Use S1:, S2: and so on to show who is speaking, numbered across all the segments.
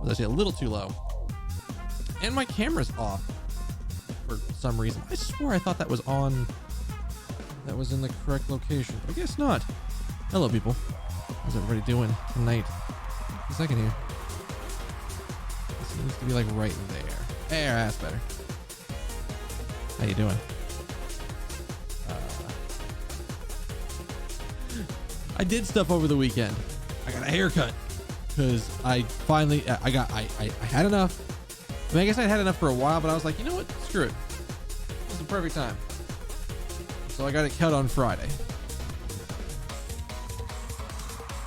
S1: was actually a little too low. And my camera's off for some reason. I swore I thought that was on, that was in the correct location. I guess not. Hello, people. How's everybody doing tonight? A second here. This needs to be like right there. There, that's better. How you doing? I did stuff over the weekend. I got a haircut. because I finally I had enough. I mean, I guess I had enough for a while, but I was like, you know what? Screw it. This is the perfect time. So I got it cut on Friday,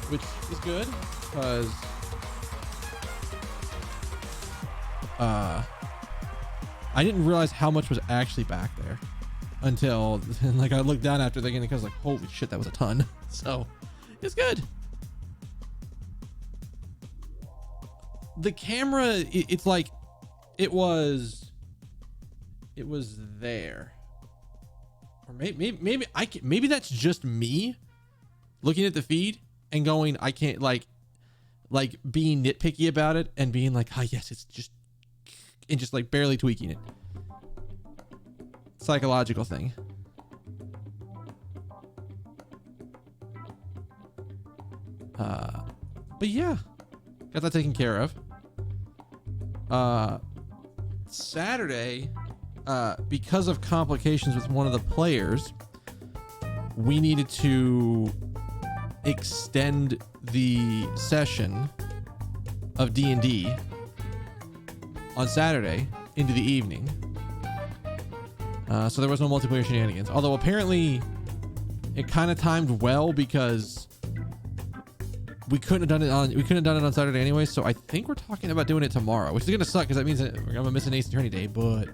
S1: which is good because I didn't realize how much was actually back there until like I looked down after thinking, because like, holy shit, that was a ton. So it's good. The camera, it's like it was there, or maybe that's just me looking at the feed and going, I can't like being nitpicky about it and being like, oh yes, it's just, and just like barely tweaking it. Psychological thing. But yeah, got that taken care of. Saturday, because of complications with one of the players, we needed to extend the session of D&D on Saturday into the evening. So there was no multiplayer shenanigans. Although apparently it kind of timed well, because we couldn't have done it on Saturday anyway. So I think we're talking about doing it tomorrow, which is gonna suck because that means that I'm gonna miss an Ace Attorney day, but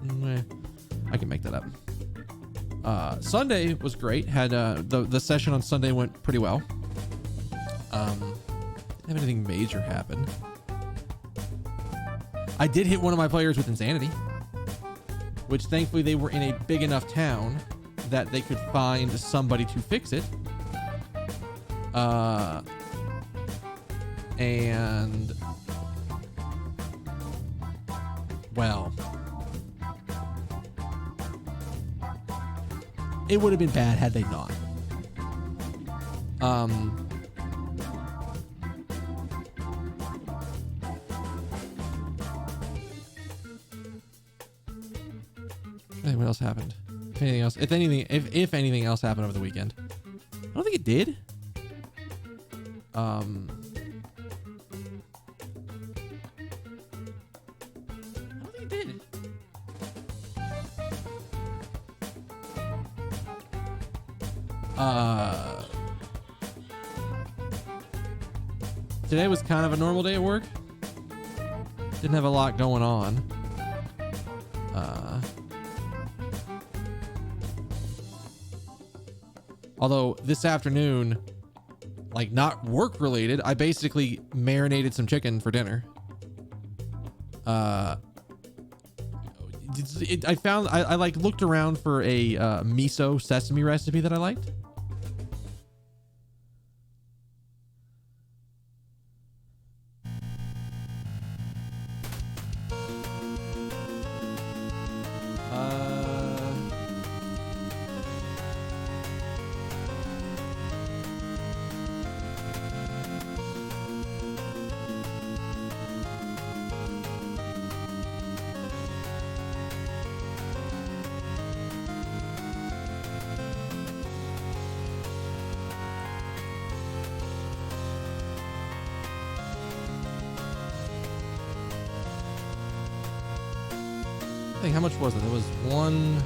S1: I can make that up. Sunday was great. Had the session on Sunday went pretty well. Didn't have anything major happen. I did hit one of my players with insanity, which thankfully they were in a big enough town that they could find somebody to fix it. And well, it would have been bad had they not. What else happened? If anything else, if anything else happened over the weekend, I don't think it did. I don't think it did. Today was kind of a normal day at work. Didn't have a lot going on. Although this afternoon, like not work related, I basically marinated some chicken for dinner. I like looked around for a miso sesame recipe that I liked. How much was it? It was one.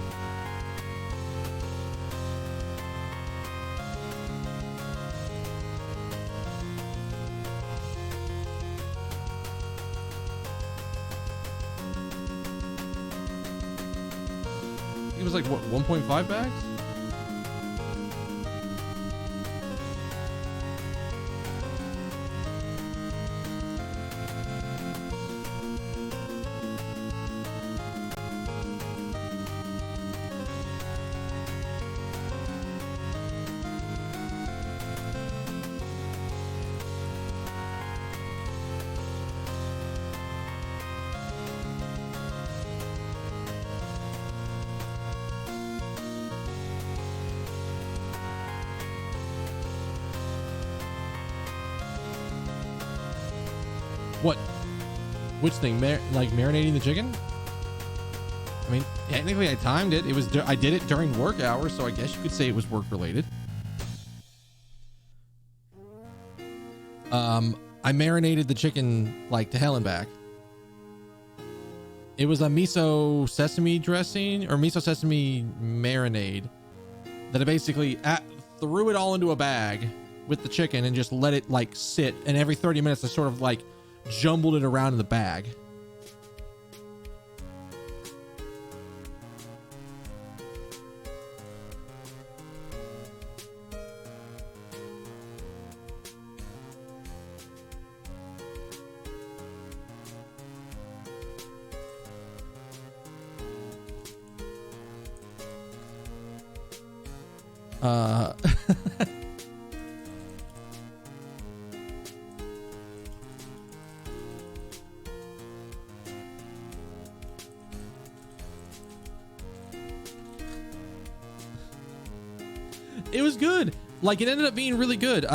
S1: It was like what, 1.5 bags? What? Which thing? Like marinating the chicken? I mean, technically I timed it. I did it during work hours, so I guess you could say it was work related. I marinated the chicken like to hell and back. It was a miso sesame dressing or miso sesame marinade that I basically threw it all into a bag with the chicken and just let it like sit. And every 30 minutes, I sort of like jumbled it around in the bag. It was good. Like, it ended up being really good.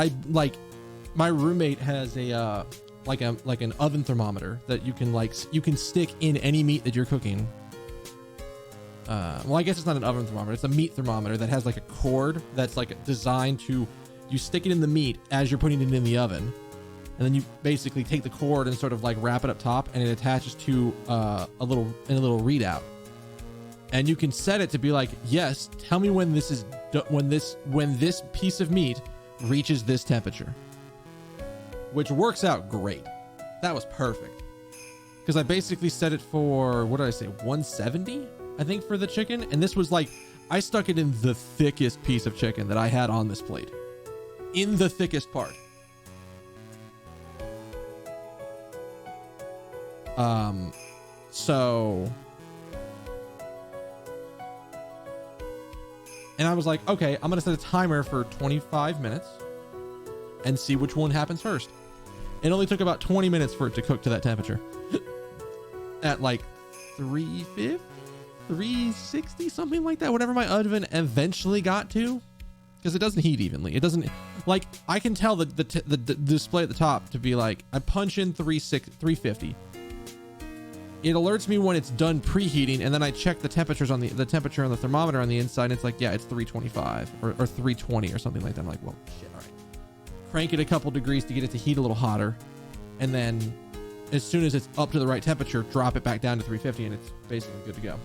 S1: My roommate has a like an oven thermometer that you can stick in any meat that you're cooking. Well, I guess it's not an oven thermometer. It's a meat thermometer that has like a cord that's like designed to, you stick it in the meat as you're putting it in the oven. And then you basically take the cord and sort of like wrap it up top, and it attaches to a little readout. And you can set it to be like, yes, tell me when this piece of meat reaches this temperature, which works out great. That was perfect. Because I basically set it for, what did I say? 170, I think, for the chicken. And this was like, I stuck it in the thickest piece of chicken that I had on this plate. In the thickest part. And I was like, okay, I'm going to set a timer for 25 minutes and see which one happens first. It only took about 20 minutes for it to cook to that temperature. At like 350, 360, something like that. Whatever my oven eventually got to. Because it doesn't heat evenly. It doesn't, like, I can tell the display at the top to be like, I punch in 350. It alerts me when it's done preheating, and then I check the temperatures on the temperature on the thermometer on the inside, and it's like, yeah, it's 325 or 320 or something like that. I'm like, well, shit, all right. Crank it a couple degrees to get it to heat a little hotter, and then as soon as it's up to the right temperature, drop it back down to 350, and it's basically good to go.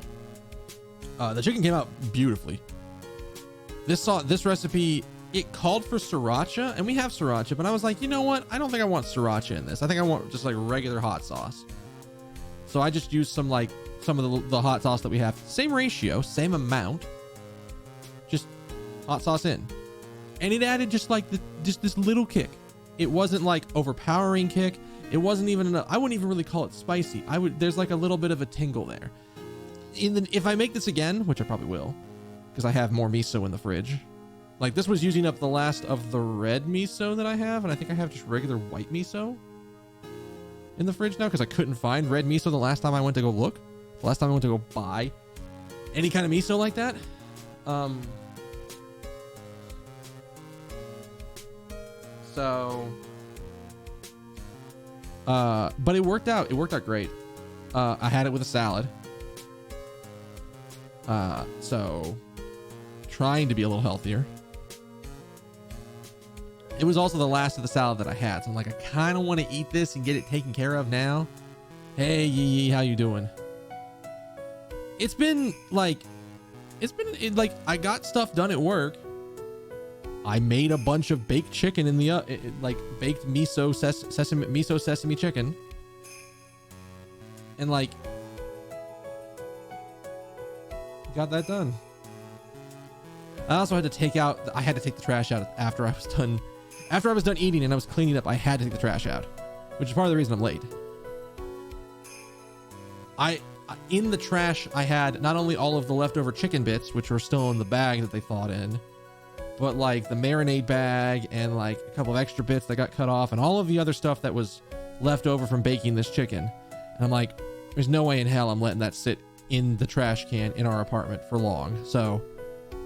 S1: The chicken came out beautifully. This recipe, it called for sriracha, and we have sriracha, but I was like, you know what? I don't think I want sriracha in this. I think I want just like regular hot sauce. So I just used some of the hot sauce that we have. Same ratio, same amount. Just hot sauce in. And it added just like this little kick. It wasn't like overpowering kick. It wasn't even I wouldn't even really call it spicy. There's like a little bit of a tingle there. If I make this again, which I probably will, because I have more miso in the fridge. Like, this was using up the last of the red miso that I have, and I think I have just regular white miso in the fridge now, because I couldn't find red miso the last time I went to go look. The last time I went to go buy any kind of miso like that. But it worked out. It worked out great. I had it with a salad. So trying to be a little healthier. It was also the last of the salad that I had. So I'm like, I kind of want to eat this and get it taken care of now. Hey, Yee, how you doing? It's been like, I got stuff done at work. I made a bunch of baked chicken in the, baked miso sesame chicken. And like, got that done. I also had to take the trash out after I was done eating, and I was cleaning up. I had to take the trash out, which is part of the reason I'm late. In the trash, I had not only all of the leftover chicken bits, which were still in the bag that they thawed in, but like the marinade bag and like a couple of extra bits that got cut off and all of the other stuff that was left over from baking this chicken. And I'm like, there's no way in hell I'm letting that sit in the trash can in our apartment for long. So,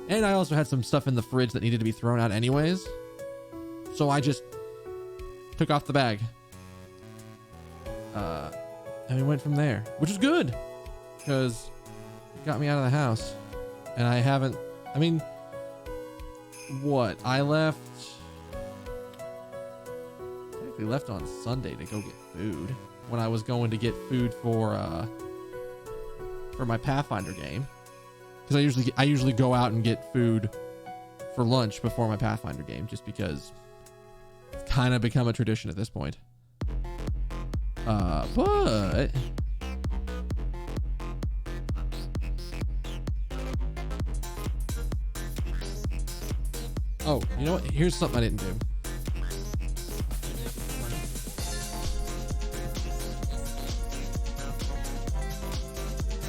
S1: and I also had some stuff in the fridge that needed to be thrown out anyways. So I just took off the bag. And we went from there, which is good because it got me out of the house. And I haven't, I mean, what? I left, specifically left on Sunday to go get food when I was going to get food for my Pathfinder game, because I usually go out and get food for lunch before my Pathfinder game, just because it's kind of become a tradition at this point. But oh, you know what? Here's something I didn't do.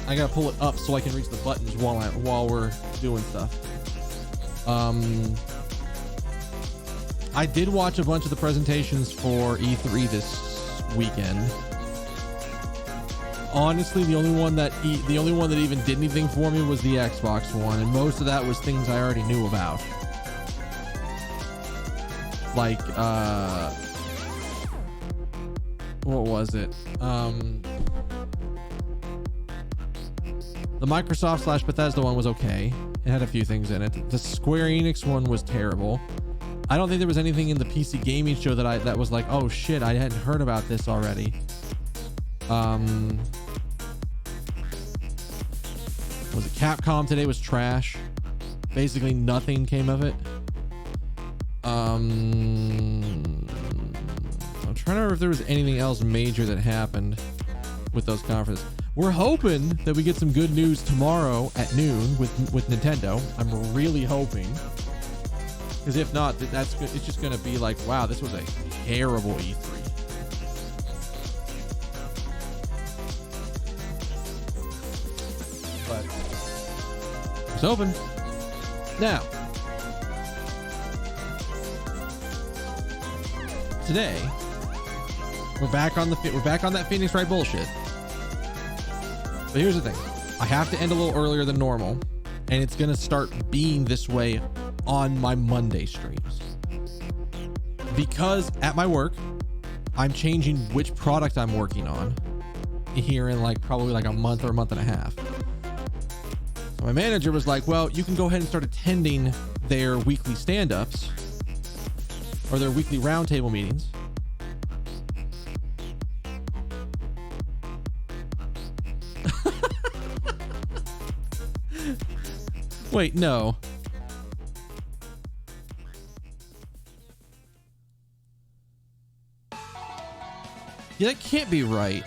S1: I gotta pull it up so I can reach the buttons while we're doing stuff. I did watch a bunch of the presentations for E3 this weekend. Honestly, the only one that even did anything for me was the Xbox one, and most of that was things I already knew about. Like, what was it? The Microsoft / Bethesda one was okay. It had a few things in it. The Square Enix one was terrible. I don't think there was anything in the PC gaming show that was like, oh shit, I hadn't heard about this already. Was it Capcom today was trash. Basically nothing came of it. I'm trying to remember if there was anything else major that happened with those conferences. We're hoping that we get some good news tomorrow at noon with Nintendo. I'm really hoping, because if not, that's good. It's just going to be like, wow, this was a terrible E3. But it's open now. Today, we're back on that Phoenix Wright bullshit. But here's the thing. I have to end a little earlier than normal, and it's going to start being this way on my Monday streams. Because at my work, I'm changing which product I'm working on here in probably a month or a month and a half. So my manager was like, well, you can go ahead and start attending their weekly stand-ups or their weekly roundtable meetings. Wait, no. Yeah, that can't be right.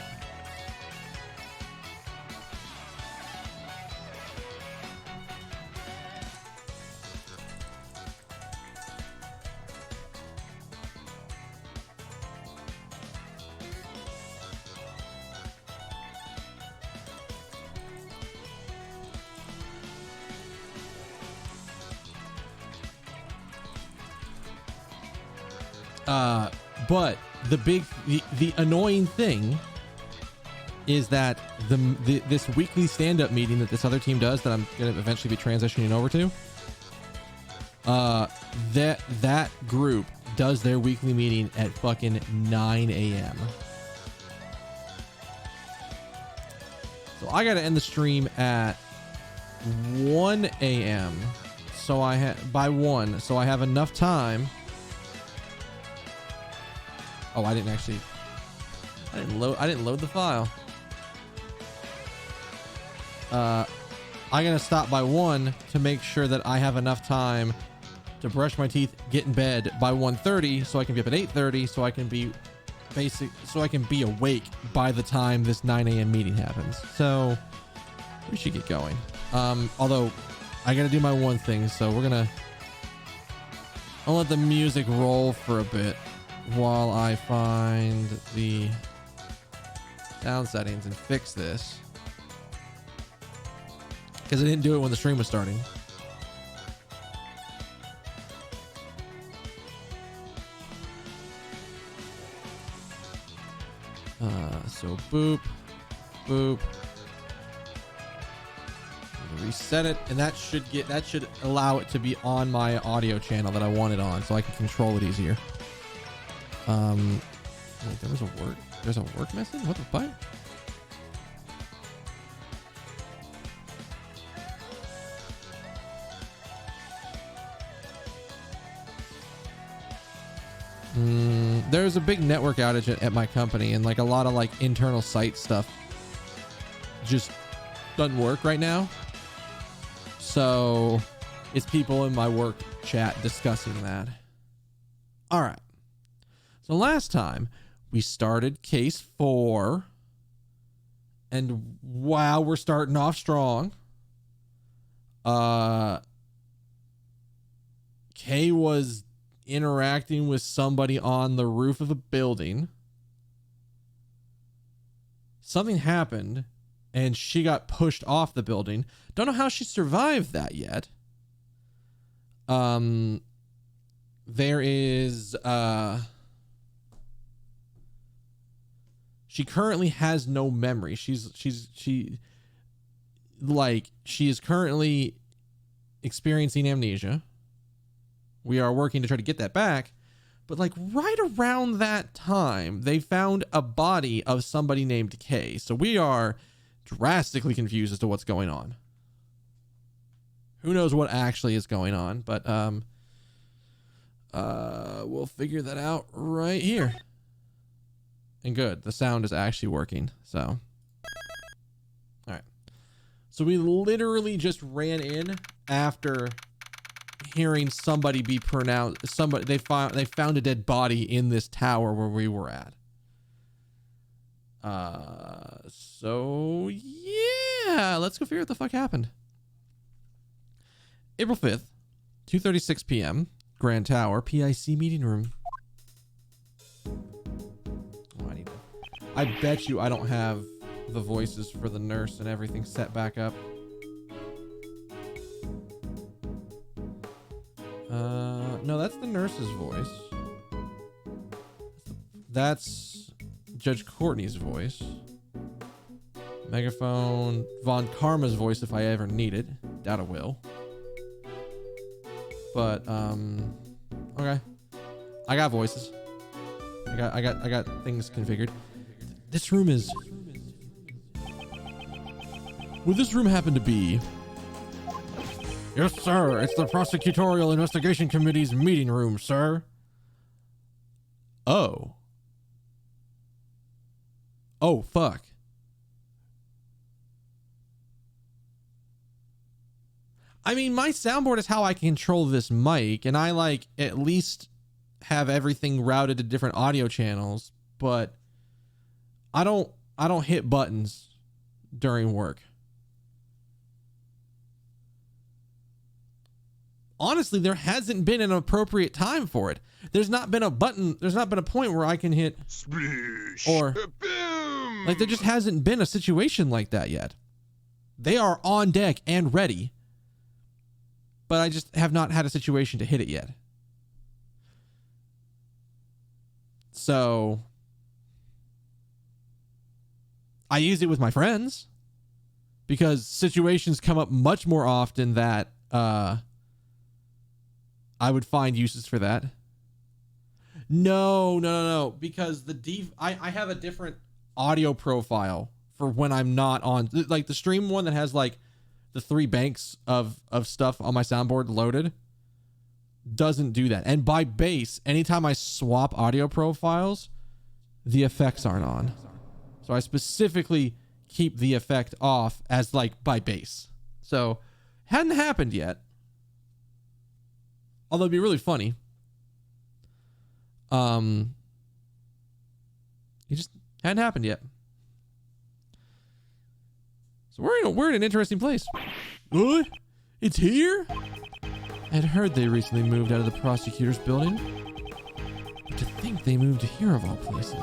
S1: But the annoying thing is that this weekly stand-up meeting that this other team does that I'm going to eventually be transitioning over to, that group does their weekly meeting at fucking 9 a.m. So I got to end the stream at 1 a.m. So by 1, so I have enough time. Oh, I didn't load the file. I'm gonna stop by 1 to make sure that I have enough time to brush my teeth, get in bed by 1:30, so I can be up at 8:30, so I can be awake by the time this 9 a.m. meeting happens. So we should get going. Although I gotta do my one thing, so I'll let the music roll for a bit while I find the sound settings and fix this, because I didn't do it when the stream was starting. So boop, boop. Reset it, and that should allow it to be on my audio channel that I want it on, so I can control it easier. Wait, there's a work message? What the fuck? there's a big network outage at my company, and like a lot of like internal site stuff just doesn't work right now. So it's people in my work chat discussing that. All right. So last time we started case 4, and wow, we're starting off strong. Kay was interacting with somebody on the roof of a building. Something happened and she got pushed off the building. Don't know how she survived that yet. There is she currently has no memory. She is currently experiencing amnesia. We are working to try to get that back. But like right around that time, they found a body of somebody named Kay. So we are drastically confused as to what's going on. Who knows what actually is going on, but we'll figure that out right here. And good, the sound is actually working. So all right. So we literally just ran in after hearing somebody be pronounced. They found a dead body in this tower where we were at. So yeah, let's go figure out what the fuck happened. April 5th, 2:36 p.m. Grand Tower, PIC meeting room. Oh, I bet you I don't have the voices for the nurse and everything set back up. No, that's the nurse's voice. That's Judge Courtney's voice. Megaphone, Von Karma's voice if I ever need it. Doubt I will. But okay. I got voices. I got things configured. This room is. Would this room happen to be? Yes, sir. It's the Prosecutorial Investigation Committee's meeting room, sir. Oh. Oh, fuck. I mean, my soundboard is how I control this mic, and I like at least have everything routed to different audio channels, but I don't hit buttons during work. Honestly, there hasn't been an appropriate time for it. There's not been a button. There's not been a point where I can hit Splish. Or boom. Like there just hasn't been a situation like that yet. They are on deck and ready, but I just have not had a situation to hit it yet. So I use it with my friends because situations come up much more often that I would find uses for that. No. Because I have a different audio profile for when I'm not on, like the stream one that has like the 3 banks of stuff on my soundboard loaded doesn't do that. And by base, anytime I swap audio profiles, the effects aren't on. So I specifically keep the effect off as like by base. So hadn't happened yet. Although it'd be really funny. It just hadn't happened yet. So we're in an interesting place. What? It's here? I had heard they recently moved out of the prosecutor's building. But to think they moved to here of all places.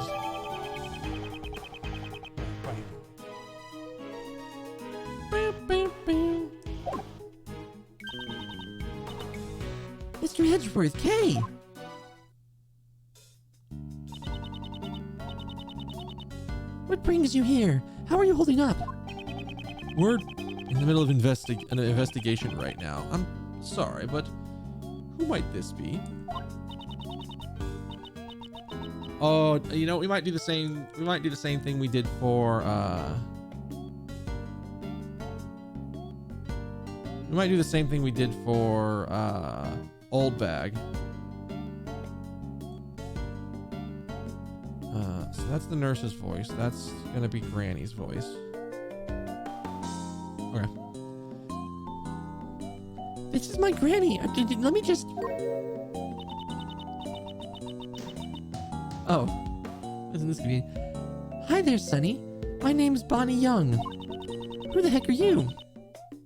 S1: Mr. Edgeworth, Kay! What brings you here? How are you holding up? We're in the middle of an investigation right now. I'm sorry, but who might this be? Oh, you know, we might do the same thing we did for Old Bag. So that's the nurse's voice. That's gonna be Granny's voice. Okay.
S2: This is my granny. Let me just... Oh. Isn't this gonna be... Hi there, Sonny. My name's Bonnie Young. Who the heck are you?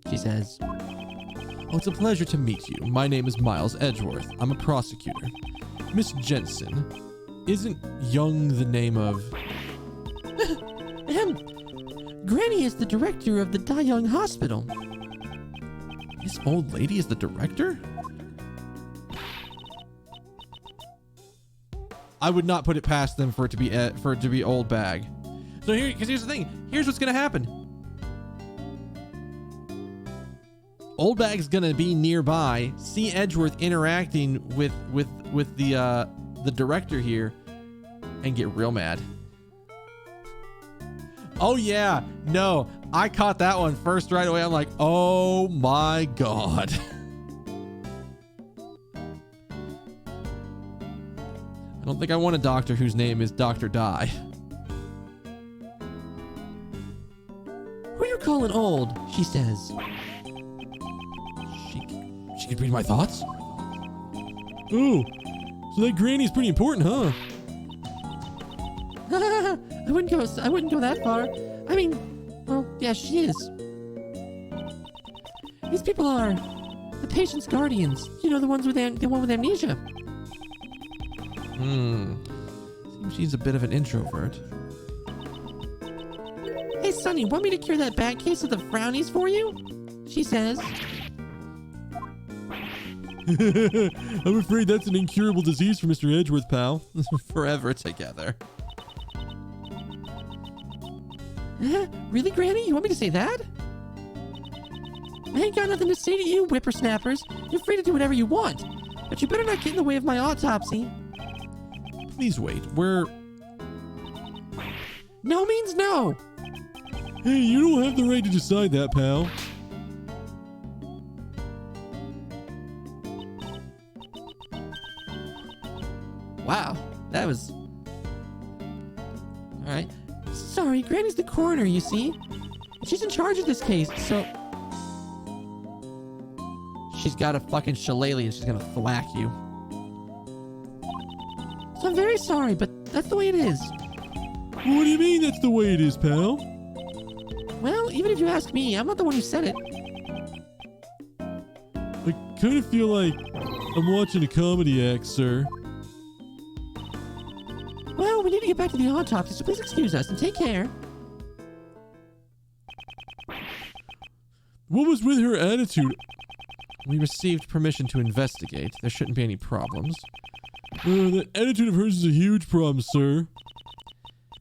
S2: She says.
S1: Well, it's a pleasure to meet you. My name is Miles Edgeworth. I'm a prosecutor. Miss Jensen, isn't Young the name of...
S2: Granny is the director of the Da Young Hospital.
S1: This old lady is the director? I would not put it past them for it to be old bag. So because here's the thing. Here's what's gonna happen. Old bag's gonna be nearby, see Edgeworth interacting with the director here, and get real mad. Oh yeah, no, I caught that one first right away. I'm like, oh my god. I don't think I want a doctor whose name is Dr. Die.
S2: Who you calling old? She says.
S1: She could read my thoughts? Oh, so that granny's pretty important, huh?
S2: I wouldn't go that far. I mean, well, yeah, she is. These people are the patient's guardians. You know, the one with amnesia.
S1: Seems she's a bit of an introvert.
S2: Hey, Sonny, want me to cure that bad case of the frownies for you? She says.
S1: I'm afraid that's an incurable disease for Mr. Edgeworth, pal. Forever together.
S2: Really, Granny? You want me to say that? I ain't got nothing to say to you, whippersnappers. You're free to do whatever you want. But you better not get in the way of my autopsy.
S1: Please wait. We're...
S2: No means no.
S1: Hey, you don't have the right to decide that, pal.
S2: Wow, that was... Alright. Sorry, Granny's the coroner, you see? She's in charge of this case, so... She's got a fucking shillelagh and she's gonna thwack you. So I'm very sorry, but that's the way it is.
S1: What do you mean that's the way it is, pal?
S2: Well, even if you ask me, I'm not the one who said it.
S1: I kind of feel like I'm watching a comedy act, sir.
S2: Well, we need to get back to the autopsy, so please excuse us and take care.
S1: What was with her attitude? We received permission to investigate. There shouldn't be any problems. That attitude of hers is a huge problem, sir.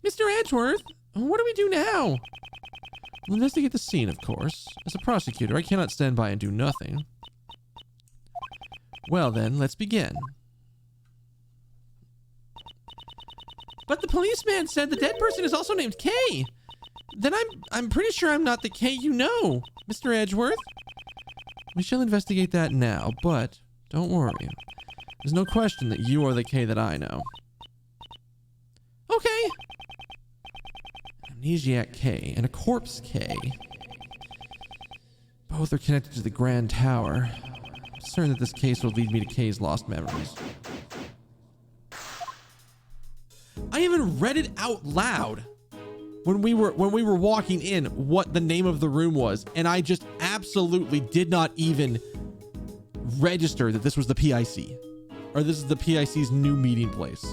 S2: Mr. Edgeworth, what do we do now?
S1: We'll investigate the scene, of course. As a prosecutor, I cannot stand by and do nothing. Well then, let's begin.
S2: But the policeman said the dead person is also named Kay. Then I'm pretty sure I'm not the Kay you know, Mr. Edgeworth.
S1: We shall investigate that now, but don't worry. There's no question that you are the Kay that I know.
S2: Okay.
S1: Amnesiac K and a corpse K. Both are connected to the Grand Tower. I'm certain that this case will lead me to Kay's lost memories. I even read it out loud when we were walking in what the name of the room was, and I just absolutely did not even register that this was the PIC, or this is the PIC's new meeting place.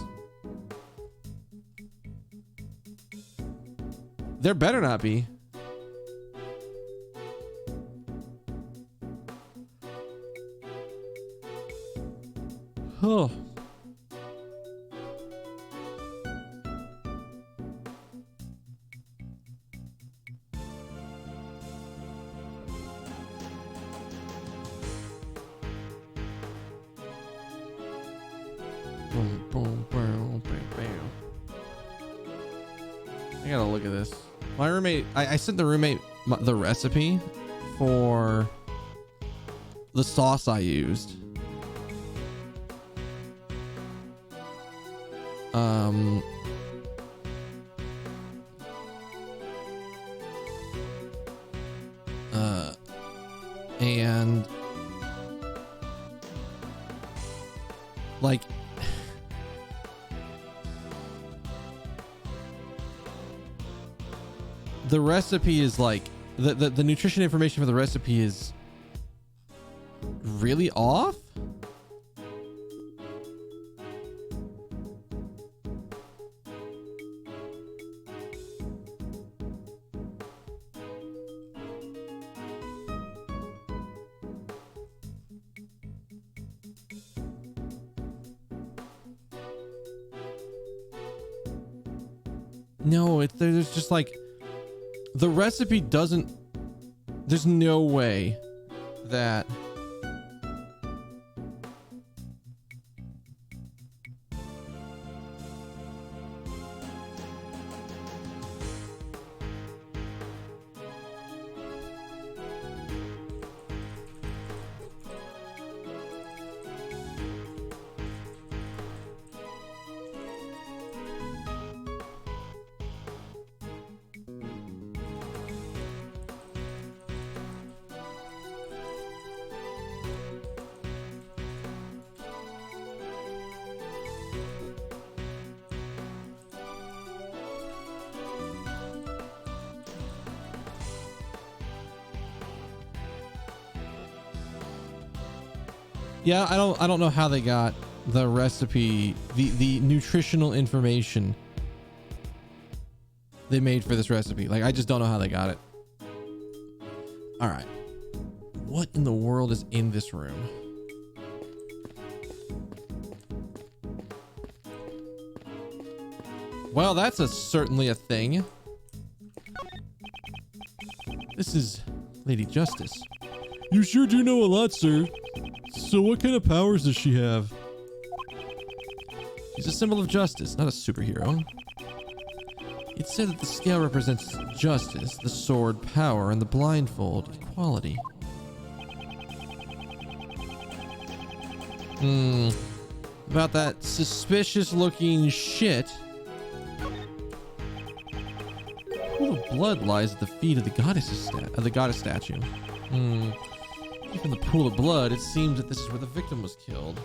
S1: There better not be. Oh. Boom, boom, boom, bam, bam. I gotta look at this. My roommate, I sent the roommate the recipe for the sauce I used. Like, the recipe is like, the nutrition information for the recipe is really off. No, there's just like, the recipe doesn't, there's no way that yeah, I don't know how they got the recipe, the nutritional information they made for this recipe. Like, I just don't know how they got it. All right. What in the world is in this room? Well, that's certainly a thing. This is Lady Justice. You sure do know a lot, sir. So what kind of powers does she have? She's a symbol of justice, not a superhero. It's said that the scale represents justice, the sword, power, and the blindfold, equality. About that suspicious looking shit. A pool of blood lies at the feet of the goddess statue. From the pool of blood, it seems that this is where the victim was killed.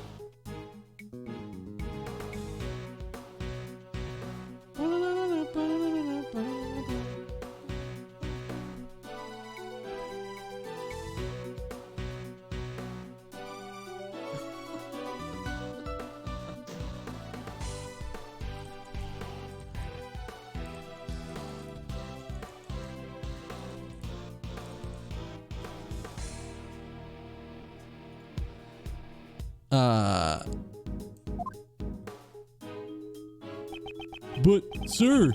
S1: But, sir,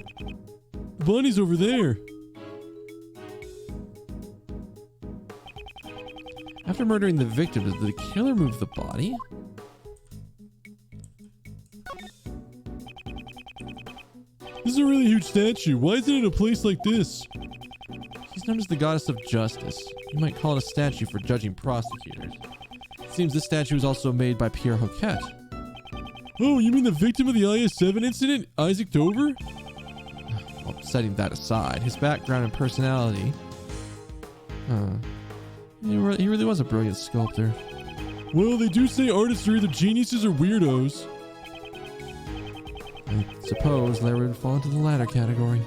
S1: the body's over there. After murdering the victim, did the killer move the body? This is a really huge statue. Why is it in a place like this? She's known as the goddess of justice. You might call it a statue for judging prosecutors. It seems this statue was also made by Pierre Hoquet. Oh, you mean the victim of the IS-7 incident, Isaac Dover? Well, setting that aside, his background and personality... He really was a brilliant sculptor. Well, they do say artists are either geniuses or weirdos. I suppose Larry would fall into the latter category.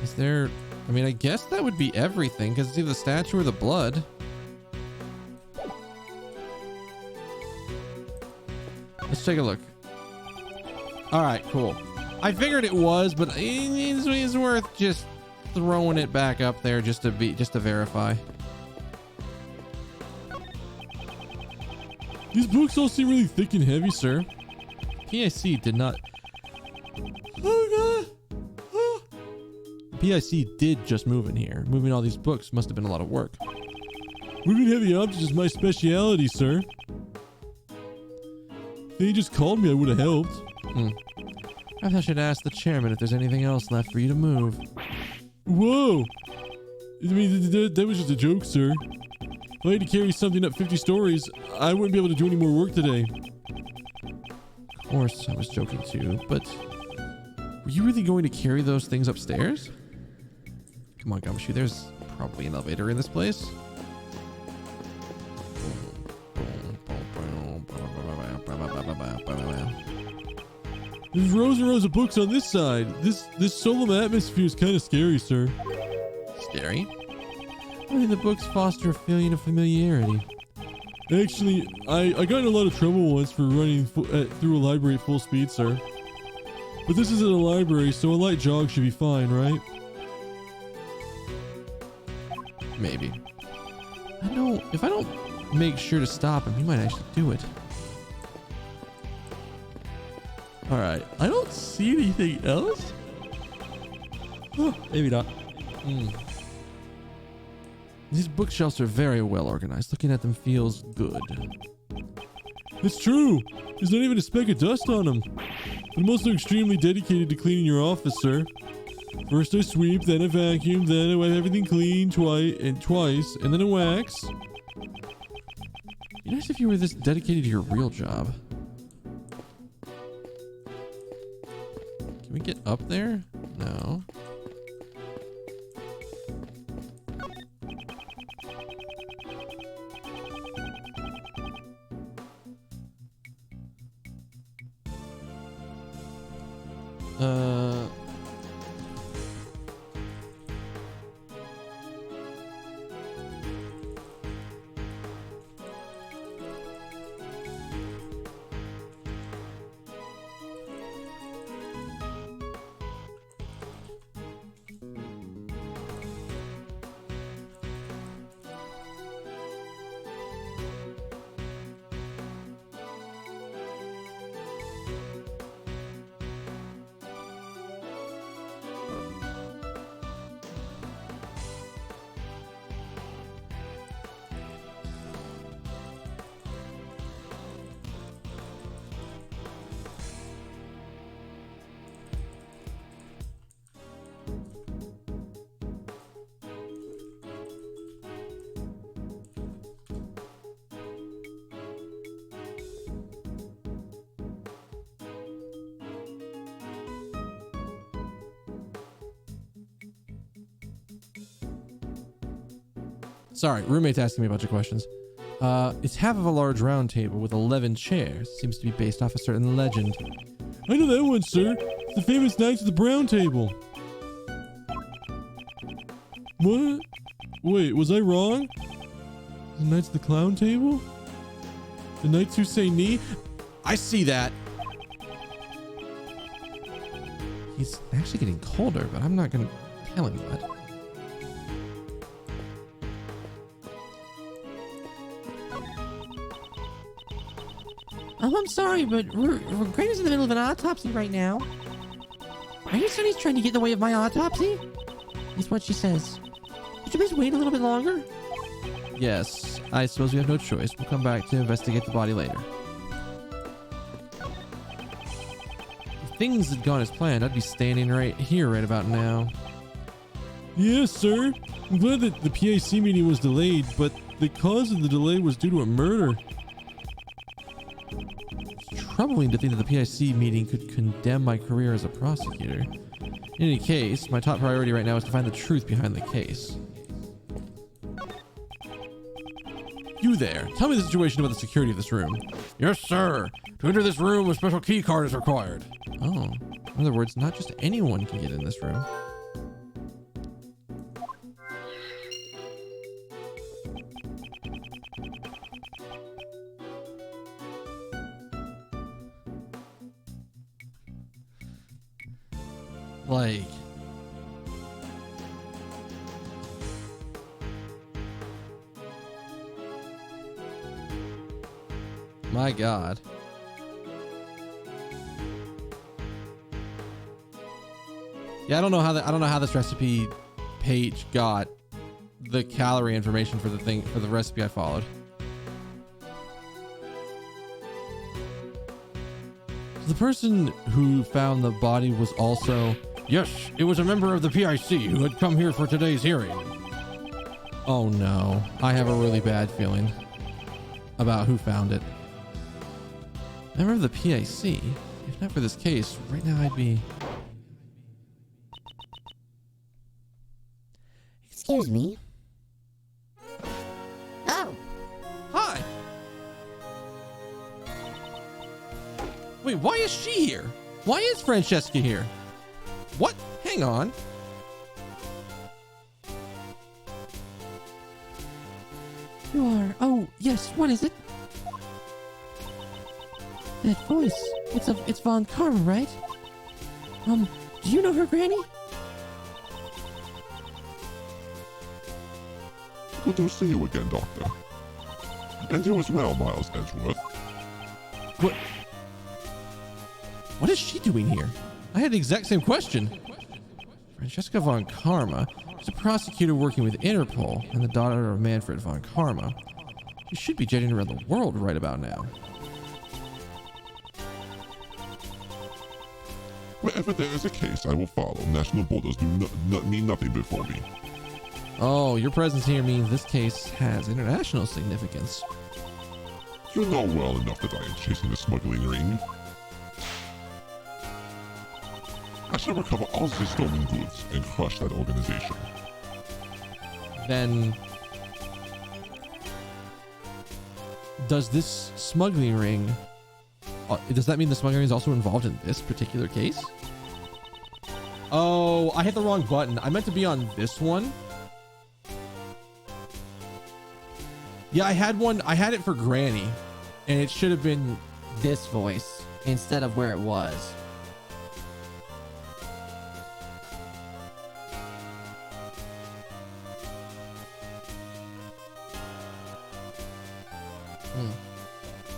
S1: Is there... I mean, I guess that would be everything, because it's either the statue or the blood. Let's take a look. All right, cool. I figured it was, but it's worth just throwing it back up there just to verify. These books all seem really thick and heavy, sir. PIC did not. Oh god. Oh. PIC did just move in here. Moving all these books must have been a lot of work. Moving heavy objects is my speciality, sir. If they just called me, I would have helped. I should ask the chairman if there's anything else left for you to move. Whoa! I mean, that was just a joke, sir. If I had to carry something up 50 stories, I wouldn't be able to do any more work today. Of course, I was joking too, but... Were you really going to carry those things upstairs? Come on, Gumshoe, there's probably an elevator in this place.
S3: There's rows and rows of books on this side. This solemn atmosphere is kind of scary, sir.
S1: Scary?
S2: I mean, the books foster a feeling of familiarity.
S3: Actually, I got in a lot of trouble once for running through a library at full speed, sir. But this isn't a library, so a light jog should be fine, right?
S1: Maybe. I know if I don't make sure to stop him, he might actually do it.
S3: All right. I don't see anything else. Oh, maybe not.
S1: These bookshelves are very well organized. Looking at them feels good.
S3: It's true. There's not even a speck of dust on them. I'm also extremely dedicated to cleaning your office, sir. First I sweep, then I vacuum, then I wipe everything clean twice, and then I wax.
S1: It'd be nice if you were this dedicated to your real job. Can we get up there? No. Sorry, roommate's asking me a bunch of questions. It's half of a large round table with 11 chairs. Seems to be based off a certain legend.
S3: I know that one, sir. It's the famous Knights of the Brown Table. What? Wait, was I wrong? The Knights of the Clown Table? The Knights who say knee?
S1: I see that. He's actually getting colder, but I'm not gonna tell him that.
S2: Oh, I'm sorry, but Graham's in the middle of an autopsy right now. Are you saying he's trying to get in the way of my autopsy? Is what she says. Could you please wait a little bit longer?
S1: Yes, I suppose we have no choice. We'll come back to investigate the body later. If things had gone as planned, I'd be standing right here right about now.
S3: Yes, sir. I'm glad that the PIC meeting was delayed, but the cause of the delay was due to a murder.
S1: It's troubling to think that the PIC meeting could condemn my career as a prosecutor. In any case, my top priority right now is to find the truth behind the case. You there, tell me the situation about the security of this room. Yes, sir. To enter this room, a special key card is required. Oh, in other words, not just anyone can get in this room. Like, my God. Yeah, I don't know how this recipe page got the calorie information for the recipe I followed. The person who found the body was also... Yes, it was a member of the PIC who had come here for today's hearing. Oh no, I have a really bad feeling about who found it. Member of the PIC? If not for this case, right now I'd be...
S4: Excuse me. Oh,
S1: Hi! Wait, why is she here? Why is Francesca here? What? Hang on.
S2: You are. Oh, yes. What is it? That voice. It's Von Karma, right? Do you know her, Granny?
S4: Good to see you again, Doctor. And you as well, Miles Edgeworth.
S1: What is she doing here? I had the exact same question. Francesca Von Karma is a prosecutor working with Interpol and the daughter of Manfred Von Karma. She should be jetting around the world right about now.
S4: Wherever there is a case, I will follow. National borders do mean nothing before me.
S1: Oh, your presence here means this case has international significance.
S4: You know well enough that I am chasing the smuggling ring. I shall recover all the stolen goods and crush that organization.
S1: Then, does this smuggling ring... does that mean the smuggling ring is also involved in this particular case? Oh, I hit the wrong button. I meant to be on this one. Yeah, I had it for Granny, and it should have been
S2: This voice instead of where it was.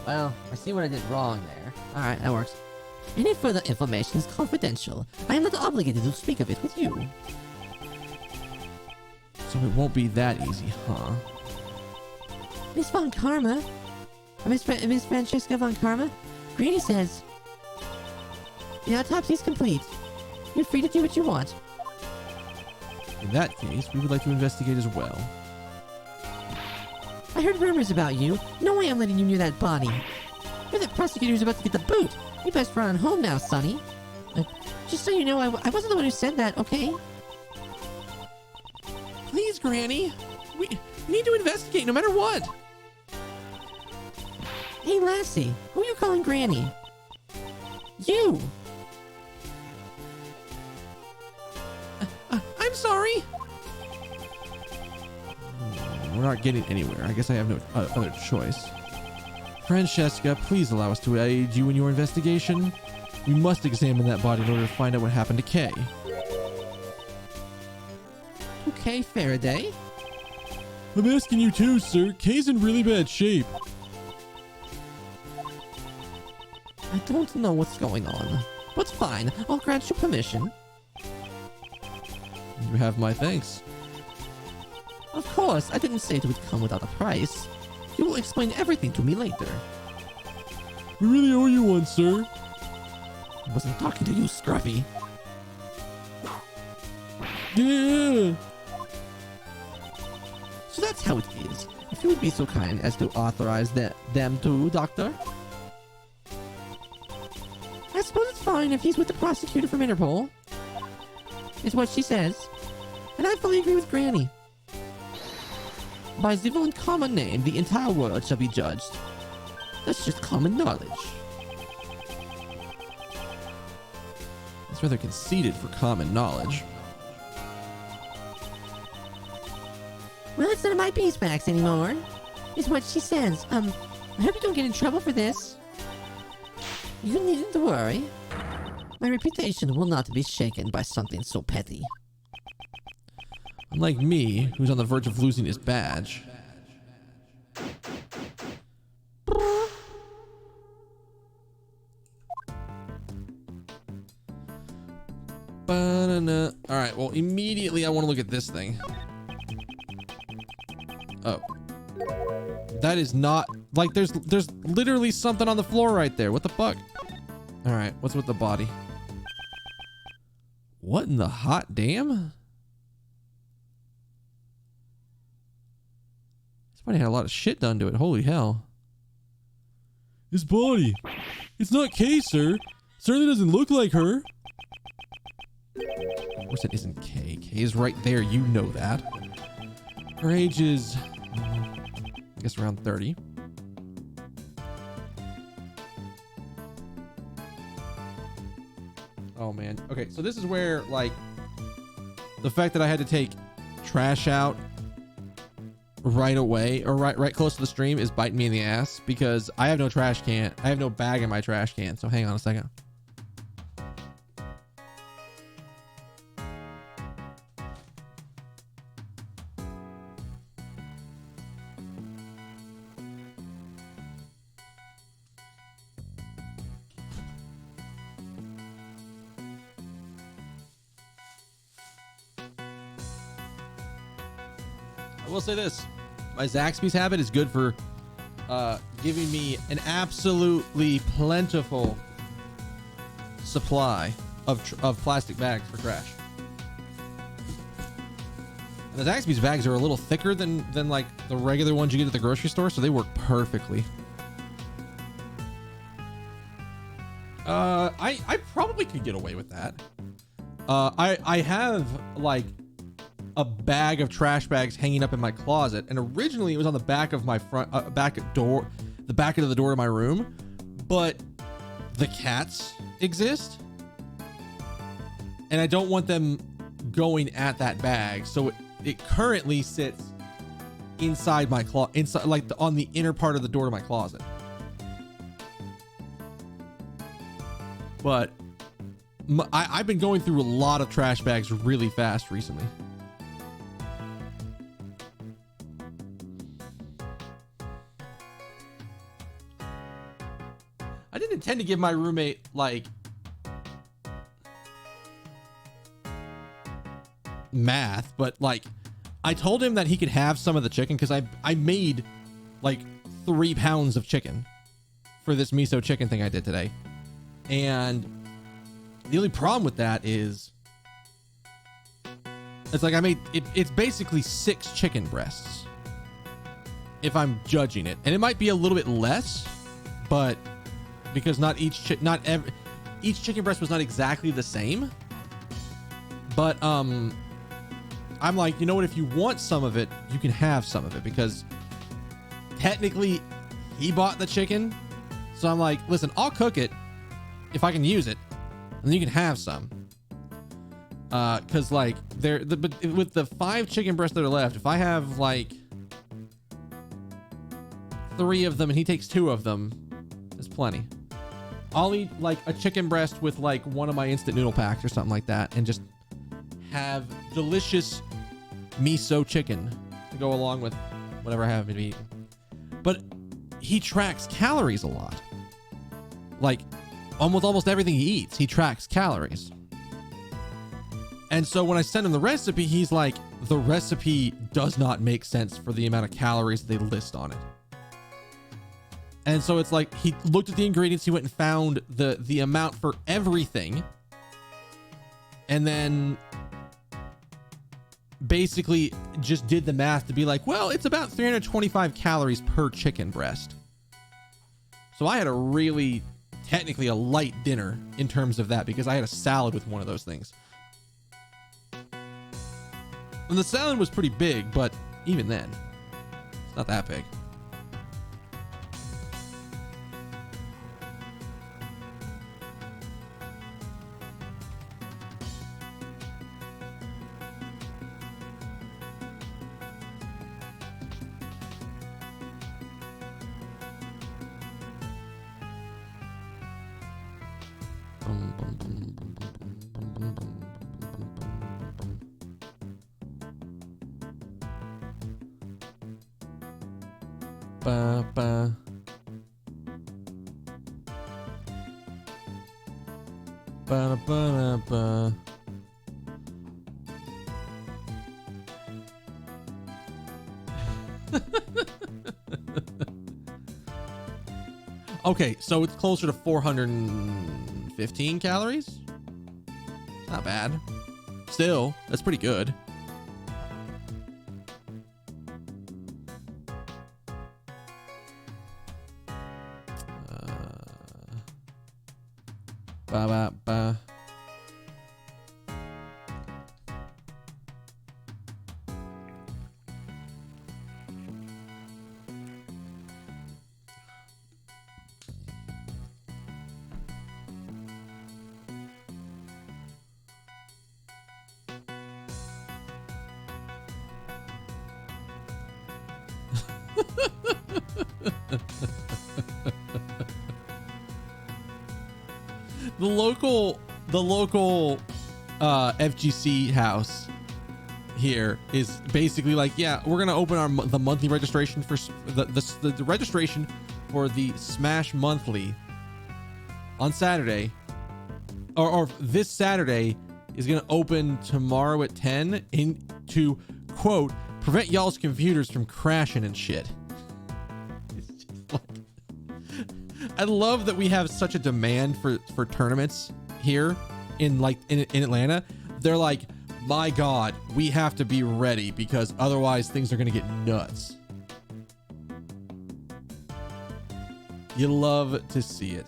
S2: Well, I see what I did wrong there. Alright, that works. Any further information is confidential. I am not obligated to speak of it with you.
S1: so it won't be that easy, huh?
S2: Miss Von Karma? Miss Francesca Von Karma? Granny says the autopsy is complete. You're free to do what you want.
S1: In that case, we would like to investigate as well.
S2: I heard rumors about you. No way I'm letting you near that body. You're the prosecutor who's about to get the boot. You best run on home now, Sonny. Just so you know, I wasn't the one who said that, okay?
S1: Please, Granny. We need to investigate no matter what.
S2: Hey, Lassie, who are you calling Granny? You!
S1: I'm sorry. We're not getting anywhere. I guess I have no other choice. Francesca, please allow us to aid you in your investigation. We must examine that body in order to find out what happened to Kay.
S2: Okay, Faraday.
S3: I'm asking you too, sir. Kay's in really bad shape.
S2: I don't know what's going on, but fine. I'll grant you permission.
S1: You have my thanks.
S2: Of course, I didn't say it would come without a price. You will explain everything to me later.
S3: We really owe you one, sir.
S2: I wasn't talking to you, Scruffy.
S3: Yeah.
S2: So that's how it is. If you would be so kind as to authorize them to, Doctor. I suppose it's fine if he's with the prosecutor from Interpol. Is what she says. And I fully agree with Granny. By the one common name, the entire world shall be judged. That's just common knowledge.
S1: It's rather conceited for common knowledge.
S2: Well, it's none of my beeswax anymore. Is what she says. I hope you don't get in trouble for this. You needn't to worry. My reputation will not be shaken by something so petty.
S1: Unlike me, who's on the verge of losing his badge. Alright, well, immediately I want to look at this thing. Oh. That is not... Like, there's literally something on the floor right there. What the fuck? Alright, what's with the body? What in the hot damn? This body had a lot of shit done to it. Holy hell.
S3: His body. It's not Kay, sir. Certainly doesn't look like her.
S1: Of course it isn't Kay. Kay is right there. You know that. Her age is... I guess around 30. Oh man. Okay, so this is where like the fact that I had to take trash out right away or right close to the stream is biting me in the ass because I have no trash can. I have no bag in my trash can. So hang on a second. I will say this. My Zaxby's habit is good for giving me an absolutely plentiful supply of plastic bags for trash. And the Zaxby's bags are a little thicker than like the regular ones you get at the grocery store, so they work perfectly. I probably could get away with that. I have like a bag of trash bags hanging up in my closet, and originally it was on the back of my front back door, the back of the door to my room, but the cats exist and I don't want them going at that bag, so it currently sits inside my inside like on the inner part of the door to my closet. But I've been going through a lot of trash bags really fast recently. I didn't intend to give my roommate like math, but like I told him that he could have some of the chicken because I made like 3 pounds of chicken for this miso chicken thing I did today. And the only problem with that is it's like I made it's basically 6 chicken breasts if I'm judging it, and it might be a little bit less, but because each chicken breast was not exactly the same. But I'm like, you know what, if you want some of it, you can have some of it, because technically he bought the chicken. So I'm like, listen, I'll cook it if I can use it, and then you can have some. Cause like but with the 5 chicken breasts that are left, if I have like 3 of them and he takes 2 of them, that's plenty. I'll eat like a chicken breast with like one of my instant noodle packs or something like that, and just have delicious miso chicken to go along with whatever I have to eat. But he tracks calories a lot. Like almost everything he eats, he tracks calories. And so when I send him the recipe, he's like, the recipe does not make sense for the amount of calories they list on it. And so it's like, he looked at the ingredients, he went and found the amount for everything, and then basically just did the math to be like, well, it's about 325 calories per chicken breast. So I had a really, technically a light dinner in terms of that, because I had a salad with one of those things. And the salad was pretty big, but even then, it's not that big. Ba, ba. Ba, ba, ba. Okay, so it's closer to 415 calories. Not bad. Still, that's pretty good. Ba, ba, ba. The local FGC house here is basically like, yeah, we're gonna open the monthly registration for the registration for the Smash Monthly on Saturday, or this Saturday is gonna open tomorrow at 10 to quote prevent y'all's computers from crashing and shit. It's just like, I love that we have such a demand for tournaments here in Atlanta. They're like, my God, we have to be ready because otherwise things are going to get nuts. You love to see it.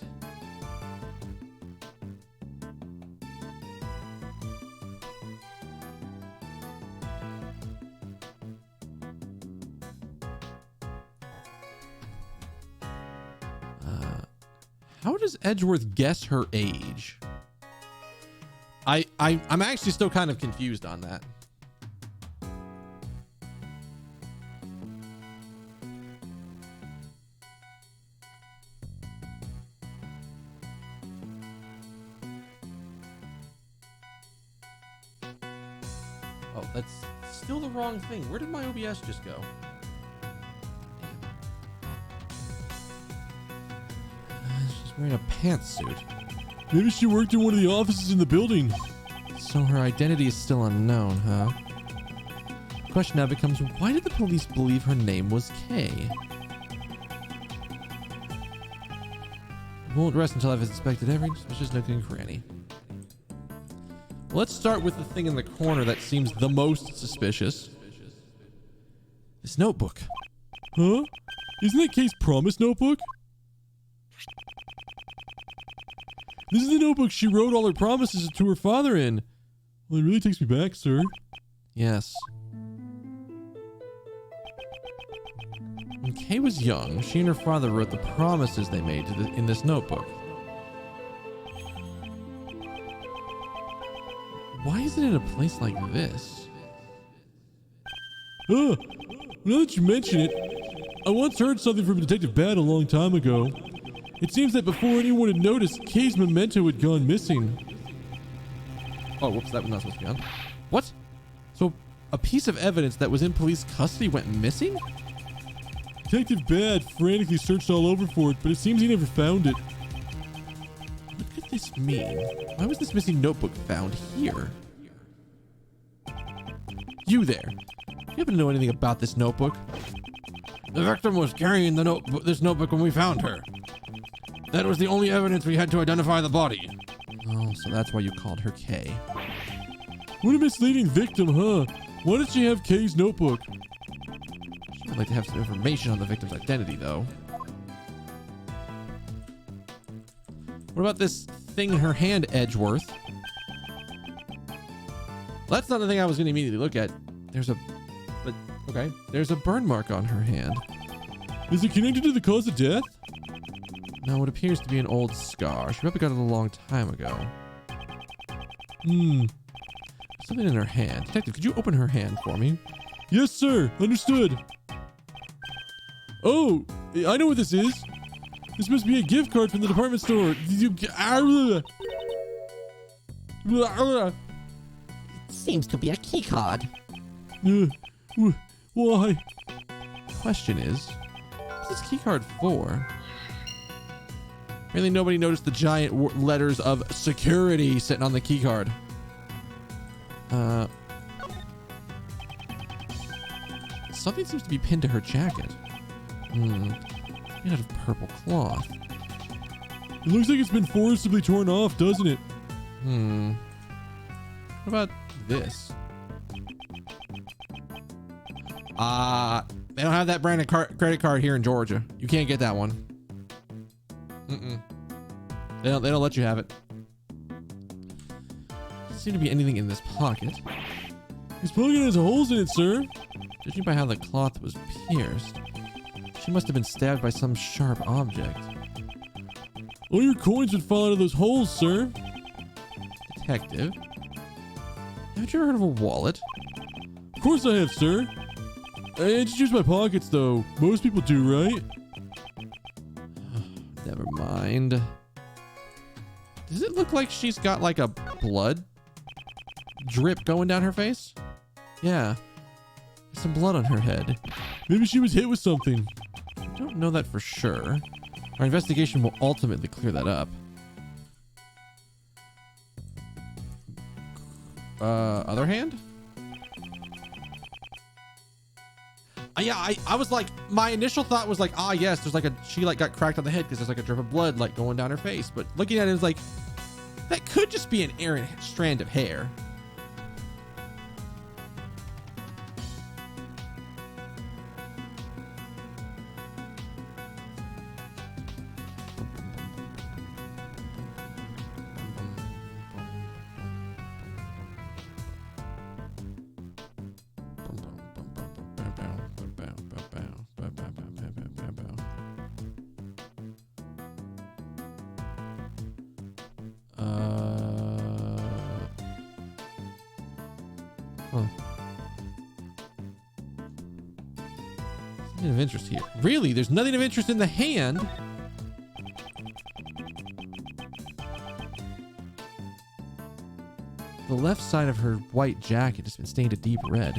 S1: How does Edgeworth guess her age? I'm actually still kind of confused on that. Oh, that's still the wrong thing. Where did my OBS just go? She's wearing a pantsuit.
S3: Maybe she worked in one of the offices in the building.
S1: So her identity is still unknown, huh? The question now becomes, why did the police believe her name was Kay? Won't rest until I've inspected every suspicious nook and cranny. Well, let's start with the thing in the corner that seems the most suspicious. This notebook.
S3: Huh? Isn't that Kay's promise notebook? This is the notebook she wrote all her promises to her father in. Well, it really takes me back, sir.
S1: Yes. When Kay was young, she and her father wrote the promises they made in this notebook. Why is it in a place like this?
S3: Now that you mention it, I once heard something from Detective Bad a long time ago. It seems that before anyone had noticed, Kay's memento had gone missing.
S1: Oh, whoops, that was not supposed to be on. What? So, a piece of evidence that was in police custody went missing?
S3: Detective Bad frantically searched all over for it, but it seems he never found it.
S1: What could this mean? Why was this missing notebook found here? You there. Do you happen to know anything about this notebook? The victim was carrying this notebook when we found her. That was the only evidence we had to identify the body. Oh, so that's why you called her Kay.
S3: What a misleading victim, huh? Why did she have Kay's notebook?
S1: I'd like to have some information on the victim's identity, though. What about this thing in her hand, Edgeworth? Well, that's not the thing I was going to immediately look at. There's a burn mark on her hand.
S3: Is it connected to the cause of death?
S1: No, it appears to be an old scar. She probably got it a long time ago. Something in her hand. Detective, could you open her hand for me?
S3: Yes, sir. Understood. Oh, I know what this is. This must be a gift card from the department store.
S2: Seems to be a key card.
S3: Why?
S1: Question is, what's this key card for? Really, nobody noticed the giant letters of security sitting on the key card. Something seems to be pinned to her jacket. Made out of purple cloth.
S3: It looks like it's been forcibly torn off, doesn't it?
S1: What about this? They don't have that brand of credit card here in Georgia. You can't get that one. They don't let you have it. Doesn't seem to be anything in this pocket.
S3: This pocket has holes in it, sir.
S1: Judging by how the cloth was pierced, she must have been stabbed by some sharp object.
S3: All your coins would fall out of those holes, sir.
S1: Detective, haven't you ever heard of a wallet?
S3: Of course I have, sir. I just use my pockets, though. Most people do, right?
S1: Never mind. Does it look like she's got like a blood drip going down her face? Yeah. There's some blood on her head.
S3: Maybe she was hit with something.
S1: I don't know that for sure. Our investigation will ultimately clear that up. Other hand? Yeah, I was like, my initial thought was like, ah, yes, there's like she like got cracked on the head because there's like a drip of blood like going down her face. But looking at it, it's like, that could just be an errant strand of hair. Nothing of interest here. Really? There's nothing of interest in the hand? The left side of her white jacket has been stained a deep red.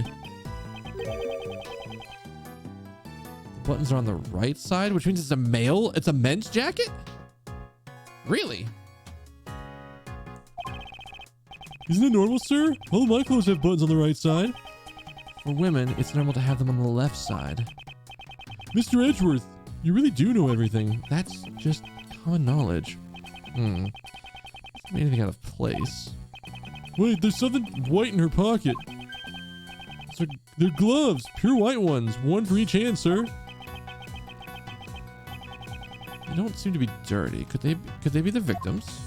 S1: The buttons are on the right side, which means it's a men's jacket? Really?
S3: Isn't it normal, sir? All of my clothes have buttons on the right side.
S1: For women, it's normal to have them on the left side.
S3: Mr. Edgeworth, you really do know everything.
S1: That's just common knowledge. Doesn't mean anything out of place.
S3: Wait, there's something white in her pocket. So they're gloves, pure white ones, one for each hand, sir.
S1: They don't seem to be dirty. Could they be the victims?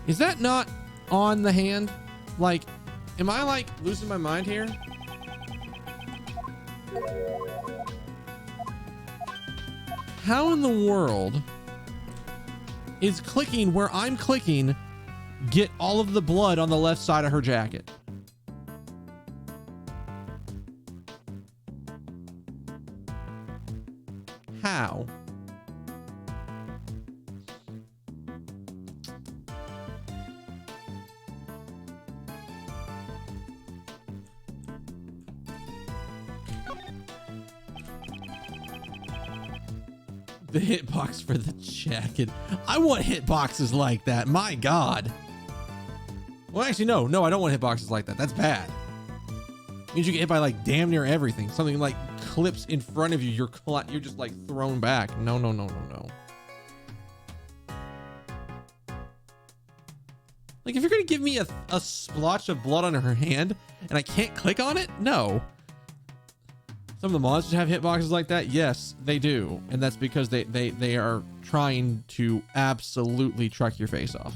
S1: Is that not on the hand? Like, am I like losing my mind here? How in the world is clicking where I'm clicking get all of the blood on the left side of her jacket? How? The hitbox for the jacket. I want hitboxes like that. My God. Well, actually, no, I don't want hitboxes like that. That's bad. It means you get hit by like damn near everything. Something like clips in front of you. You're just like thrown back. No. Like if you're gonna give me a splotch of blood on her hand and I can't click on it, no. Some of the monsters have hitboxes like that. Yes, they do. And that's because they are trying to absolutely truck your face off.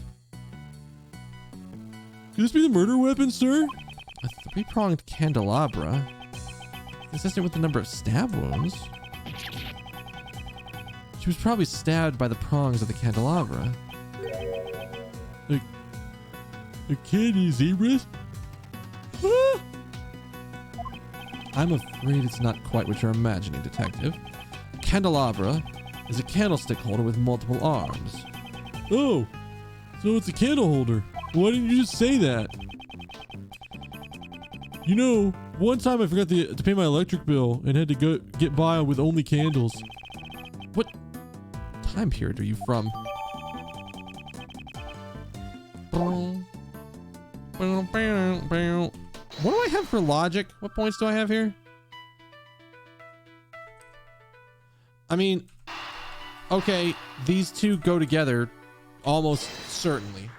S3: Could this be the murder weapon, sir?
S1: A three-pronged candelabra. Consistent with the number of stab wounds. She was probably stabbed by the prongs of the candelabra.
S3: A candy zebra?
S1: Ah! I'm afraid it's not quite what you're imagining, Detective. Candelabra is a candlestick holder with multiple arms.
S3: Oh, so it's a candle holder. Why didn't you just say that? You know, one time I forgot to pay my electric bill and had to go get by with only candles.
S1: What time period are you from? What do I have for logic? What points do I have here? I mean, okay, these two go together almost certainly.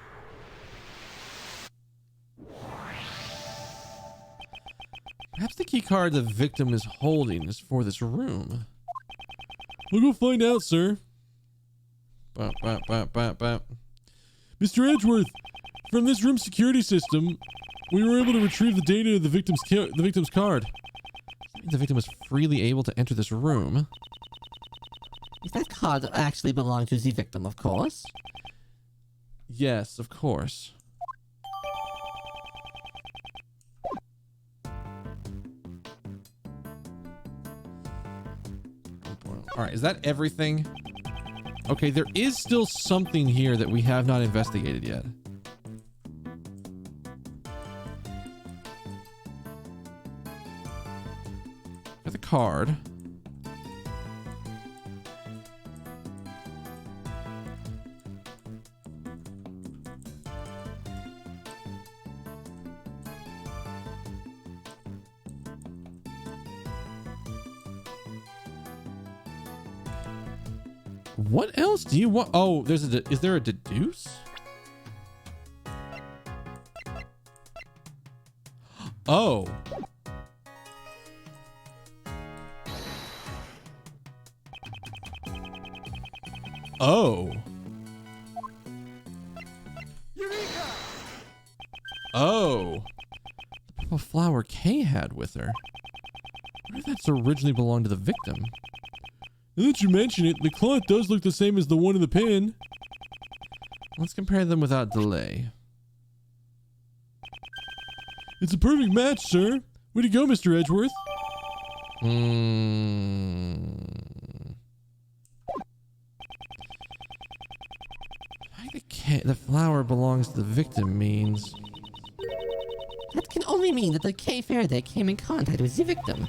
S1: Perhaps the key card the victim is holding is for this room.
S3: We'll go find out, sir. Mr. Edgeworth, from this room's security system, we were able to retrieve the data of the victim's card.
S1: The victim was freely able to enter this room.
S2: If that card actually belonged to the victim, of course.
S1: Yes, of course. All right, is that everything? Okay, there is still something here that we have not investigated yet. Got the card. What else do you want? Oh, is there a deduce? Oh. Oh. Oh. The purple flower Kay had with her. Where did that originally belong to the victim?
S3: Now that you mention it, the cloth does look the same as the one in the pin.
S1: Let's compare them without delay.
S3: It's a perfect match, sir. Way to go, Mr. Edgeworth.
S1: The flower belongs to the victim means...
S2: That can only mean that the Kay Faraday came in contact with the victim.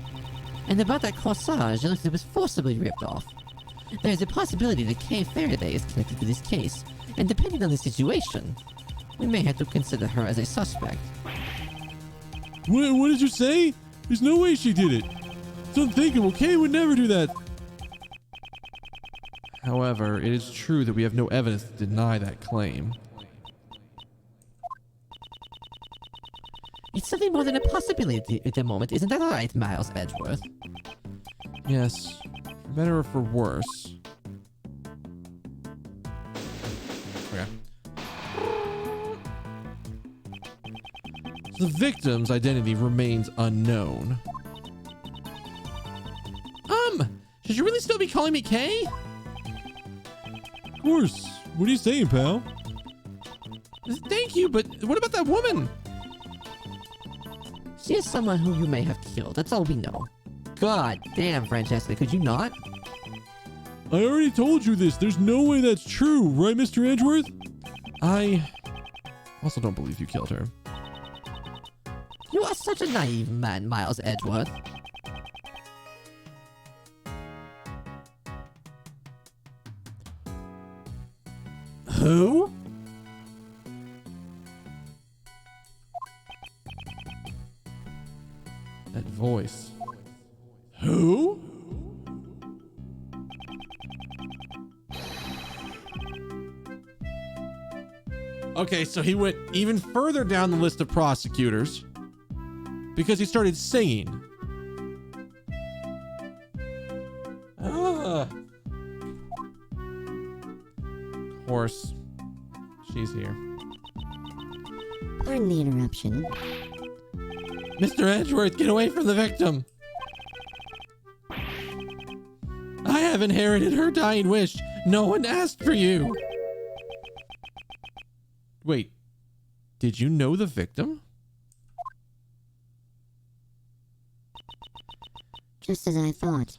S2: And about that corsage, it looks like it was forcibly ripped off. There is a possibility that Kay Faraday is connected to this case, and depending on the situation, we may have to consider her as a suspect.
S3: What did you say? There's no way she did it. It's unthinkable. Kay would never do that.
S1: However, it is true that we have no evidence to deny that claim.
S2: It's something more than a possibility at the moment, isn't that right, Miles Edgeworth?
S1: Yes, for better or for worse. Okay. The victim's identity remains unknown.
S2: Should you really still be calling me Kay?
S3: Of course. What are you saying, pal?
S1: Thank you, but what about that woman?
S2: She is someone who you may have killed, that's all we know. God damn, Francesca, could you not?
S3: I already told you this. There's no way that's true, right, Mr. Edgeworth?
S1: I also don't believe you killed her.
S2: You are such a naive man, Miles Edgeworth. Who?
S1: That voice.
S3: Who?
S1: Okay, so he went even further down the list of prosecutors because he started singing. Of course, she's here.
S5: Pardon the interruption.
S1: Mr. Edgeworth, get away from the victim. I have inherited her dying wish. No one asked for you. Wait, did you know the victim?
S5: Just as I thought.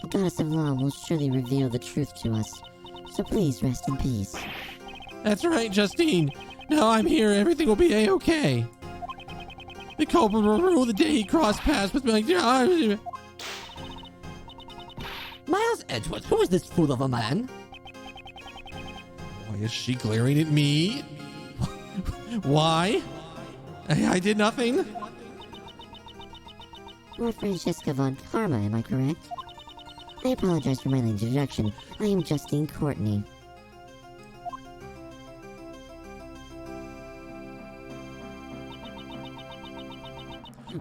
S5: The goddess of law will surely reveal the truth to us, so please rest in peace.
S1: That's right, Justine. Now I'm here. Everything will be a-okay. The culprit will rule the day he crossed paths with me.
S2: Miles Edgeworth, who is this fool of a man?
S1: Why is she glaring at me? Why? I did nothing.
S5: Lord Francesca von Karma, am I correct? I apologize for my late introduction. I am Justine Courtney.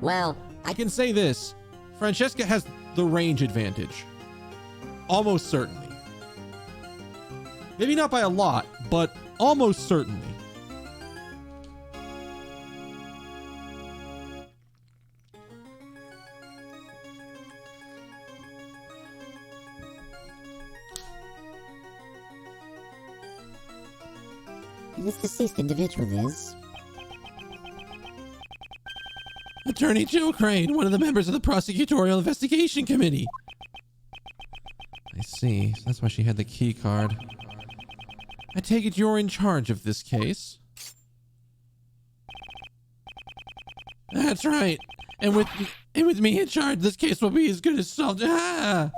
S1: Well, I can say this. Francesca has the range advantage. Almost certainly. Maybe not by a lot, but almost certainly.
S5: This deceased individual is...
S1: Attorney Joe Crane, one of the members of the Prosecutorial Investigation Committee. I see. So that's why she had the key card. I take it you're in charge of this case? That's right. And with me in charge, this case will be as good as solved. Ah!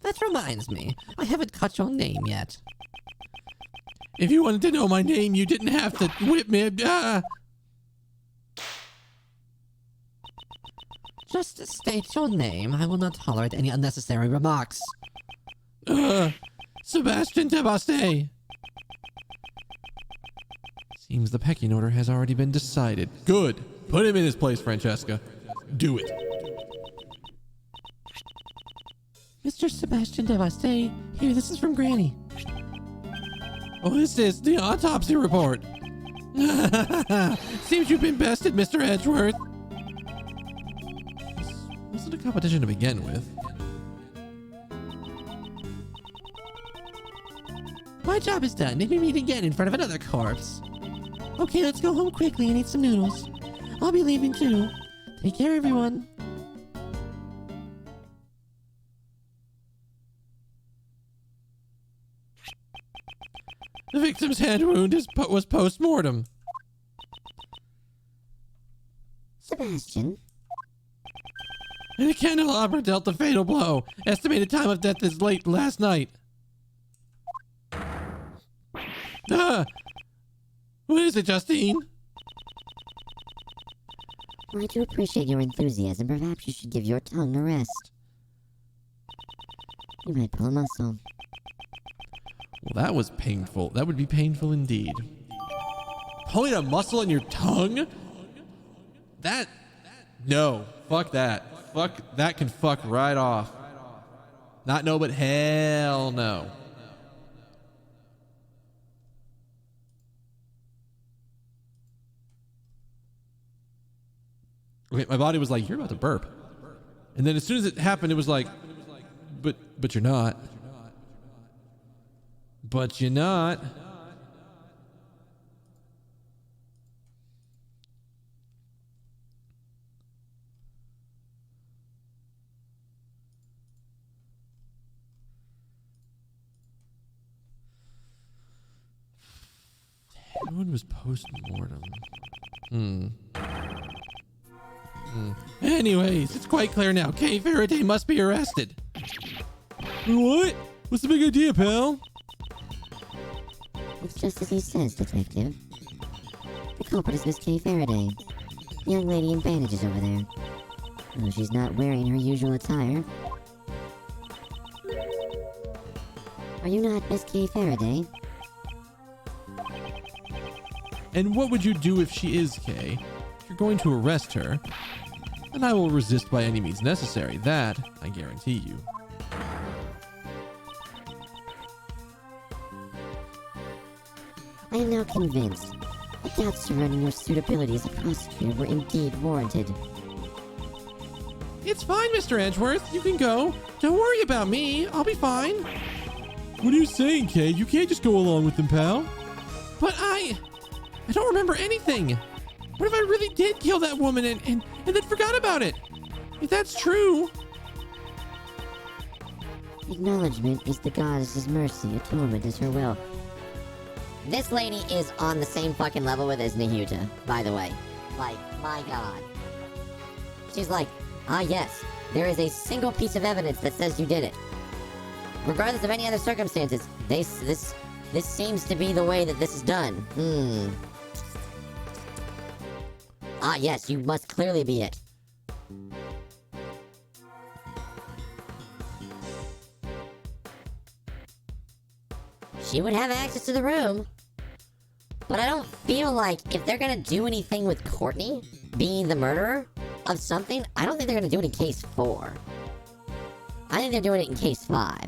S2: That reminds me, I haven't caught your name yet.
S1: If you wanted to know my name, you didn't have to whip me. Ah!
S2: Just state your name. I will not tolerate any unnecessary remarks.
S1: Sebastian Devaste. Seems the pecking order has already been decided. Good. Put him in his place, Francesca. Do it.
S2: Mr. Sebastian Devaste, here, this is from Granny.
S1: Oh, this is the autopsy report. Seems you've been bested, Mr. Edgeworth. This wasn't a competition to begin with.
S2: My job is done. Maybe meet again in front of another corpse. Okay, let's go home quickly and eat some noodles. I'll be leaving too. Take care, everyone.
S1: The victim's head wound was post-mortem.
S5: Sebastian,
S1: And the candelabra dealt the fatal blow. Estimated time of death is late last night. Ah! What is it, Justine?
S5: I do appreciate your enthusiasm. Perhaps you should give your tongue a rest. You might pull a muscle.
S1: Well, that was painful. That would be painful indeed. Pulling a muscle in your tongue? No. Fuck that. Fuck, that can fuck right off. Not no, but hell no. Okay, my body was like, you're about to burp. And then as soon as it happened, it was like, but you're not. But you're not. Everyone was post-mortem. Anyways, it's quite clear now. Kay Faraday must be arrested.
S3: What? What's the big idea, pal?
S5: It's just as he says, Detective. The culprit is Miss Kay Faraday, the young lady in bandages over there. Though she's not wearing her usual attire. Are you not Miss Kay Faraday?
S1: And what would you do if she is Kay? If you're going to arrest her, then I will resist by any means necessary. That, I guarantee you.
S5: I am now convinced that doubts surrounding your suitability as a prosecutor were indeed warranted.
S1: It's fine, Mr. Edgeworth. You can go. Don't worry about me. I'll be fine.
S3: What are you saying, Kay? You can't just go along with them, pal.
S1: But I don't remember anything. What if I really did kill that woman and then forgot about it? If that's true.
S5: Acknowledgement is the goddess's mercy, atonement is her will. This lady is on the same fucking level with as Nahuta, by the way. Like, my god. She's like, ah yes, there is a single piece of evidence that says you did it. Regardless of any other circumstances, this seems to be the way that this is done. Ah yes, you must clearly be it. She would have access to the room. But I don't feel like if they're gonna do anything with Courtney being the murderer of something, I don't think they're gonna do it in case 4. I think they're doing it in case 5.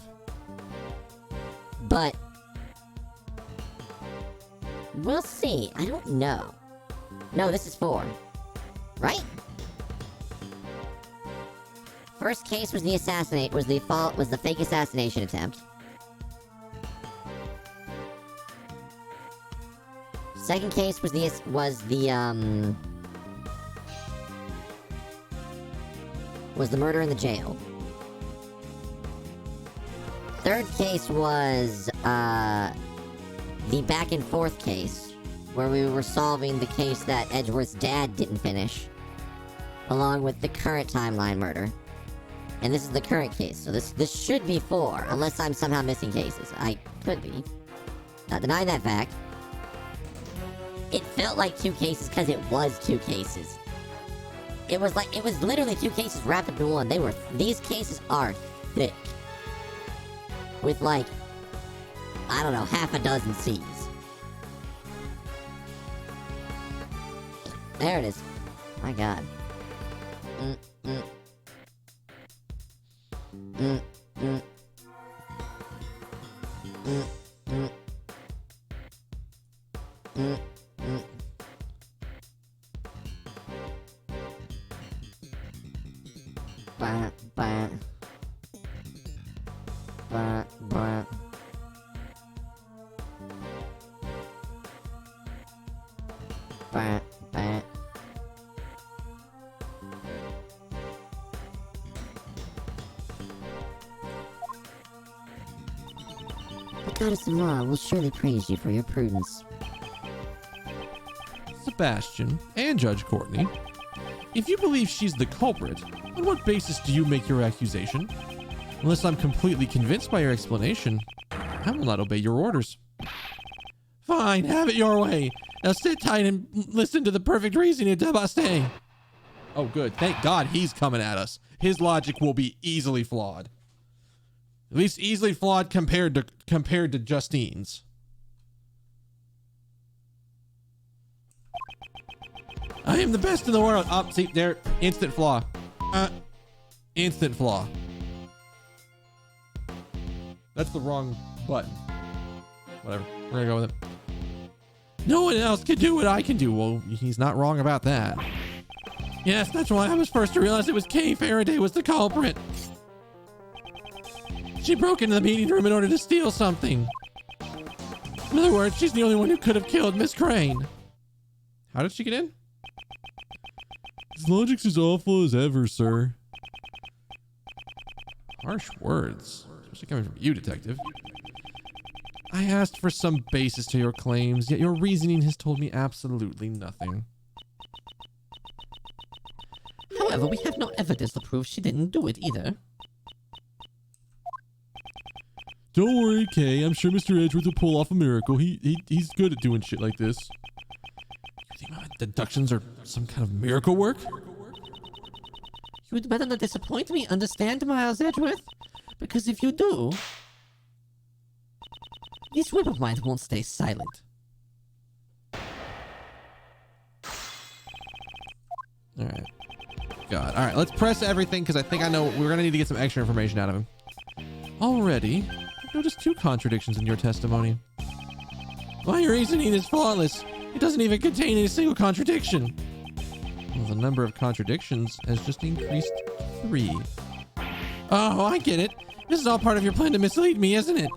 S5: But we'll see. I don't know. No, this is 4. Right? First case was the fake assassination attempt. Second case was the was the murder in the jail. Third case was, the back and forth case, where we were solving the case that Edgeworth's dad didn't finish, along with the current timeline murder. And this is the current case, so this should be 4, unless I'm somehow missing cases. I could be. Not denying that fact. It felt like 2 cases because it was 2 cases. It was literally 2 cases wrapped up in one. These cases are thick. With like, I don't know, half a dozen C's. There it is. My god. Bah, bah. Bah, bah. Bah, bah. The goddess of law will surely praise you for your prudence.
S1: Sebastian and Judge Courtney, if you believe she's the culprit, on what basis do you make your accusation? Unless I'm completely convinced by your explanation, I will not obey your orders. Fine, have it your way. Now sit tight and listen to the perfect reasoning of Devaste. Oh, good. Thank God he's coming at us. His logic will be easily flawed. At least easily flawed compared to Justine's. I am the best in the world. Oh, see, there. Instant flaw. Instant flaw. That's the wrong button. Whatever. We're gonna go with it. No one else can do what I can do. Well, he's not wrong about that. Yes, that's why I was first to realize it was Kay Faraday was the culprit. She broke into the meeting room in order to steal something. In other words, she's the only one who could have killed Miss Crane. How did she get in?
S3: His logic's as awful as ever, sir.
S1: Harsh words, especially coming from you, detective. I asked for some basis to your claims, yet your reasoning has told me absolutely nothing.
S2: However, we have no evidence to prove she didn't do it either.
S3: Don't worry, Kay. I'm sure Mr. Edgeworth will pull off a miracle. He's good at doing shit like this.
S1: You think my deductions are some kind of miracle work?
S2: You would better not disappoint me, understand, Miles Edgeworth? Because if you do, this whip of mine won't stay silent.
S1: Alright. God. Alright, let's press everything because I think I know we're going to need to get some extra information out of him. Already, I've noticed 2 contradictions in your testimony. My reasoning is flawless. It doesn't even contain a single contradiction. Well, the number of contradictions has just increased 3. Oh, I get it. This is all part of your plan to mislead me, isn't it?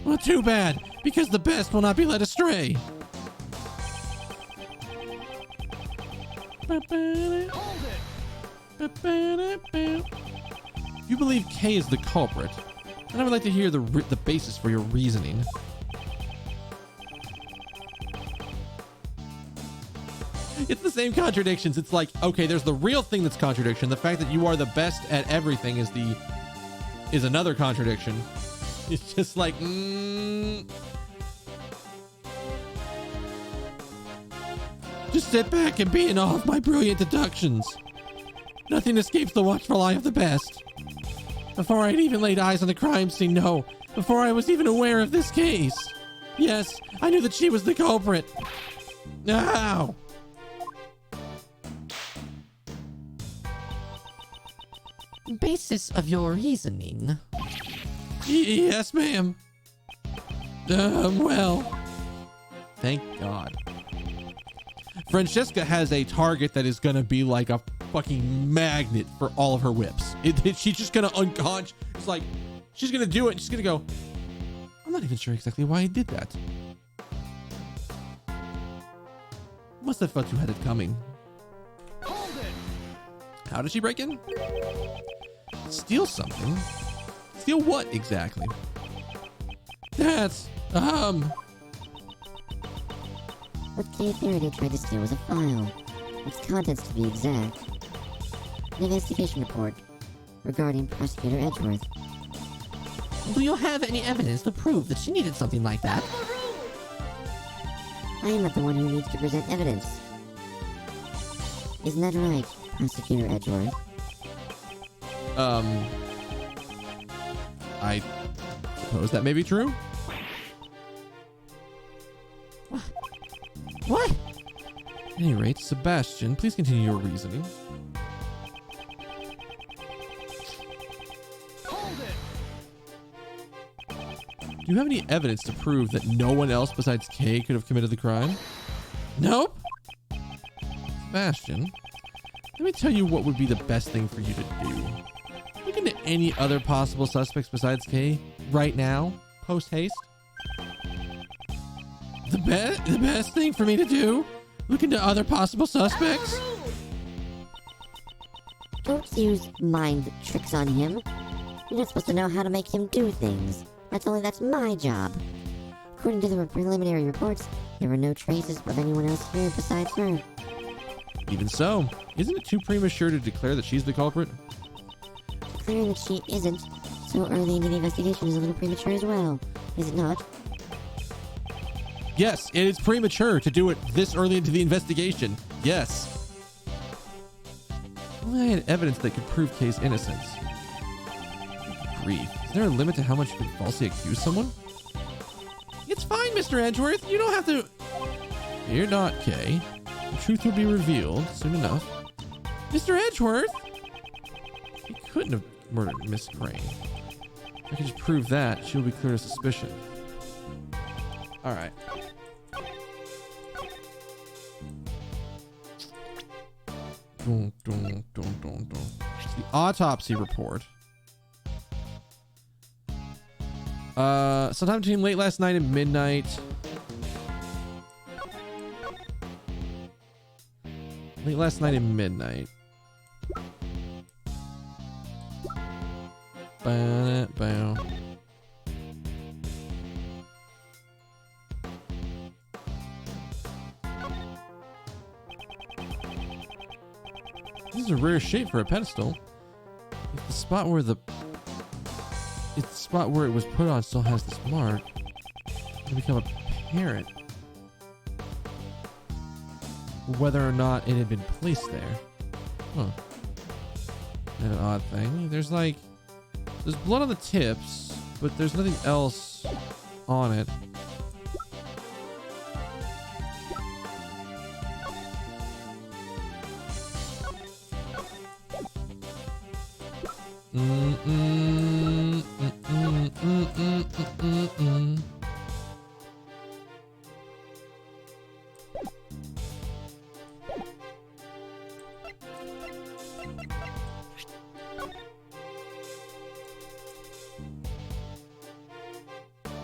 S1: Well, too bad, because the best will not be led astray. You believe Kay is the culprit, and I would like to hear the basis for your reasoning. It's the same contradictions. It's like, okay, there's the real thing that's contradiction. The fact that you are the best at everything is another contradiction. It's just like, just sit back and be in awe of my brilliant deductions. Nothing escapes the watchful eye of the best. Before I had even laid eyes on the crime scene, no, before I was even aware of this case. Yes, I knew that she was the culprit. Ow!
S2: Basis of your reasoning.
S1: Yes, ma'am. Well, thank God. Francesca has a target that is gonna be like a fucking magnet for all of her whips. She's just gonna unconscious. It's like she's gonna do it. And she's gonna go. I'm not even sure exactly why I did that. Must have felt you had it coming. How did she break in? Steal something? Steal what exactly? That's,
S5: What Kay Faraday tried to steal was a file. Its contents, to be exact. An investigation report regarding Prosecutor Edgeworth.
S2: Do you have any evidence to prove that she needed something like that?
S5: I am not the one who needs to present evidence. Isn't that right, Prosecutor Edgeworth?
S1: I suppose that may be true.
S2: What?
S1: At any rate, Sebastian, please continue your reasoning. Do you have any evidence to prove that no one else besides Kay could have committed the crime? Nope. Sebastian, let me tell you what would be the best thing for you to do. Look into any other possible suspects besides Kay right now, post haste. The best thing for me to do? Look into other possible suspects?
S5: Don't use mind tricks on him. You're not supposed to know how to make him do things. That's my job. According to the preliminary reports, there were no traces of anyone else here besides her.
S1: Even so, isn't it too premature to declare that she's the culprit?
S5: Declaring that she isn't so early into the investigation is a little premature as well, is it not?
S1: Yes, it is premature to do it this early into the investigation. Yes. Only I had evidence that could prove Kay's innocence. Grief. Is there a limit to how much you can falsely accuse someone? It's fine, Mr. Edgeworth. You don't have to... Fear not, Kay. The truth will be revealed soon enough. Mr. Edgeworth? He couldn't have murdered Miss Crane. If I can just prove that, she'll be clear of suspicion. Alright. It's the autopsy report. Sometime between late last night and midnight. Late last night and midnight. Bow. This is a rare shape for a pedestal. If the spot where it was put on still has this mark, it'll become apparent whether or not it had been placed there. Huh. An odd thing. There's blood on the tips, but there's nothing else on it.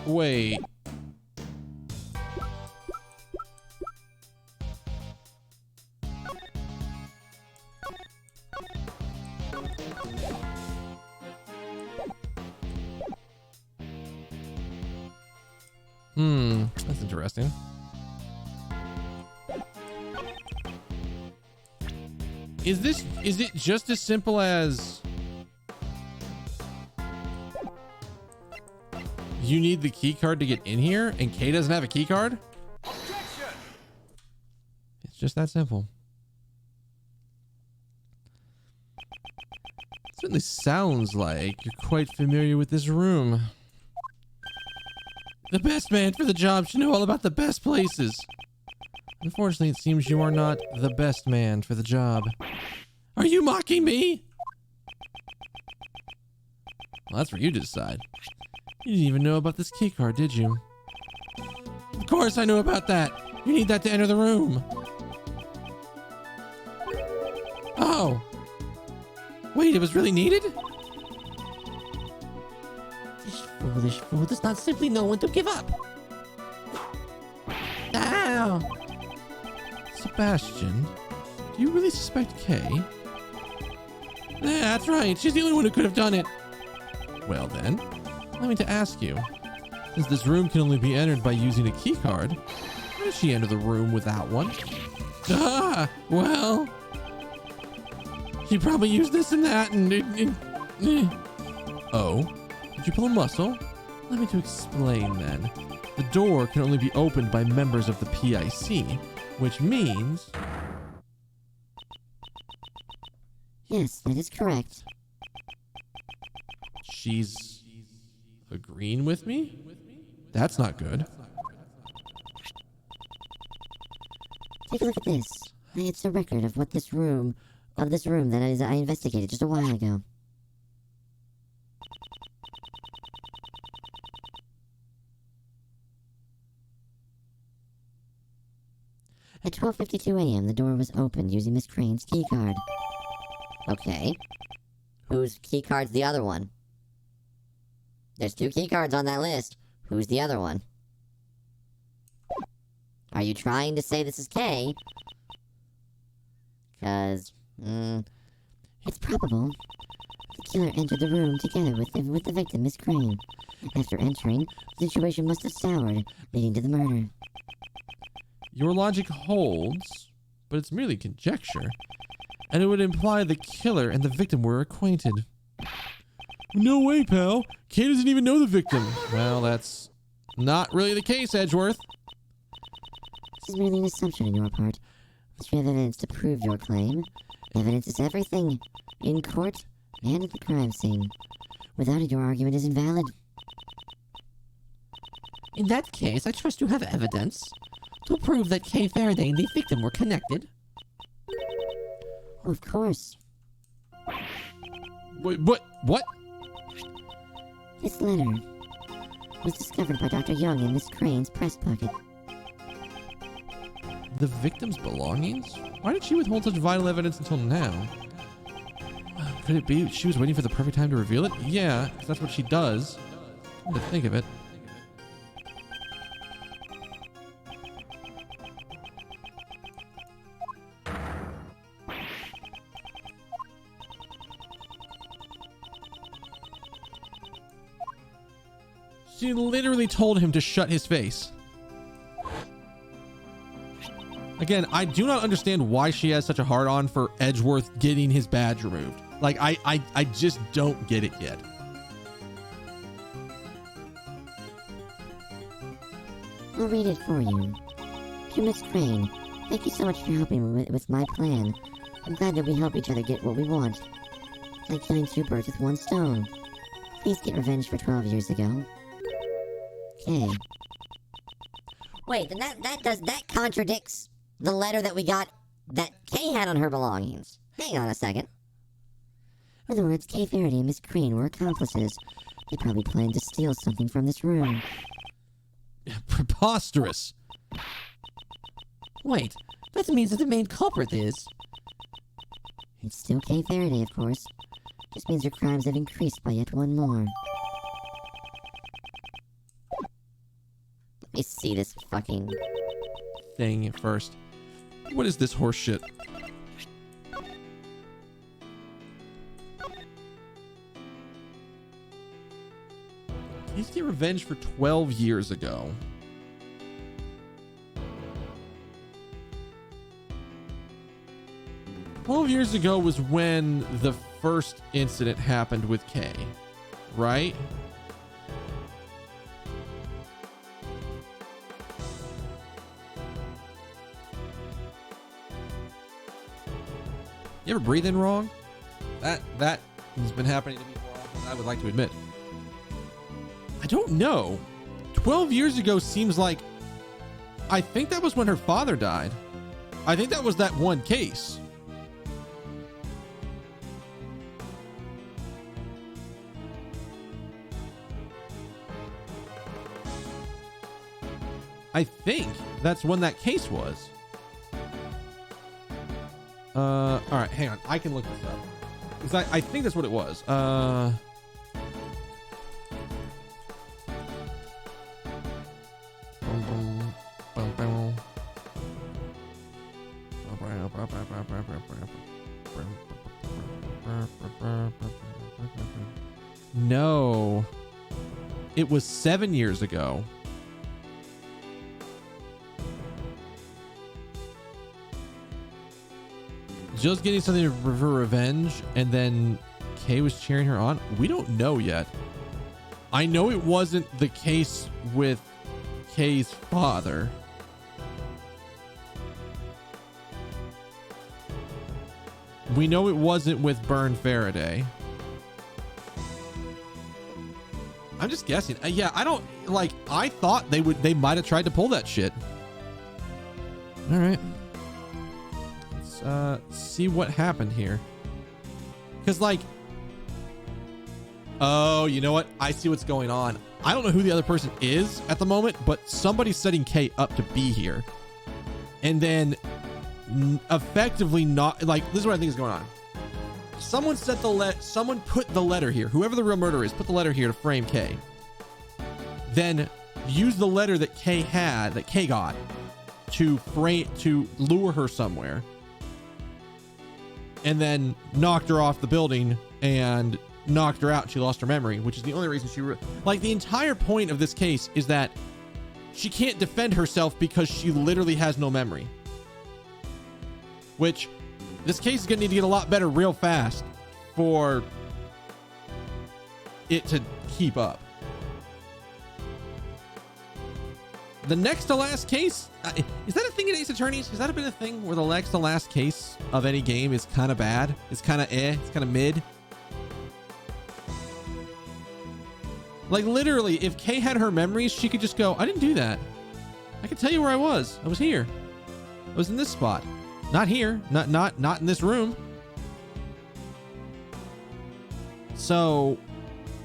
S1: Wait. That's interesting. Is it just as simple as you need the key card to get in here and Kay doesn't have a key card? It's just that simple. It certainly sounds like you're quite familiar with this room. The best man for the job should know all about the best places. Unfortunately, it seems you are not the best man for the job. Are you mocking me? Well, that's for you to decide. You didn't even know about this key card, did you? Of course I know about that. You need that to enter the room. Oh. Wait, it was really needed?
S2: This foolish fool does not simply know when to give up. Ow!
S1: Sebastian, do you really suspect Kay? That's right. She's the only one who could have done it. Well then, let me to ask you. Since this room can only be entered by using a key card, how did she enter the room without one? Well, she probably used this and that and Oh, did you pull a muscle? Let me to explain then. The door can only be opened by members of the PIC, which means...
S5: Yes, that is correct.
S1: She's agreeing with me? That's not good.
S5: Take a look at this. It's a record of this room that I investigated just a while ago. At 12:52 a.m., the door was opened using Miss Crane's keycard. Okay. Whose keycard's the other one? There's 2 keycards on that list. Who's the other one? Are you trying to say this is Kay? 'Cause, it's probable the killer entered the room together with the victim, Miss Crane. After entering, the situation must have soured, leading to the murder.
S1: Your logic holds, but it's merely conjecture. And it would imply the killer and the victim were acquainted.
S3: No way, pal. Kay doesn't even know the victim.
S1: Well, that's not really the case, Edgeworth.
S5: This is merely an assumption on your part. But you have evidence to prove your claim. Evidence is everything, in court and at the crime scene. Without it, your argument is invalid.
S2: In that case, I trust you have evidence to prove that Kay Faraday and the victim were connected.
S5: Of course.
S1: Wait, what?
S5: This letter was discovered by Dr. Young in Miss Crane's press pocket.
S1: The victim's belongings? Why did she withhold such vital evidence until now? Could it be she was waiting for the perfect time to reveal it? Yeah, because that's what she does. Come to think of it. She literally told him to shut his face. Again, I do not understand why she has such a hard-on for Edgeworth getting his badge removed. Like, I just don't get it yet.
S5: I'll read it for you. To Miss Crane, thank you so much for helping me with my plan. I'm glad that we help each other get what we want. It's like killing 2 birds with 1 stone. Please get revenge for 12 years ago. Kay. Wait, then that contradicts the letter that we got that Kay had on her belongings. Hang on a second. In other words, Kay Faraday and Miss Crane were accomplices. They probably planned to steal something from this room.
S1: Preposterous.
S2: Wait, that means that the main culprit is...
S5: It's still Kay Faraday, of course. Just means her crimes have increased by yet 1 more. Let me see this fucking...
S1: thing first. What is this horse shit? He's get revenge for 12 years ago. "12 years ago was when the first incident happened with Kay, right? You ever breathe in wrong? That has been happening to me more often than I would like to admit. I don't know. 12 years ago seems like... I think that was when her father died. I think that was that one case. I think that's when that case was. All right, hang on. I can look this up. Because I think that's what it was. No. It was 7 years ago. Jill's getting something for revenge, and then Kay was cheering her on. We don't know yet. I know it wasn't the case with Kay's father. We know it wasn't with Burn Faraday. I'm just guessing. Yeah, I don't like. I thought they might have tried to pull that shit. All right. Let's see what happened here. Because like, oh, you know what? I see what's going on. I don't know who the other person is at the moment, but somebody's setting Kay up to be here, and then effectively not like. This is what I think is going on. Someone set the someone put the letter here. Whoever the real murderer is, put the letter here to frame Kay. Then use the letter that Kay had, that Kay got, to lure her somewhere. And then knocked her off the building and knocked her out. She lost her memory, which is the only reason she like the entire point of this case is that she can't defend herself because she literally has no memory. Which this case is going to need to get a lot better real fast for it to keep up. The next to last case, is that a thing in Ace Attorneys? Has that been a thing where the next to last case of any game is kind of bad? It's kind of it's kind of mid. Like literally, if Kay had her memories, she could just go, I didn't do that. I can tell you where I was. I was here. I was in this spot. Not here. Not in this room. So,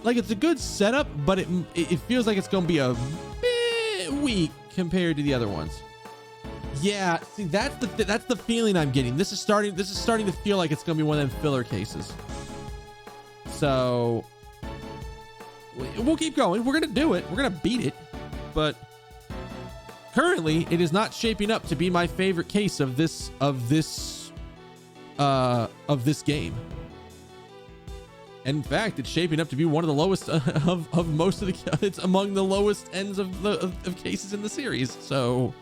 S1: like, it's a good setup, but it feels like it's going to be a bit weak compared to the other ones. Yeah, see, that's the feeling I'm getting. This is starting to feel like it's going to be one of them filler cases. So, we'll keep going. We're going to do it. We're going to beat it. But currently, it is not shaping up to be my favorite case of this game. In fact, it's shaping up to be one of the lowest of most of the. It's among the lowest ends of cases in the series. So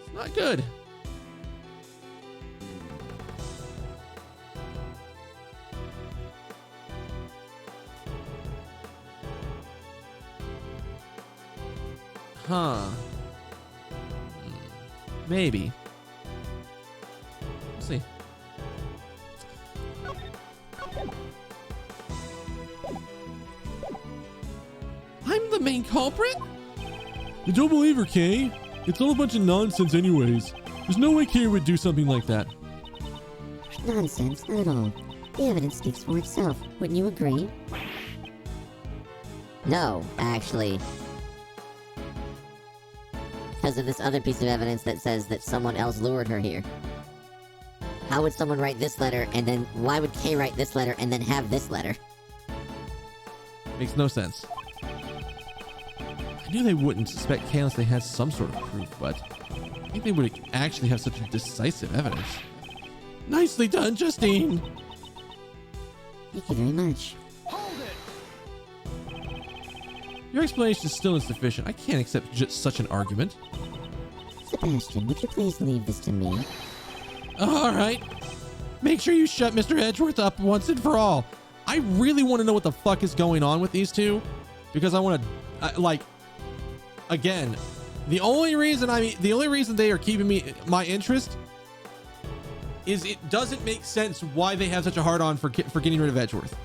S1: it's not good. Huh. Maybe. We'll see. I'm the main culprit?
S3: I don't believe her, Kay. It's all a bunch of nonsense anyways. There's no way Kay would do something like that.
S5: Nonsense, not at all. The evidence speaks for itself. Wouldn't you agree? No, actually. Because of this other piece of evidence that says that someone else lured her here. How would someone write this letter and then... Why would Kay write this letter and then have this letter?
S1: Makes no sense. I knew they wouldn't suspect Kay unless they had some sort of proof, but I think they would actually have such a decisive evidence. Nicely done, Justine!
S5: Thank you very much.
S1: Your explanation is still insufficient. I can't accept just such an argument.
S5: Sebastian, would you please leave this to me?
S1: All right. Make sure you shut Mr. Edgeworth up once and for all. I really want to know what the fuck is going on with these two, because I want to, like, again, the only reason they are keeping my interest is it doesn't make sense why they have such a hard on for getting rid of Edgeworth.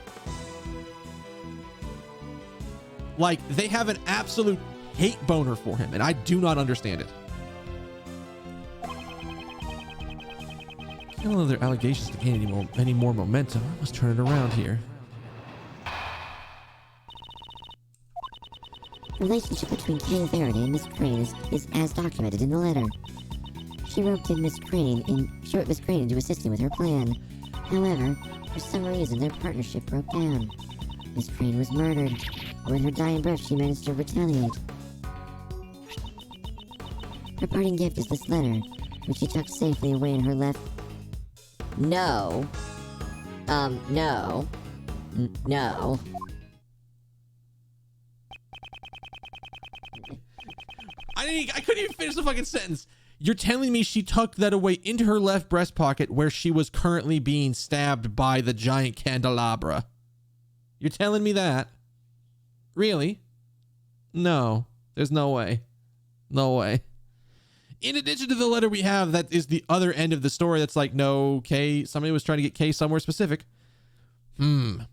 S1: Like, they have an absolute hate boner for him, and I do not understand it. Can't allow their allegations to gain any more momentum. I must turn it around here.
S5: The relationship between Kay Faraday and Miss Crane is as documented in the letter. She roped Miss Crane into assisting with her plan. However, for some reason, their partnership broke down. Miss Crane was murdered, but with her dying breath, she managed to retaliate. Her parting gift is this letter, which she tucked safely away in her left... No. No. No.
S1: I couldn't even finish the fucking sentence. You're telling me she tucked that away into her left breast pocket where she was currently being stabbed by the giant candelabra. You're telling me that? Really? No. There's no way. No way. In addition to the letter we have, that is the other end of the story that's like, no, Kay, somebody was trying to get Kay somewhere specific.
S3: Her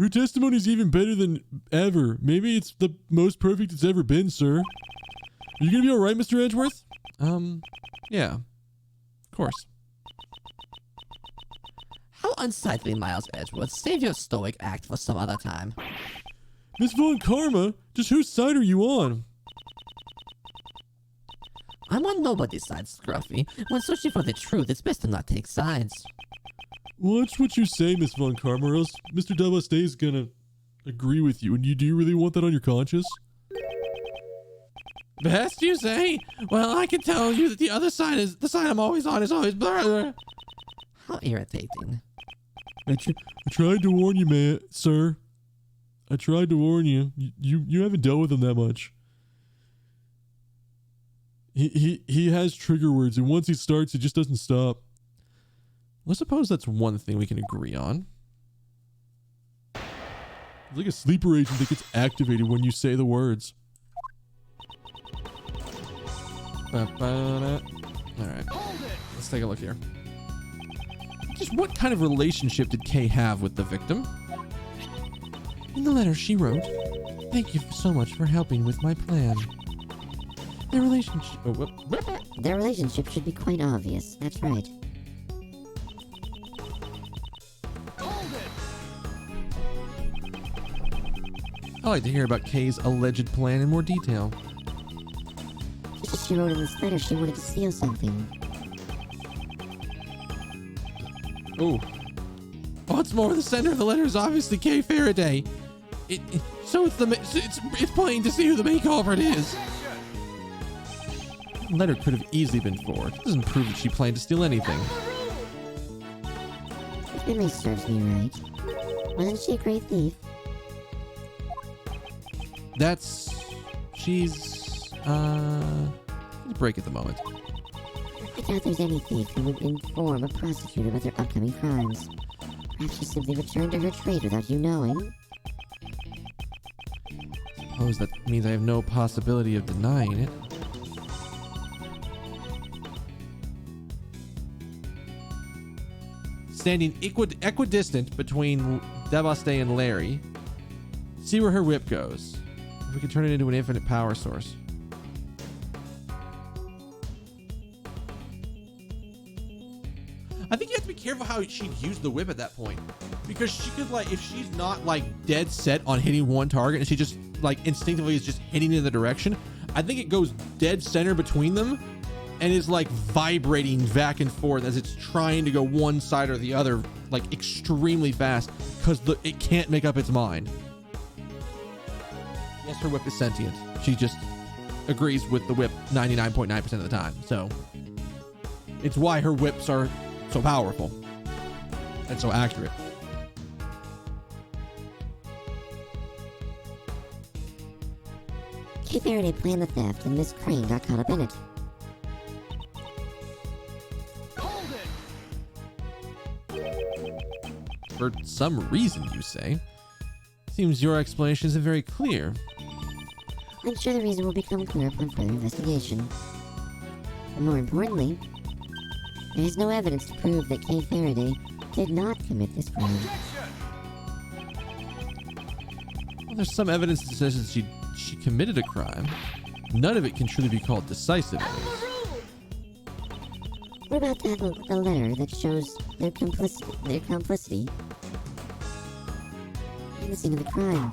S3: testimony's even better than ever. Maybe it's the most perfect it's ever been, sir. Are you gonna be alright, Mr. Edgeworth?
S1: Yeah. Of course.
S2: How unsightly, Miles Edgeworth. Save your stoic act for some other time.
S3: Miss Von Karma, just whose side are you on?
S2: I'm on nobody's side, Scruffy. When searching for the truth, it's best to not take sides.
S3: Watch what you say, Miss Von Karma, or else Mr. Devastate's is gonna agree with you. And do you really want that on your conscience?
S1: Best you say? Well, I can tell you that the other side is the side I'm always on is always blah.
S2: How irritating.
S3: I tried to warn you, man, sir. I tried to warn you. You haven't dealt with him that much. He has trigger words, and once he starts, he just doesn't stop.
S1: Let's suppose that's one thing we can agree on.
S3: It's like a sleeper agent that gets activated when you say the words.
S1: Alright. Let's take a look here. Just what kind of relationship did Kay have with the victim? In the letter she wrote, "Thank you so much for helping with my plan." Their relationship...
S5: Their relationship should be quite obvious. That's right.
S1: I'd like to hear about Kay's alleged plan in more detail.
S5: Just as she wrote in this letter, she wanted to steal something.
S1: Oh. What's more, the sender of the letter is obviously Kay Faraday. So it's plain to see who the main culprit is. The letter could have easily been forged. It doesn't prove that she planned to steal anything.
S5: If memory serves me right, wasn't she a great thief?
S1: She's a break at the moment.
S5: I doubt there's any thief who would inform a prosecutor about their upcoming crimes. Perhaps she simply returned to her trade without you knowing.
S1: Suppose that means I have no possibility of denying it. Standing equidistant between Devastae and Larry, see where her whip goes. If we can turn it into an infinite power source. I think you have to be careful how she'd use the whip at that point, because she could, like, if she's not like dead set on hitting one target and she just like instinctively is just hitting in the direction, I think it goes dead center between them and is like vibrating back and forth as it's trying to go one side or the other, like extremely fast, because it can't make up its mind. Yes, her whip is sentient. She just agrees with the whip 99.9% of the time. So it's why her whips are so powerful and so accurate.
S5: Kay Faraday planned the theft, and Miss Crane got caught up in it.
S1: For some reason, you say? Seems your explanation isn't very clear.
S5: I'm sure the reason will become clear upon further investigation. But more importantly, there is no evidence to prove that Kay Faraday did not commit this crime.
S1: Well, there's some evidence that says that she committed a crime. None of it can truly be called decisive evidence.
S5: What about the letter that shows their complicity in the scene of the crime?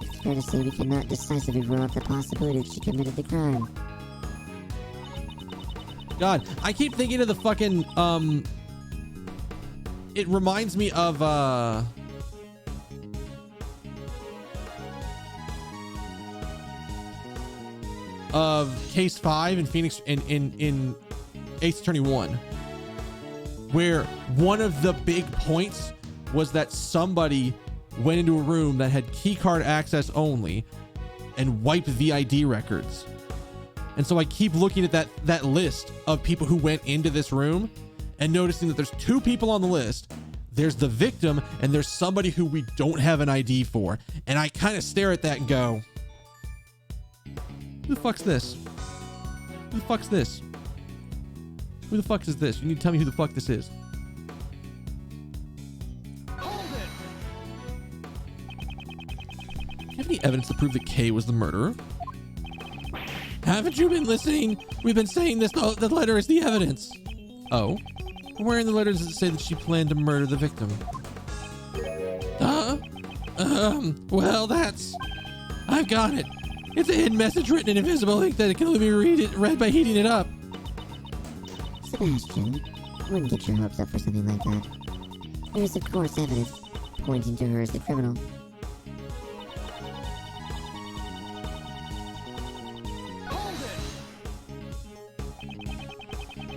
S5: It's fair to say we cannot decisively rule out the possibility that she committed the crime.
S1: God, I keep thinking of the fucking, it reminds me of, Case 5 in Phoenix, in Ace Attorney 1. where one of the big points was that somebody went into a room that had keycard access only and wiped VID records. And so I keep looking at that list of people who went into this room and noticing that there's 2 people on the list. There's the victim and there's somebody who we don't have an ID for. And I kind of stare at that and go, who the fuck's this? Who the fuck's this? Who the fuck is this? You need to tell me who the fuck this is. Do you have any evidence to prove that Kay was the murderer? Haven't you been listening? We've been saying this. The letter is the evidence. Oh? Where in the letter does it say that she planned to murder the victim? Well, I've got it. It's a hidden message written in invisible ink that it can only be read by heating it up.
S5: Sebastian, I wouldn't get your hopes up for something like that. There is, of course, evidence pointing to her as the criminal.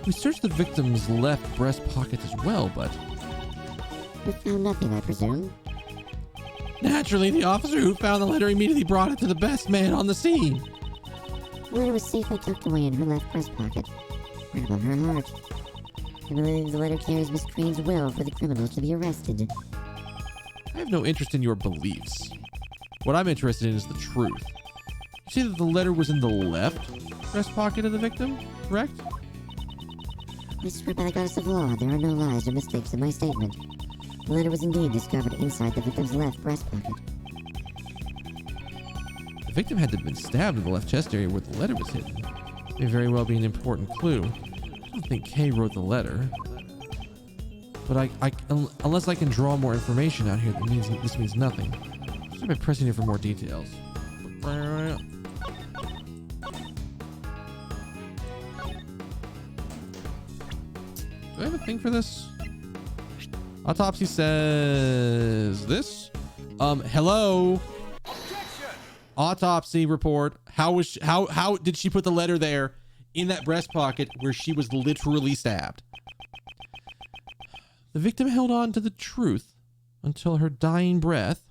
S1: We searched the victim's left breast pocket as well, but...
S5: We found nothing, I presume.
S1: Naturally, the officer who found the letter immediately brought it to the best man on the scene.
S5: The letter was safely tucked away in her left breast pocket, right above her heart. I believe the letter carries Miss Crane's will for the criminals to be arrested.
S1: I have no interest in your beliefs. What I'm interested in is the truth. You see that the letter was in the left breast pocket of the victim, correct?
S5: I swear by the goddess of law, there are no lies or mistakes in my statement. The letter was indeed discovered inside the victim's left breast pocket.
S1: The victim had to have been stabbed in the left chest area where the letter was hidden. May very well be an important clue. I don't think Kay wrote the letter. But unless I can draw more information out here, this means nothing. Start by pressing it for more details. Do I have a thing for this? Autopsy says this. Hello. Autopsy report. How did she put the letter there in that breast pocket where she was literally stabbed? The victim held on to the truth until her dying breath.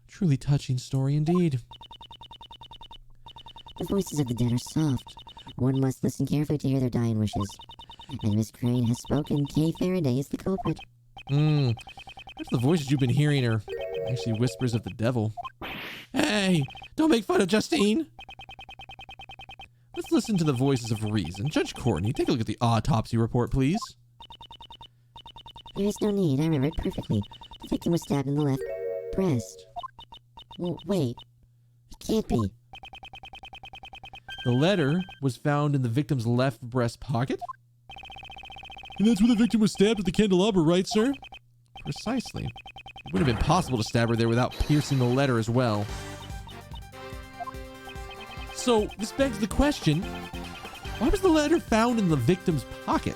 S1: Truly touching story indeed.
S5: The voices of the dead are soft. One must listen carefully to hear their dying wishes. And Miss Crane has spoken. Kay Faraday is the culprit.
S1: That's the voices you've been hearing are actually whispers of the devil. Hey, don't make fun of Justine. Let's listen to the voices of reason. Judge Courtney, take a look at the autopsy report, please.
S5: There is no need. I remember it perfectly. The victim was stabbed in the left breast. Well, wait. It can't be.
S1: The letter was found in the victim's left breast pocket?
S3: And that's where the victim was stabbed with the candelabra, right, sir?
S1: Precisely. It would have been possible to stab her there without piercing the letter as well. So, this begs the question, why was the letter found in the victim's pocket?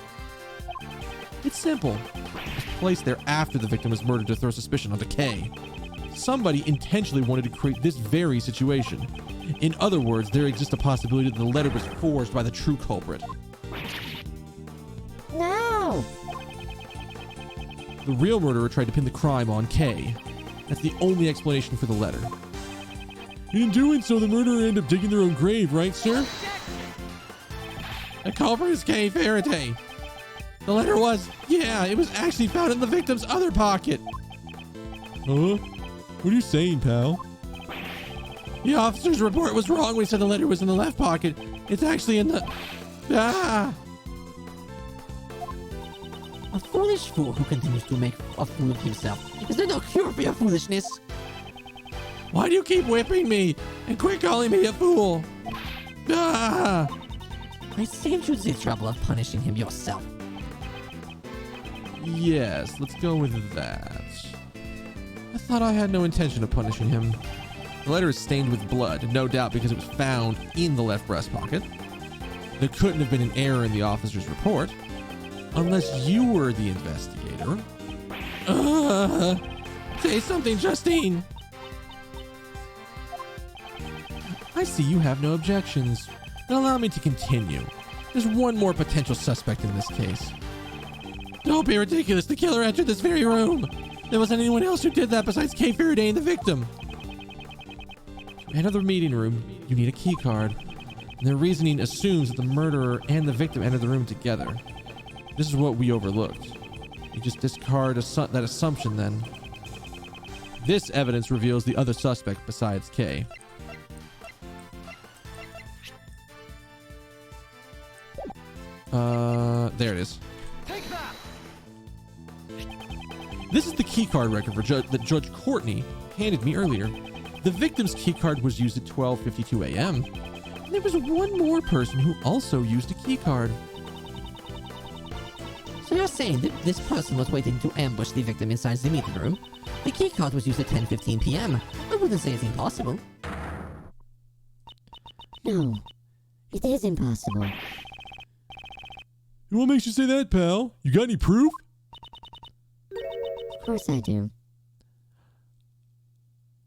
S1: It's simple. It was placed there after the victim was murdered to throw suspicion onto Kay. Somebody intentionally wanted to create this very situation. In other words, there exists a possibility that the letter was forged by the true culprit.
S5: No!
S1: The real murderer tried to pin the crime on Kay. That's the only explanation for the letter.
S3: In doing so, the murderer ended up digging their own grave, right, sir?
S1: The culprit is Kay Faraday. The letter it was actually found in the victim's other pocket.
S3: Huh? What are you saying, pal?
S1: The officer's report was wrong when he said the letter was in the left pocket. It's actually in the...
S2: A foolish fool who continues to make a fool of himself. Is there no cure for your foolishness?
S1: Why do you keep whipping me? And quit calling me a fool.
S2: I saved you the trouble of punishing him yourself.
S1: Yes, let's go with that. I thought I had no intention of punishing him. The letter is stained with blood, no doubt because it was found in the left breast pocket. There couldn't have been an error in the officer's report. Unless you were the investigator. Say something, Justine. I see you have no objections. Then allow me to continue. There's one more potential suspect in this case. Don't be ridiculous. The killer entered this very room. There wasn't anyone else who did that besides Kay Faraday and the victim. To enter the meeting room, you need a key card. And their reasoning assumes that the murderer and the victim entered the room together. This is what we overlooked. You just discard that assumption then. This evidence reveals the other suspect besides Kay. There it is. This is the keycard record for that Judge Courtney handed me earlier. The victim's keycard was used at 12:52 a.m. And there was one more person who also used a keycard.
S2: So you're saying that this person was waiting to ambush the victim inside the meeting room? The keycard was used at 10:15 p.m. I wouldn't say it's impossible.
S5: No, it is impossible.
S3: What makes you say that, pal? You got any proof?
S5: Of course I do.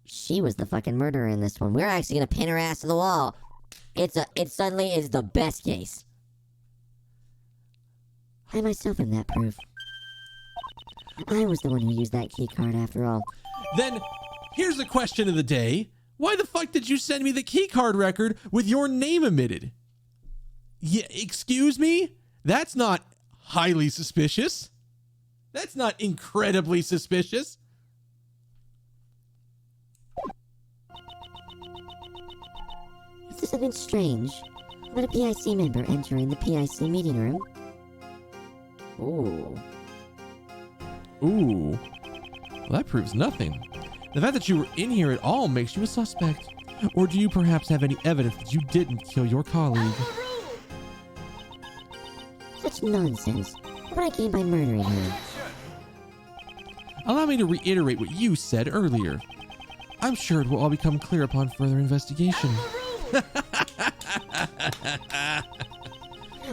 S5: She was the fucking murderer in this one. We're actually gonna pin her ass to the wall. It suddenly is the best case. I myself am that proof. I was the one who used that key card after all.
S1: Then, here's the question of the day. Why the fuck did you send me the keycard record with your name omitted? Yeah, excuse me? That's not highly suspicious. That's not incredibly suspicious.
S5: Is there something strange about a PIC member entering the PIC meeting room? Ooh.
S1: Ooh. Well, that proves nothing. The fact that you were in here at all makes you a suspect. Or do you perhaps have any evidence that you didn't kill your colleague?
S5: Such nonsense. What I gain by murdering her?
S1: Allow me to reiterate what you said earlier. I'm sure it will all become clear upon further investigation.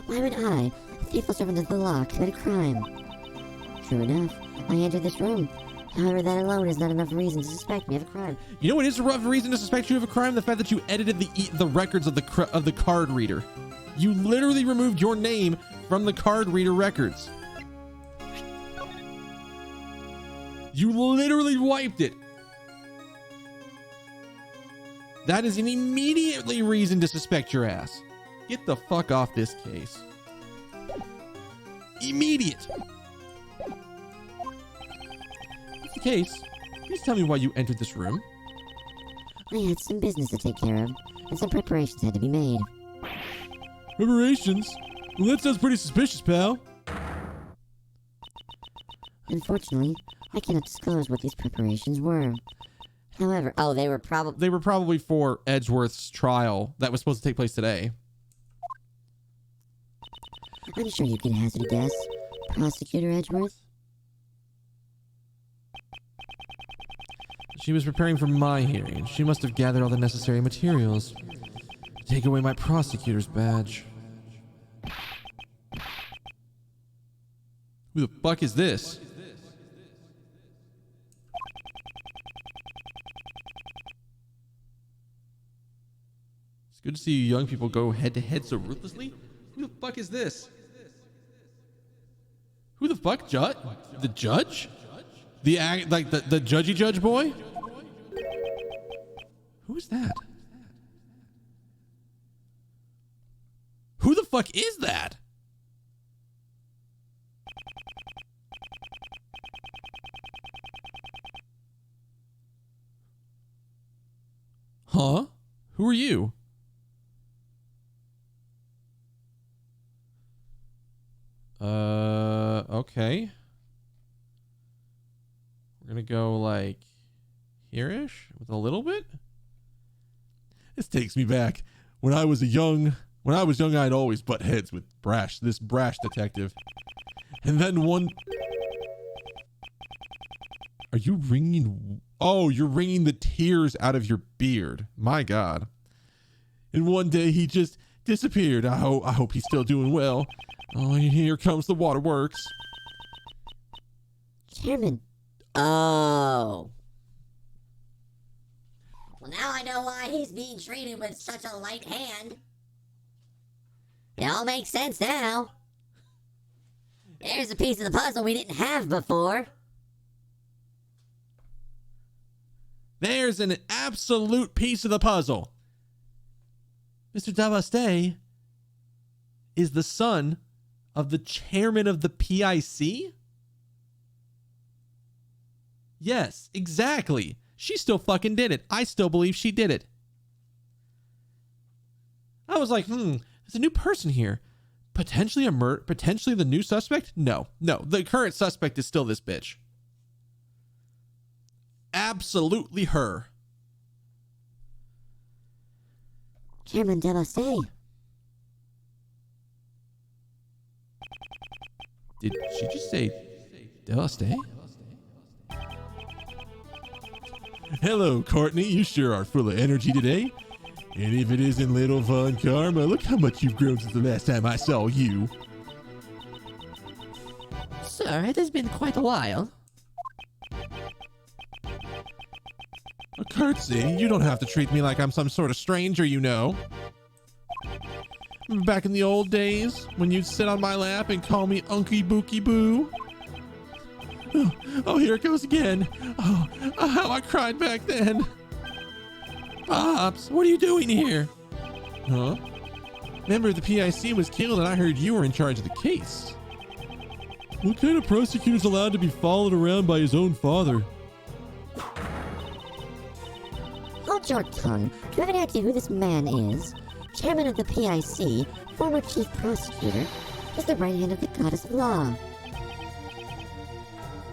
S5: Why would I, a faithful servant of the law, commit a crime? True enough, I entered this room. However, that alone is not enough reason to suspect me of a crime.
S1: You know what is a rough reason to suspect you of a crime? The fact that you edited the records of the card reader. You literally removed your name from the card reader records. You literally wiped it. That is an immediately reason to suspect your ass. Get the fuck off this case. Immediate. If the case, please tell me why you entered this room.
S5: I had some business to take care of, and some preparations had to be made.
S3: Preparations? Well, that sounds pretty suspicious, pal.
S5: Unfortunately, I cannot disclose what these preparations were. However, they were
S1: probably for Edgeworth's trial that was supposed to take place today.
S5: I'm sure you can hazard a guess, Prosecutor Edgeworth.
S1: She was preparing for my hearing. She must have gathered all the necessary materials. Take away my prosecutor's badge. Who the fuck is this? It's good to see you young people go head to head so ruthlessly. Who the fuck is this? Who the fuck? The judge? The judgy judge boy? Who is that? Who the fuck is that? Huh? Who are you? Okay. We're gonna go like here-ish with a little bit. This takes me back. When I was young, I'd always butt heads with this brash detective. And then Are you wringing? Oh, you're wringing the tears out of your beard. My God. And one day he just disappeared. I hope he's still doing well. Oh, here comes the waterworks.
S5: Chairman. Oh. Well, now I know why he's being treated with such a light hand. It all makes sense now. There's a piece of the puzzle we didn't have before.
S1: There's an absolute piece of the puzzle. Mr. Davaste is the son of the chairman of the PIC? Yes, exactly. She still fucking did it. I still believe she did it. I was like, there's a new person here. Potentially potentially the new suspect? No, the current suspect is still this bitch. Absolutely her.
S5: Chairman Delaste.
S1: Did she just say Delaste?
S3: Hello, Courtney. You sure are full of energy today. And if it isn't little Von Karma, look how much you've grown since the last time I saw you.
S2: Sir, it has been quite a while.
S1: A curtsy? You don't have to treat me like I'm some sort of stranger, you know. Back in the old days, when you'd sit on my lap and call me Unky Bookie Boo. Oh, here it goes again. Oh, how I cried back then. Pops, what are you doing here? Huh? Member of the PIC was killed and I heard you were in charge of the case.
S3: What kind of prosecutor's allowed to be followed around by his own father?
S5: Hold your tongue. Do you have any idea who this man is? Chairman of the PIC, former chief prosecutor, is the right hand of the goddess of law.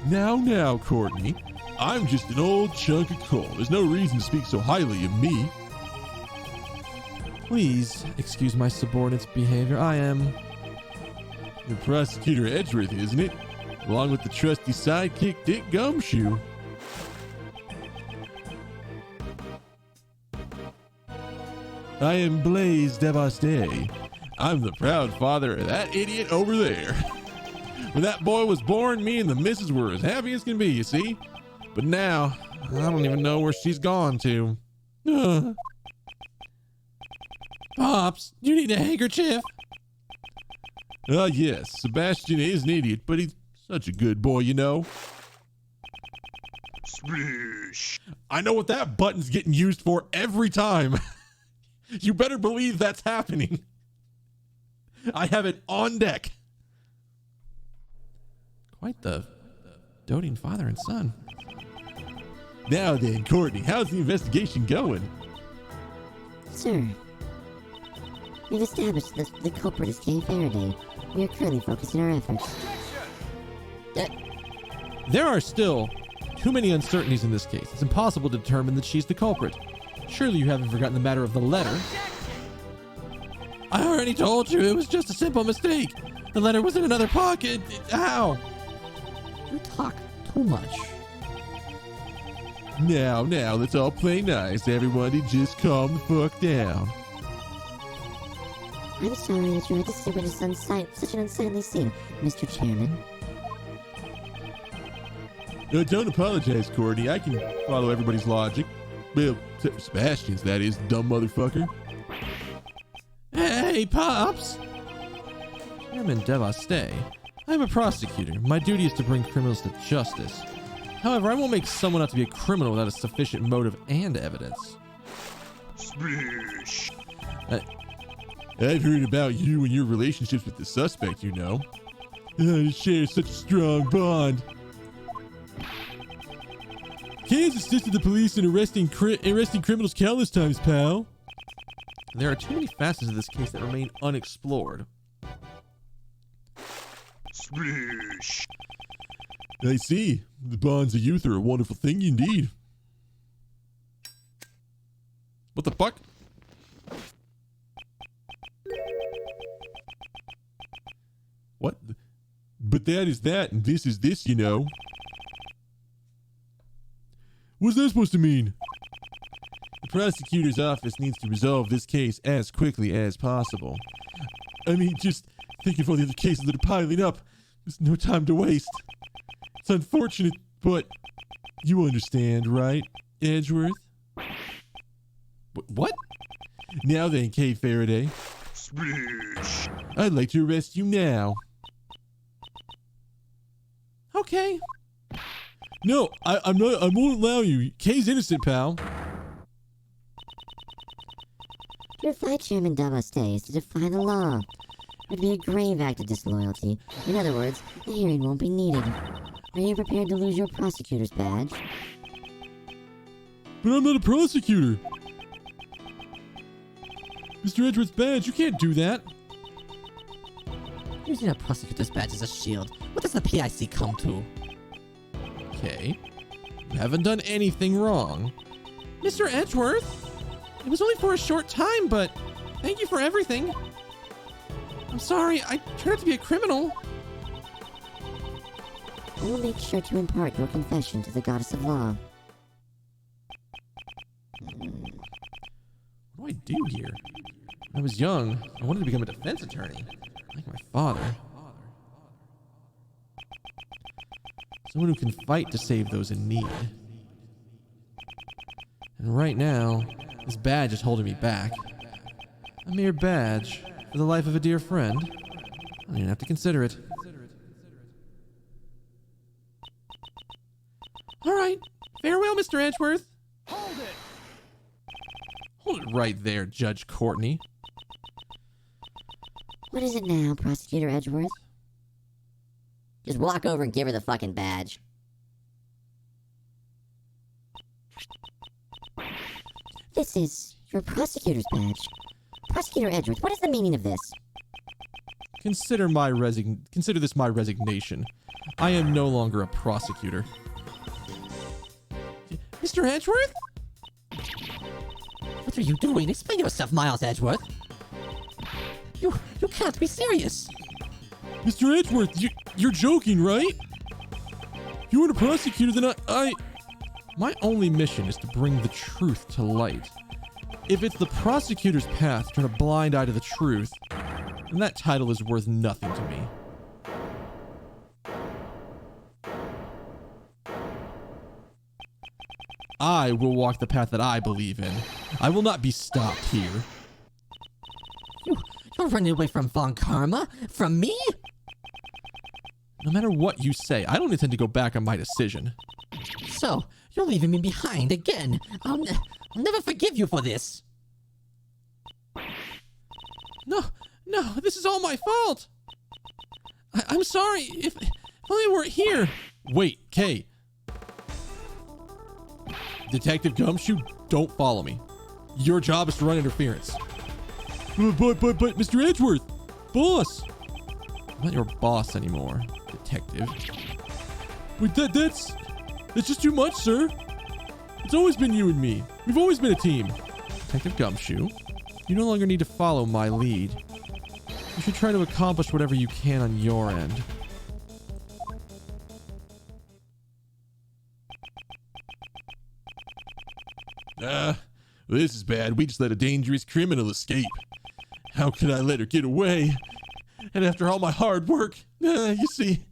S3: Now, Courtney. I'm just an old chunk of coal. There's no reason to speak so highly of me.
S1: Please excuse my subordinate's behavior. I am...
S3: The prosecutor Edgeworth, isn't it? Along with the trusty sidekick Dick Gumshoe. I am Blaze Devaste. I'm the proud father of that idiot over there. When that boy was born, me and the missus were as happy as can be, you see? But now, I don't even know where she's gone to.
S1: Pops, you need a handkerchief?
S3: Yes, Sebastian is an idiot, but he's such a good boy, you know.
S4: Swish.
S3: I know what that button's getting used for every time. You better believe that's happening. I have it on deck.
S1: Quite the doting father and son.
S3: Now then, Courtney, how's the investigation going?
S5: Sir, we've established that the culprit is Kay Faraday. We are currently focusing our efforts.
S1: There are still too many uncertainties in this case. It's impossible to determine that she's the culprit. Surely you haven't forgotten the matter of the letter. I already told you it was just a simple mistake. The letter was in another pocket. How?
S2: You talk too much.
S3: Now, let's all play nice. Everybody just calm the fuck down.
S5: I'm sorry that you had to sit with such an unsightly scene, Mr. Chairman.
S3: No, don't apologize, Courtney. I can follow everybody's logic. Well, except for Sebastian's, that is, dumb motherfucker.
S1: Hey, Pops! I'm in Devaste. I'm a prosecutor. My duty is to bring criminals to justice. However, I won't make someone out to be a criminal without a sufficient motive and evidence.
S4: Swish.
S3: I've heard about you and your relationships with the suspect, you know. Share such a strong bond. Kay's assisted the police in arresting criminals countless times, pal.
S1: There are too many facets of this case that remain unexplored.
S4: Swish.
S3: I see. The bonds of youth are a wonderful thing indeed.
S1: What the fuck?
S3: What? But that is that, and this is this, you know. What's that supposed to mean? The prosecutor's office needs to resolve this case as quickly as possible. I mean, just think of all the other cases that are piling up. There's no time to waste. It's unfortunate, but you understand, right, Edgeworth?
S1: What?
S3: Now then, Kay Faraday,
S4: Swish.
S3: I'd like to arrest you now.
S1: Okay.
S3: No, I'm not. I won't allow you. Kay's innocent, pal.
S5: To defy Chairman Davaste is to defy the law. It would be a grave act of disloyalty. In other words, the hearing won't be needed. Are you prepared to lose your prosecutor's badge?
S3: But I'm not a prosecutor. Mr. Edgeworth's badge, you can't do that.
S2: Using a prosecutor's badge as a shield. What does the PIC come to?
S1: Okay. You haven't done anything wrong. Mr. Edgeworth, it was only for a short time, but thank you for everything. I'm sorry, I turned out to be a criminal.
S5: I will make sure to impart your confession to the Goddess of Law.
S1: What do I do here? When I was young, I wanted to become a defense attorney, like my father. Someone who can fight to save those in need. And right now, this badge is holding me back. A mere badge for the life of a dear friend. I don't even have to consider it. All right. Farewell, Mr. Edgeworth. Hold it. Hold it right there, Judge Courtney.
S5: What is it now, Prosecutor Edgeworth? Just walk over and give her the fucking badge. This is your prosecutor's badge. Prosecutor Edgeworth, what is the meaning of this?
S1: Consider this my resignation. I am no longer a prosecutor. Mr. Edgeworth?
S2: What are you doing? Explain yourself, Miles Edgeworth. You can't be serious.
S3: Mr. Edgeworth, you're joking, right? If you weren't a prosecutor, then
S1: My only mission is to bring the truth to light. If it's the prosecutor's path to turn a blind eye to the truth, then that title is worth nothing to me. I will walk the path that I believe in. I will not be stopped here.
S2: You're running away from Von Karma? From me?
S1: No matter what you say, I don't intend to go back on my decision.
S2: So, you're leaving me behind again. I'll never forgive you for this.
S1: No, this is all my fault. I'm sorry. If only I weren't here. Wait, Kay. Detective Gumshoe, don't follow me. Your job is to run interference.
S3: But, Mr. Edgeworth, boss.
S1: I'm not your boss anymore, detective.
S3: Wait, that's just too much, sir. It's always been you and me. We've always been a team.
S1: Detective Gumshoe, you no longer need to follow my lead. You should try to accomplish whatever you can on your end.
S3: This is bad. We just let a dangerous criminal escape. How could I let her get away? And after all my hard work, you see.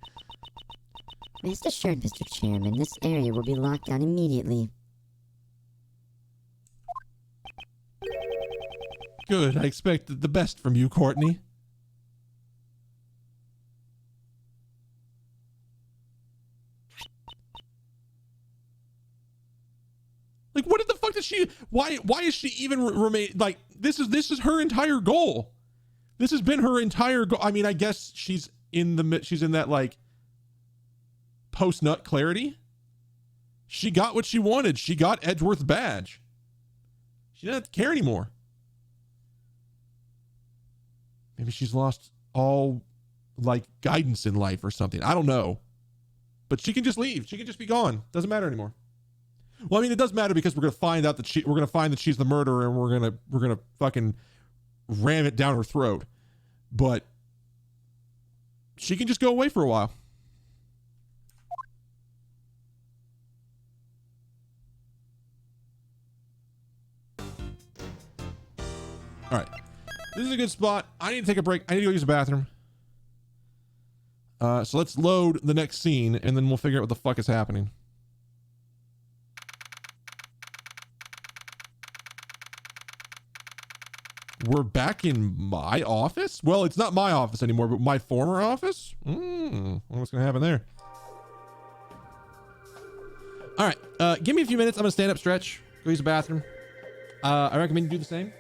S5: Rest assured, Mr. Chairman, this area will be locked down immediately.
S1: Good, I expected the best from you, Courtney. Like, what the fuck does she? Why is she even remain? Like, this is her entire goal. This has been her entire goal. I mean, I guess she's in that like post nut clarity. She got what she wanted. She got Edgeworth's badge. She doesn't have to care anymore. Maybe she's lost all like guidance in life or something. I don't know. But she can just leave. She can just be gone. Doesn't matter anymore. Well, I mean, it does matter because we're gonna find out that we're gonna find that she's the murderer, and we're gonna fucking ram it down her throat. But she can just go away for a while. All right, this is a good spot. I need to take a break. I need to go use the bathroom. So let's load the next scene, and then we'll figure out what the fuck is happening. We're back in my office? Well, it's not my office anymore, but my former office? What's going to happen there? All right. Give me a few minutes. I'm gonna stand up, stretch, go use the bathroom. I recommend you do the same.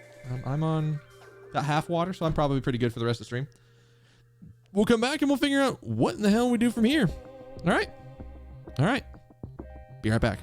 S1: I'm on that half water, so I'm probably pretty good for the rest of the stream. We'll come back and we'll figure out what in the hell we do from here. All right. All right. Be right back.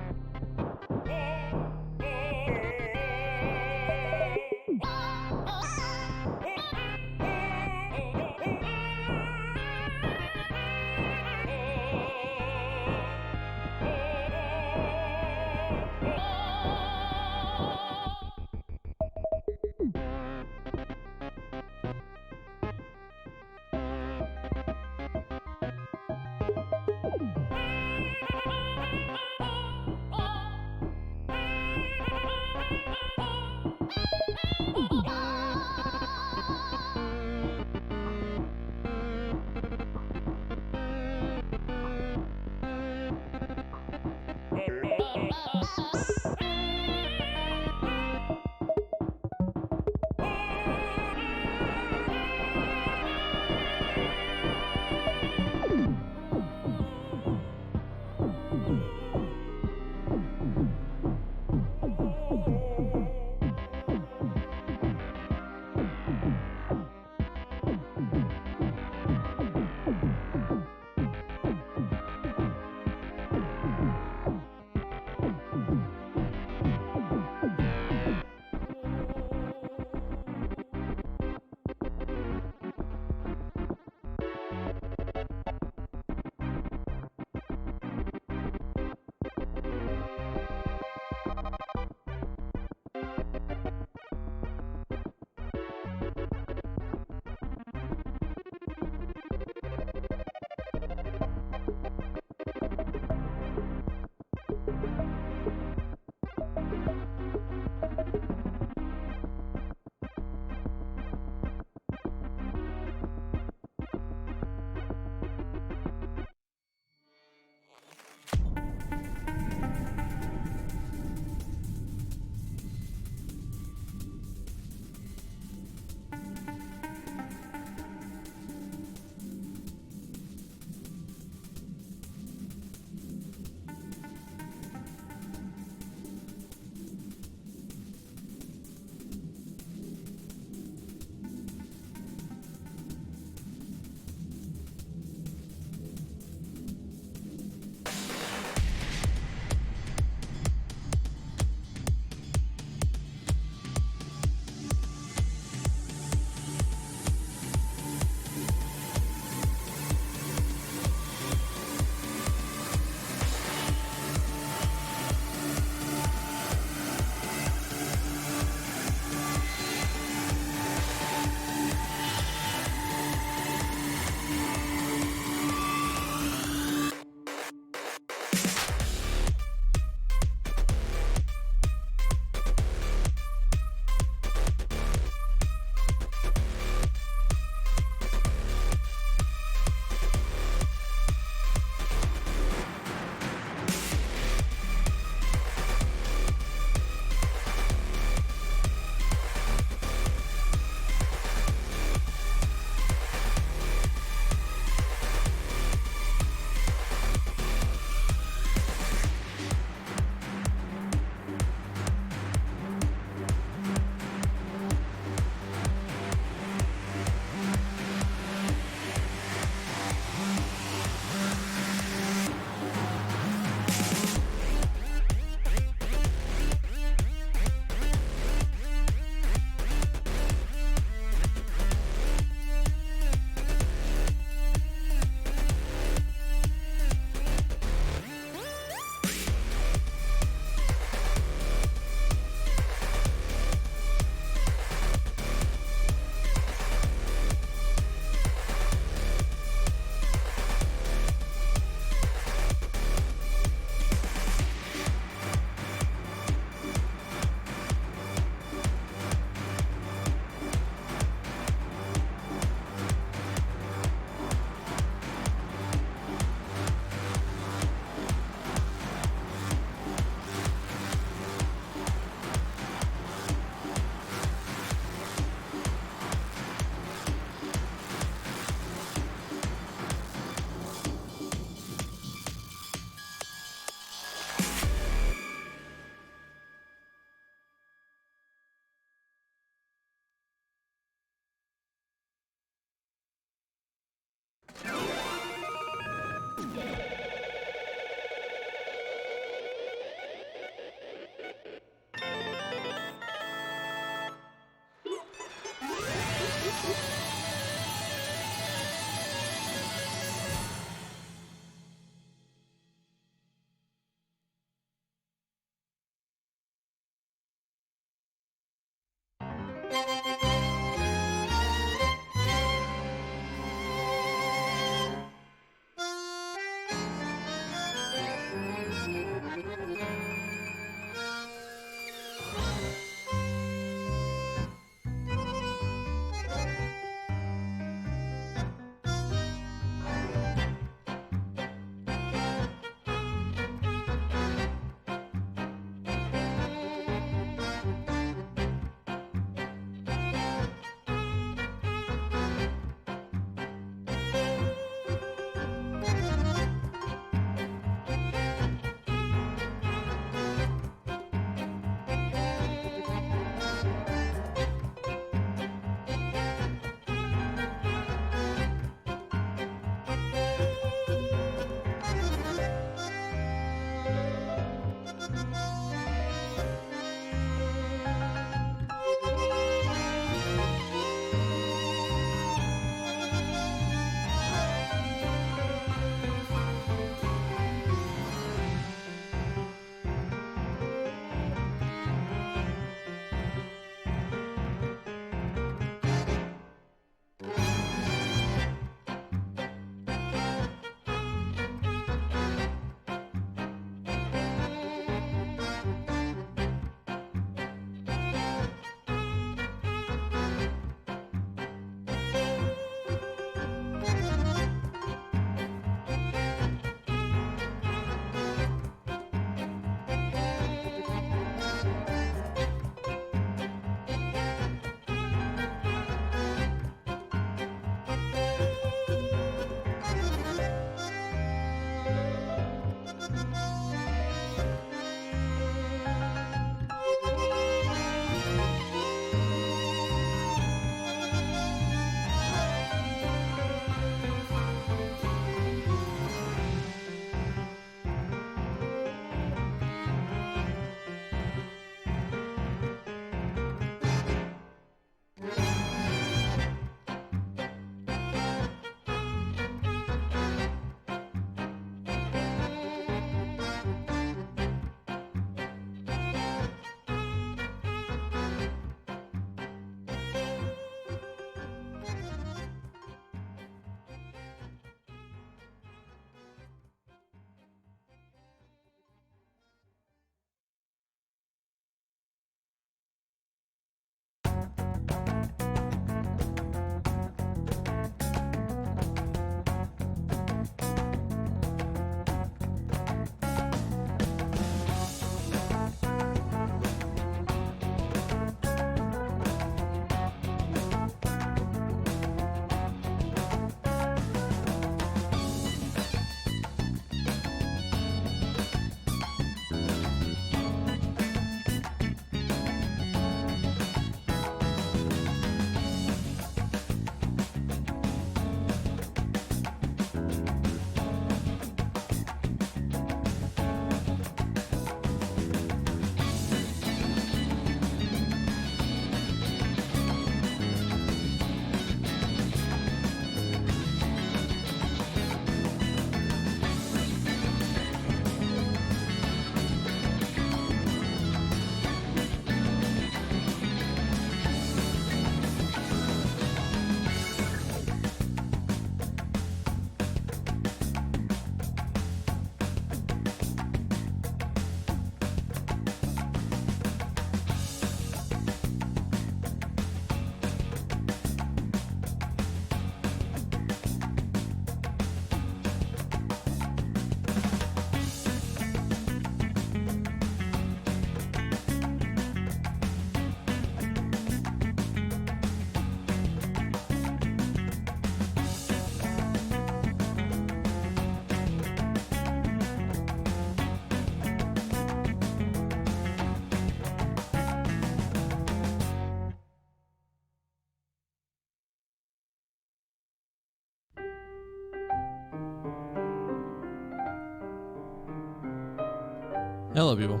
S1: Hello, people.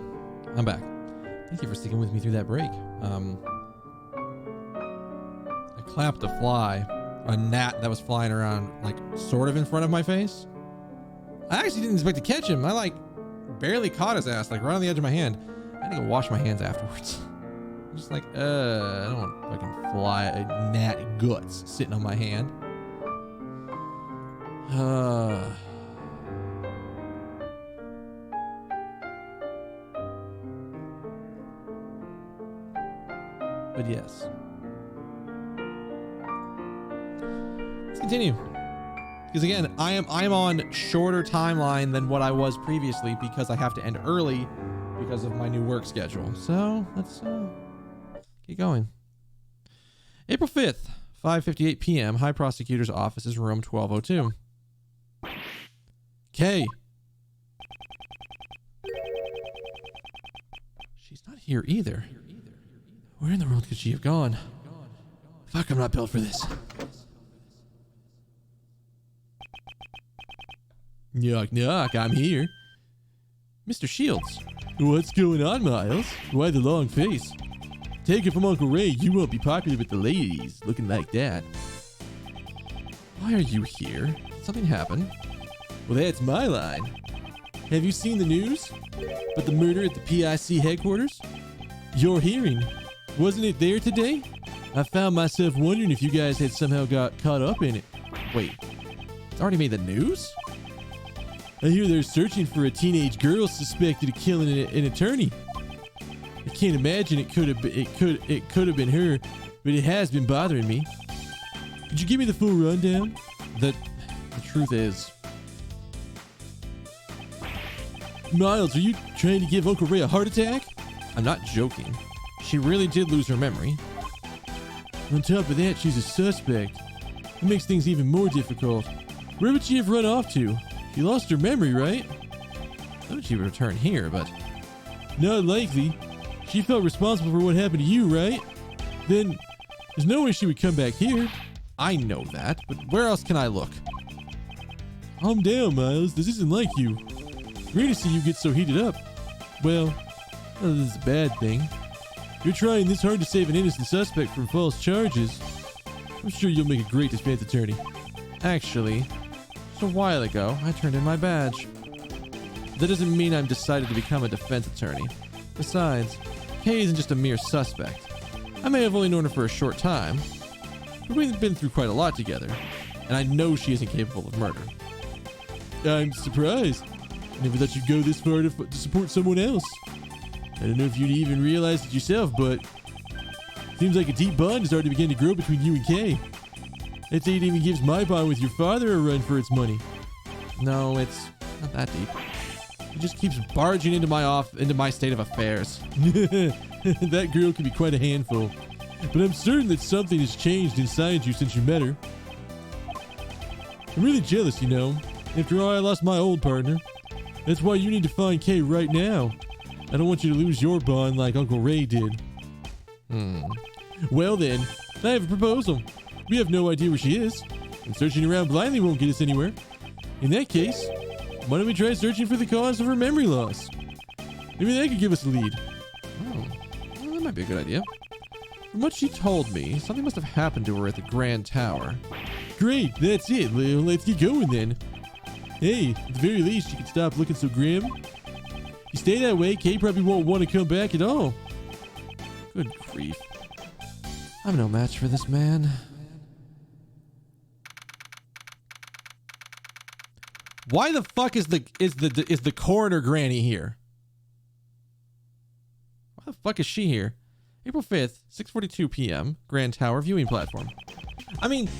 S1: I'm back. Thank you for sticking with me through that break. I clapped a fly, a gnat that was flying around, like, sort of in front of my face. I actually didn't expect to catch him. I, like, barely caught his ass, like, right on the edge of my hand. I had to go wash my hands afterwards. I'm just like, I don't want fucking fly, gnat guts sitting on my hand. But yes. Let's continue. Because again, I'm on shorter timeline than what I was previously because I have to end early because of my new work schedule. So let's keep going. April 5th, 5:58 p.m. High Prosecutor's Office's room 1202. Kay. She's not here either. Where in the world could she have gone? Fuck, I'm not built for this. Knock, knock, I'm here. Mr. Shields. What's going on, Miles? Why the long face? Take it from Uncle Ray, you won't be popular with the ladies, looking like that. Why are you here? Did something happen? Well, that's my line. Have you seen the news? About the murder at the PIC headquarters? Your hearing. Wasn't it there today? I found myself wondering if you guys had somehow got caught up in it. Wait, it's already made the news? I hear they're searching for a teenage girl suspected of killing an attorney. I can't imagine it could have been her, but it has been bothering me. Could you give me the full rundown? The truth is, Miles, are you trying to give Uncle Ray a heart attack? I'm not joking. She really did lose her memory. On top of that, she's a suspect. It makes things even more difficult. Where would she have run off to? She lost her memory, right? I thought she would return here, but... Not likely. She felt responsible for what happened to you, right? Then, there's no way she would come back here. I know that, but where else can I look? Calm down, Miles. This isn't like you. Great to see you get so heated up. Well, this is a bad thing. You're trying this hard to save an innocent suspect from false charges. I'm sure you'll make a great defense attorney. Actually, just a while ago, I turned in my badge. That doesn't mean I'm decided to become a defense attorney. Besides, Kay isn't just a mere suspect. I may have only known her for a short time, but we've been through quite a lot together, and I know she isn't capable of murder. I'm surprised. I never thought you'd go this far to support someone else. I don't know if you'd even realize it yourself, but seems like a deep bond has already begun to grow between you and Kay. I'd say it even gives my bond with your father a run for its money. No, it's not that deep. It just keeps barging into my state of affairs. That girl can be quite a handful, but I'm certain that something has changed inside you since you met her. I'm really jealous, you know. After all, I lost my old partner. That's why you need to find Kay right now. I don't want you to lose your bond like Uncle Ray did. Well then, I have a proposal. We have no idea where she is, and searching around blindly won't get us anywhere. In that case, why don't we try searching for the cause of her memory loss? Maybe that could give us a lead. Oh, well, that might be a good idea. From what she told me, something must have happened to her at the Grand Tower. Great, that's it. Let's get going then. Hey, at the very least, you can stop looking so grim. You stay that way, Kay probably won't want to come back at all. Good grief. I'm no match for this man. Why the fuck is the coroner granny here? Why the fuck is she here? April 5th, 6:42 p.m. Grand Tower viewing platform. I mean,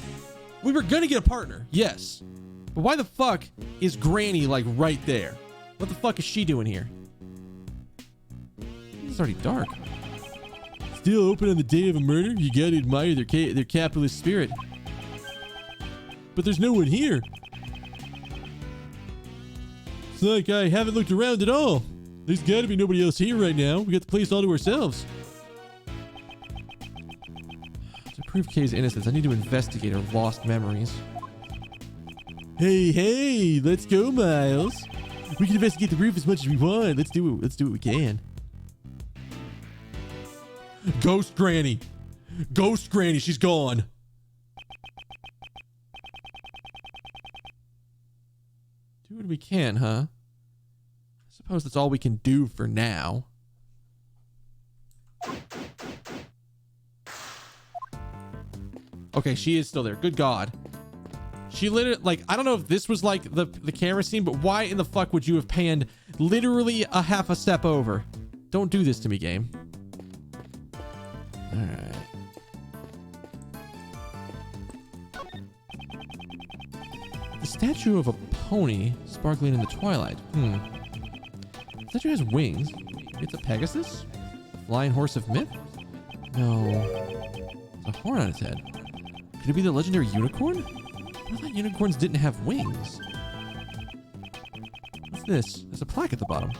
S1: we were gonna get a partner, yes. But why the fuck is Granny like right there? What the fuck is she doing here? It's already dark. Still open on the day of a murder? You gotta admire their capitalist spirit. But there's no one here. It's like I haven't looked around at all. There's gotta be nobody else here right now. We got the place all to ourselves. To prove Kay's innocence, I need to investigate her lost memories. Hey, let's go, Miles.
S3: We can investigate the roof as much as we want. Let's do it. Let's do what we can. Ghost Granny. Ghost Granny. She's gone.
S1: Do what we can, huh? I suppose that's all we can do for now. Okay, she is still there. Good God. She literally, like, I don't know if this was like the camera scene, but why in the fuck would you have panned literally a half a step over? Don't do this to me, game. All right. The statue of a pony sparkling in the twilight. The statue has wings. It's a Pegasus? Flying horse of myth? No. It's a horn on its head. Could it be the legendary unicorn? I thought unicorns didn't have wings. What's this? There's a plaque at the bottom.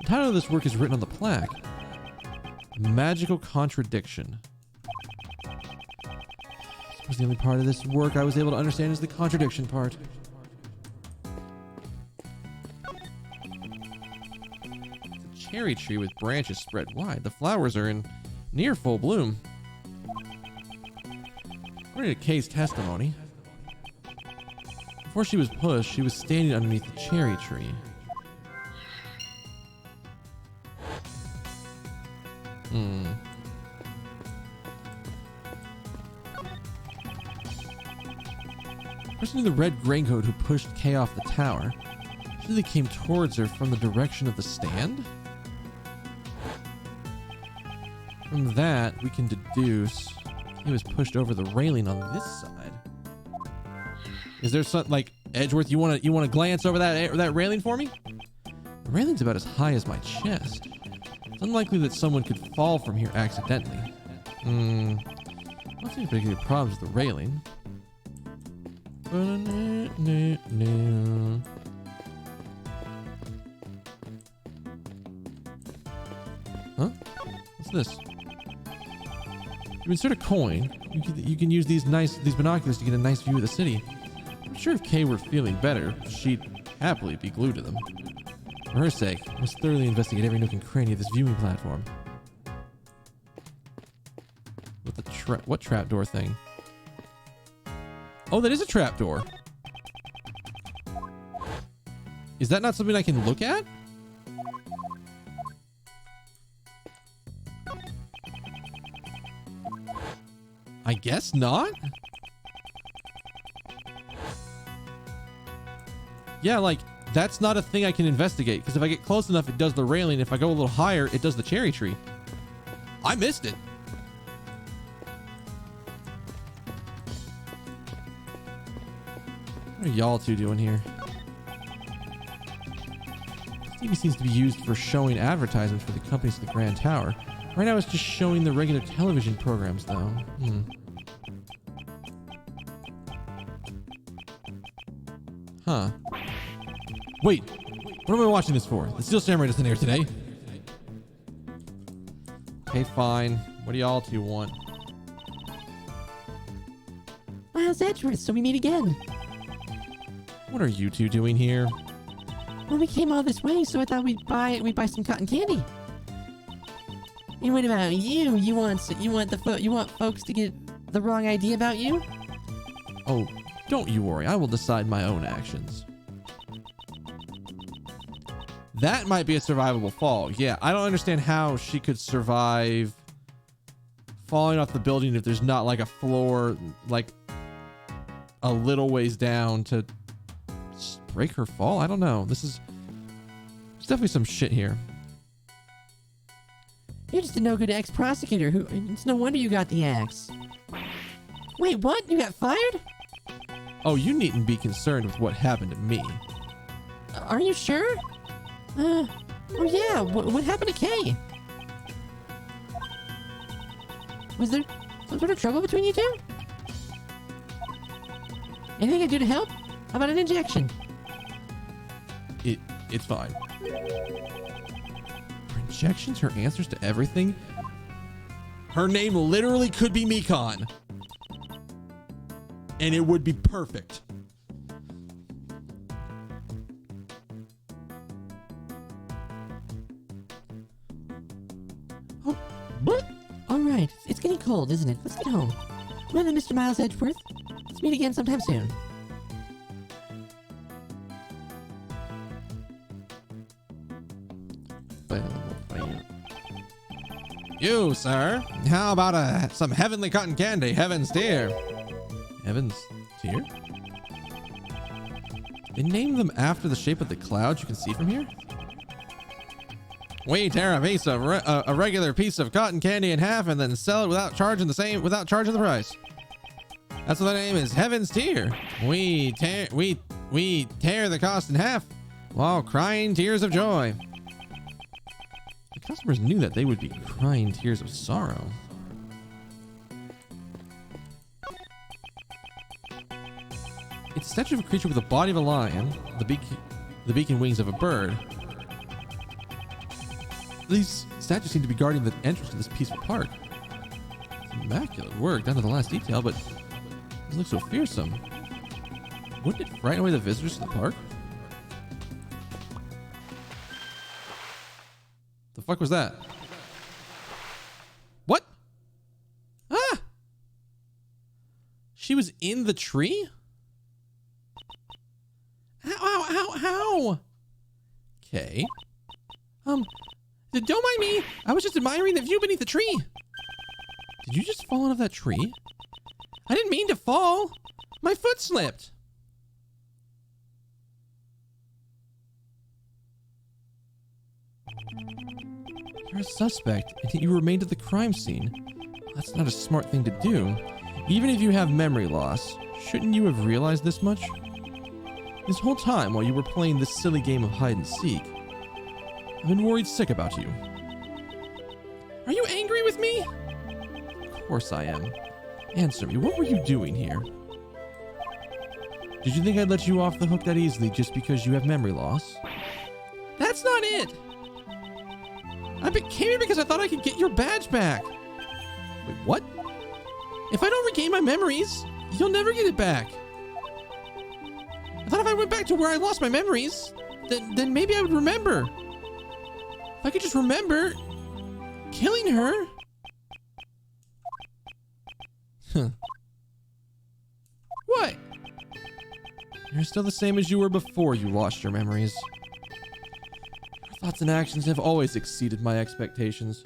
S1: The title of this work is written on the plaque. Magical contradiction. I suppose the only part of this work I was able to understand is the contradiction part. It's a cherry tree with branches spread wide. The flowers are in near full bloom. According to Kay's testimony, before she was pushed, she was standing underneath the cherry tree. The person in the red raincoat who pushed Kay off the tower said they came towards her from the direction of the stand. From that, we can deduce he was pushed over the railing on this side. Is there something like Edgeworth? You want to glance over that railing for me? The railing's about as high as my chest. It's unlikely that someone could fall from here accidentally. I don't see any problems with the railing. Huh? What's this? You insert a coin. You can use these binoculars to get a nice view of the city. I'm sure if Kay were feeling better, she'd happily be glued to them. For her sake, I must thoroughly investigate every nook and cranny of this viewing platform. With the what trapdoor thing? Oh, that is a trapdoor. Is that not something I can look at? I guess not. Yeah, like, that's not a thing I can investigate, because if I get close enough, it does the railing. If I go a little higher, it does the cherry tree. I missed it. What are y'all two doing here? TV seems to be used for showing advertisements for the companies at the Grand Tower. Right now it's just showing the regular television programs, though. Huh. Wait, what am I watching this for? The Steel Samurai doesn't air today. Okay, fine. What do y'all two want?
S2: Miles Edgeworth, so we meet again.
S1: What are you two doing here?
S2: Well, we came all this way, so I thought we'd buy some cotton candy. And what about you? You want folks to get the wrong idea about you?
S1: Oh, don't you worry. I will decide my own actions. That might be a survivable fall. Yeah, I don't understand how she could survive falling off the building if there's not like a floor, like a little ways down to break her fall. I don't know. There's definitely some shit here.
S2: You're just a no-good ex-prosecutor who... It's no wonder you got the axe. Wait, what? You got fired?
S1: Oh, you needn't be concerned with what happened to me.
S2: Are you sure? Oh yeah, what happened to Kay? Was there some sort of trouble between you two? Anything I can do to help? How about an injection?
S1: It's fine. Are injections her answers to everything? Her name literally could be Mikon. And it would be perfect.
S2: All right, it's getting cold, isn't it? Let's get home. Well then, Mr. Miles Edgeworth, let's meet again sometime soon.
S1: You, sir. How about some heavenly cotton candy, Heaven's Tear? Heaven's Tear? They named them after the shape of the clouds you can see from here? We tear a regular piece of cotton candy in half and then sell it without charging the price. That's what the name is, Heaven's Tear. We tear the cost in half while crying tears of joy. The customers knew that they would be crying tears of sorrow. It's a statue of a creature with the body of a lion, the beak and wings of a bird. These statues seem to be guarding the entrance to this peaceful park. It's immaculate work down to the last detail, but it looks so fearsome. Wouldn't it frighten away the visitors to the park? The fuck was that? What? Ah! She was in the tree? How? Okay. Don't mind me. I was just admiring the view beneath the tree. Did you just fall out of that tree? I didn't mean to fall. My foot slipped. You're a suspect, and yet you remained at the crime scene. That's not a smart thing to do. Even if you have memory loss, shouldn't you have realized this much? This whole time while you were playing this silly game of hide and seek, I've been worried sick about you. Are you angry with me? Of course I am. Answer me, what were you doing here? Did you think I'd let you off the hook that easily just because you have memory loss? That's not it! I came here because I thought I could get your badge back. Wait, what? If I don't regain my memories, you'll never get it back. I thought if I went back to where I lost my memories, then maybe I would remember. If I could just remember killing her. Huh. What? You're still the same as you were before you lost your memories. Your thoughts and actions have always exceeded my expectations.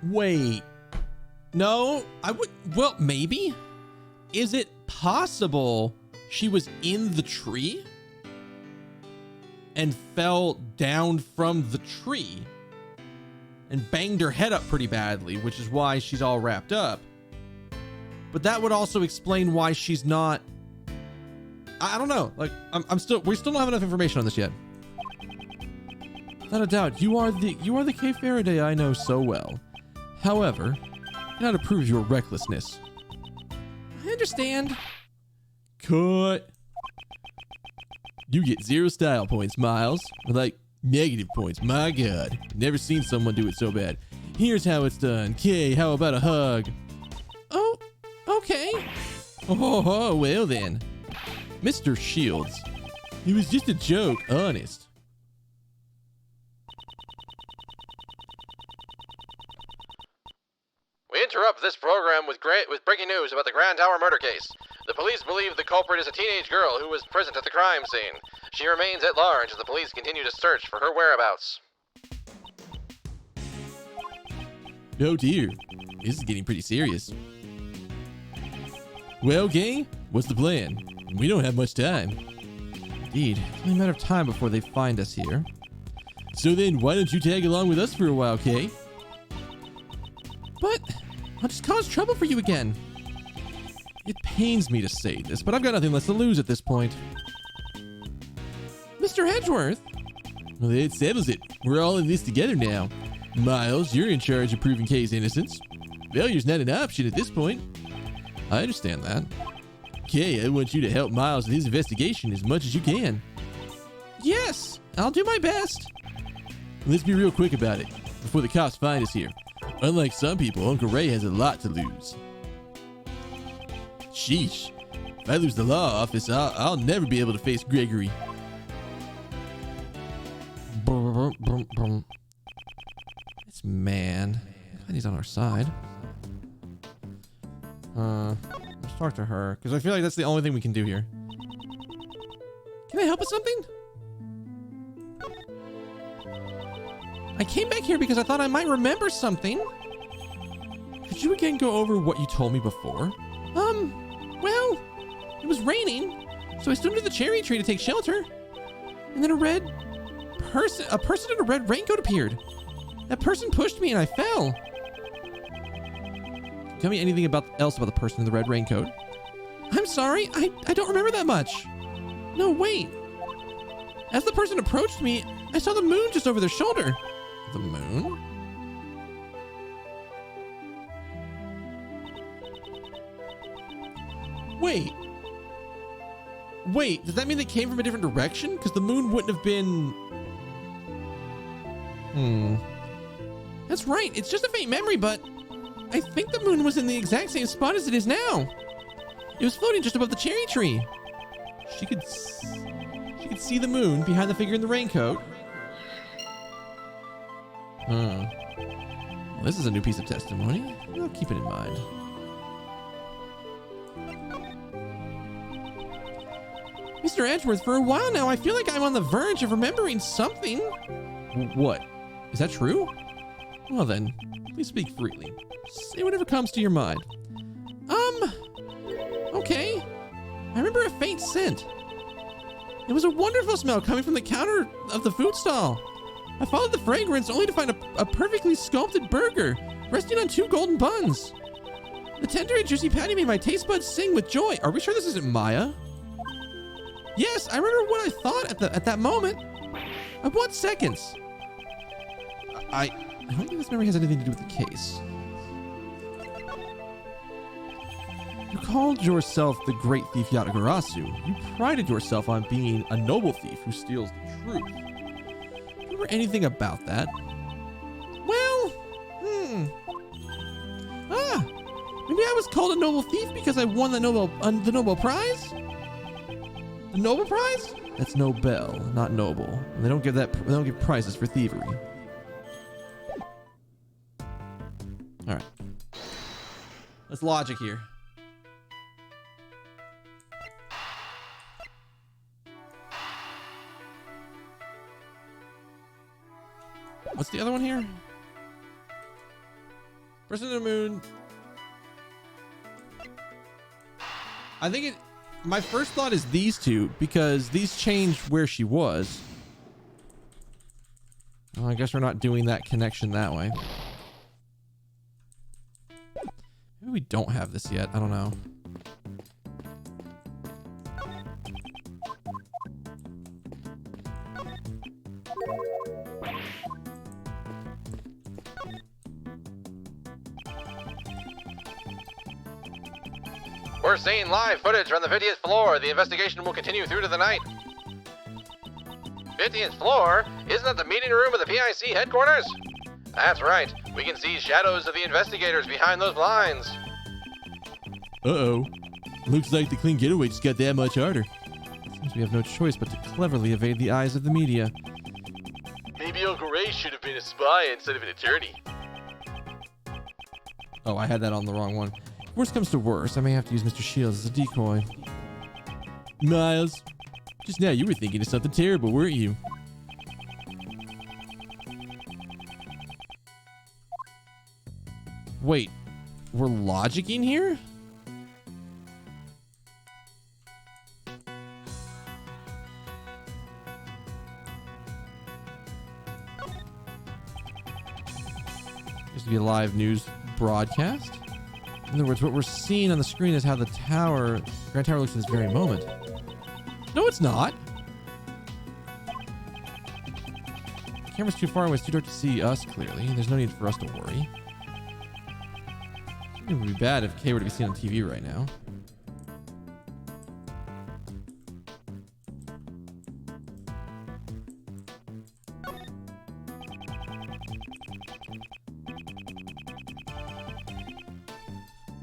S1: Wait. No, I would. Well, maybe. Is it possible she was in the tree and fell down from the tree and banged her head up pretty badly, which is why she's all wrapped up? But that would also explain why she's not. I don't know. Like, we still don't have enough information on this yet. Without a doubt, you are the Kay Faraday I know so well. However, I cannot approve your recklessness. I understand. Cut. You get 0 style points, Miles. Or like negative points. My God, never seen someone do it so bad. Here's how it's done. Kay, how about a hug? Oh, okay. Oh, well then. Mr. Shields. It was just a joke, honest.
S6: We interrupt this program with breaking news about the Grand Tower murder case. The police believe the culprit is a teenage girl who was present at the crime scene. She remains at large as the police continue to search for her whereabouts.
S3: Oh dear, this is getting pretty serious. Well, gang, what's the plan? We don't have much time.
S1: Indeed, it's only a matter of time before they find us here.
S3: So then, why don't you tag along with us for a while, Kay?
S1: But I'll just cause trouble for you again. It pains me to say this, but I've got nothing less to lose at this point. Mr. Edgeworth?
S3: Well, that settles it. We're all in this together now. Miles, you're in charge of proving Kay's innocence. Failure's not an option at this point.
S1: I understand that.
S3: Kay, I want you to help Miles in his investigation as much as you can.
S1: Yes, I'll do my best.
S3: Let's be real quick about it, before the cops find us here. Unlike some people, Uncle Ray has a lot to lose. Sheesh. If I lose the law office, I'll never be able to face Gregory.
S1: Brr. Brum, brum, brum. This man. God, he's on our side. Let's talk to her, because I feel like that's the only thing we can do here. Can I help with something? I came back here because I thought I might remember something. Could you again go over what you told me before? Well, it was raining, so I stood under the cherry tree to take shelter. And then a person in a red raincoat appeared. That person pushed me and I fell. Tell me anything else about the person in the red raincoat. I'm sorry, I don't remember that much. No, wait. As the person approached me, I saw the moon just over their shoulder. The moon? Wait, does that mean they came from a different direction? Because the moon wouldn't have been... That's right, it's just a faint memory, but I think the moon was in the exact same spot as it is now. It was floating just above the cherry tree. She could see the moon behind the figure in the raincoat. Well, this is a new piece of testimony. I'll keep it in mind. Mr. Edgeworth, for a while now, I feel like I'm on the verge of remembering something. What? Is that true? Well then, please speak freely. Say whatever comes to your mind. Okay. I remember a faint scent. It was a wonderful smell coming from the counter of the food stall. I followed the fragrance only to find a perfectly sculpted burger resting on 2 golden buns. The tender and juicy patty made my taste buds sing with joy. Are we sure this isn't Maya? Yes, I remember what I thought at that moment. Of what seconds? I don't think this memory has anything to do with the case. You called yourself the great thief Yatagarasu. You prided yourself on being a noble thief who steals the truth. Do you remember anything about that? Well, maybe I was called a noble thief because I won the Nobel Prize? The Nobel Prize? That's Nobel, not noble. And they don't give prizes for thievery. All right. Let's logic here. What's the other one here? Person in the moon. I think my first thought is these two because these changed where she was. Well, I guess we're not doing that connection that way. Maybe we don't have this yet. I don't know.
S6: We're seeing live footage from the 50th floor. The investigation will continue through to the night. 50th floor? Isn't that the meeting room of the PIC headquarters? That's right. We can see shadows of the investigators behind those blinds.
S3: Uh-oh. Looks like the clean getaway just got that much harder.
S1: Seems we have no choice but to cleverly evade the eyes of the media.
S6: Maybe Uncle Ray should have been a spy instead of an attorney.
S1: Oh, I had that on the wrong one. Worst comes to worst, I may have to use Mr. Shields as a decoy.
S3: Miles, just now you were thinking of something terrible, weren't you?
S1: Wait, we're logicking here? This to be a live news broadcast. In other words, what we're seeing on the screen is how the Grand Tower looks at this very moment. No, it's not. The camera's too far away, it's too dark to see us clearly. There's no need for us to worry. It would be bad if Kay were to be seen on TV right now.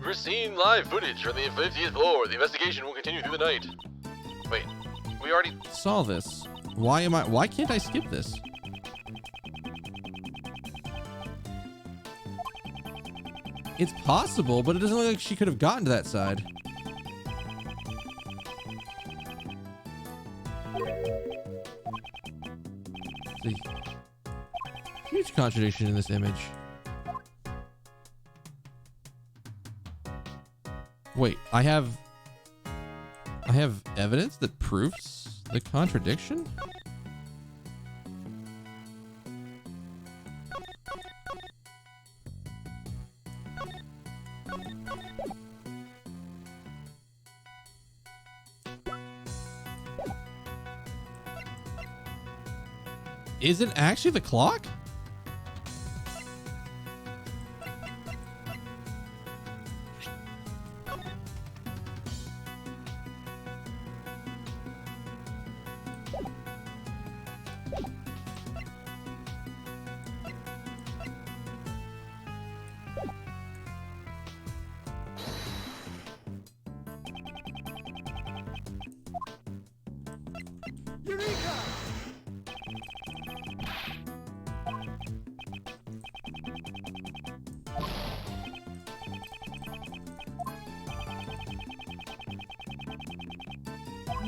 S6: We're seeing live footage from the 50th floor. The investigation will continue through the night. Wait, we already...
S1: Saw this. Why can't I skip this? It's possible, but it doesn't look like she could have gotten to that side. It's a huge contradiction in this image. Wait, I have evidence that proves the contradiction? Is it actually the clock?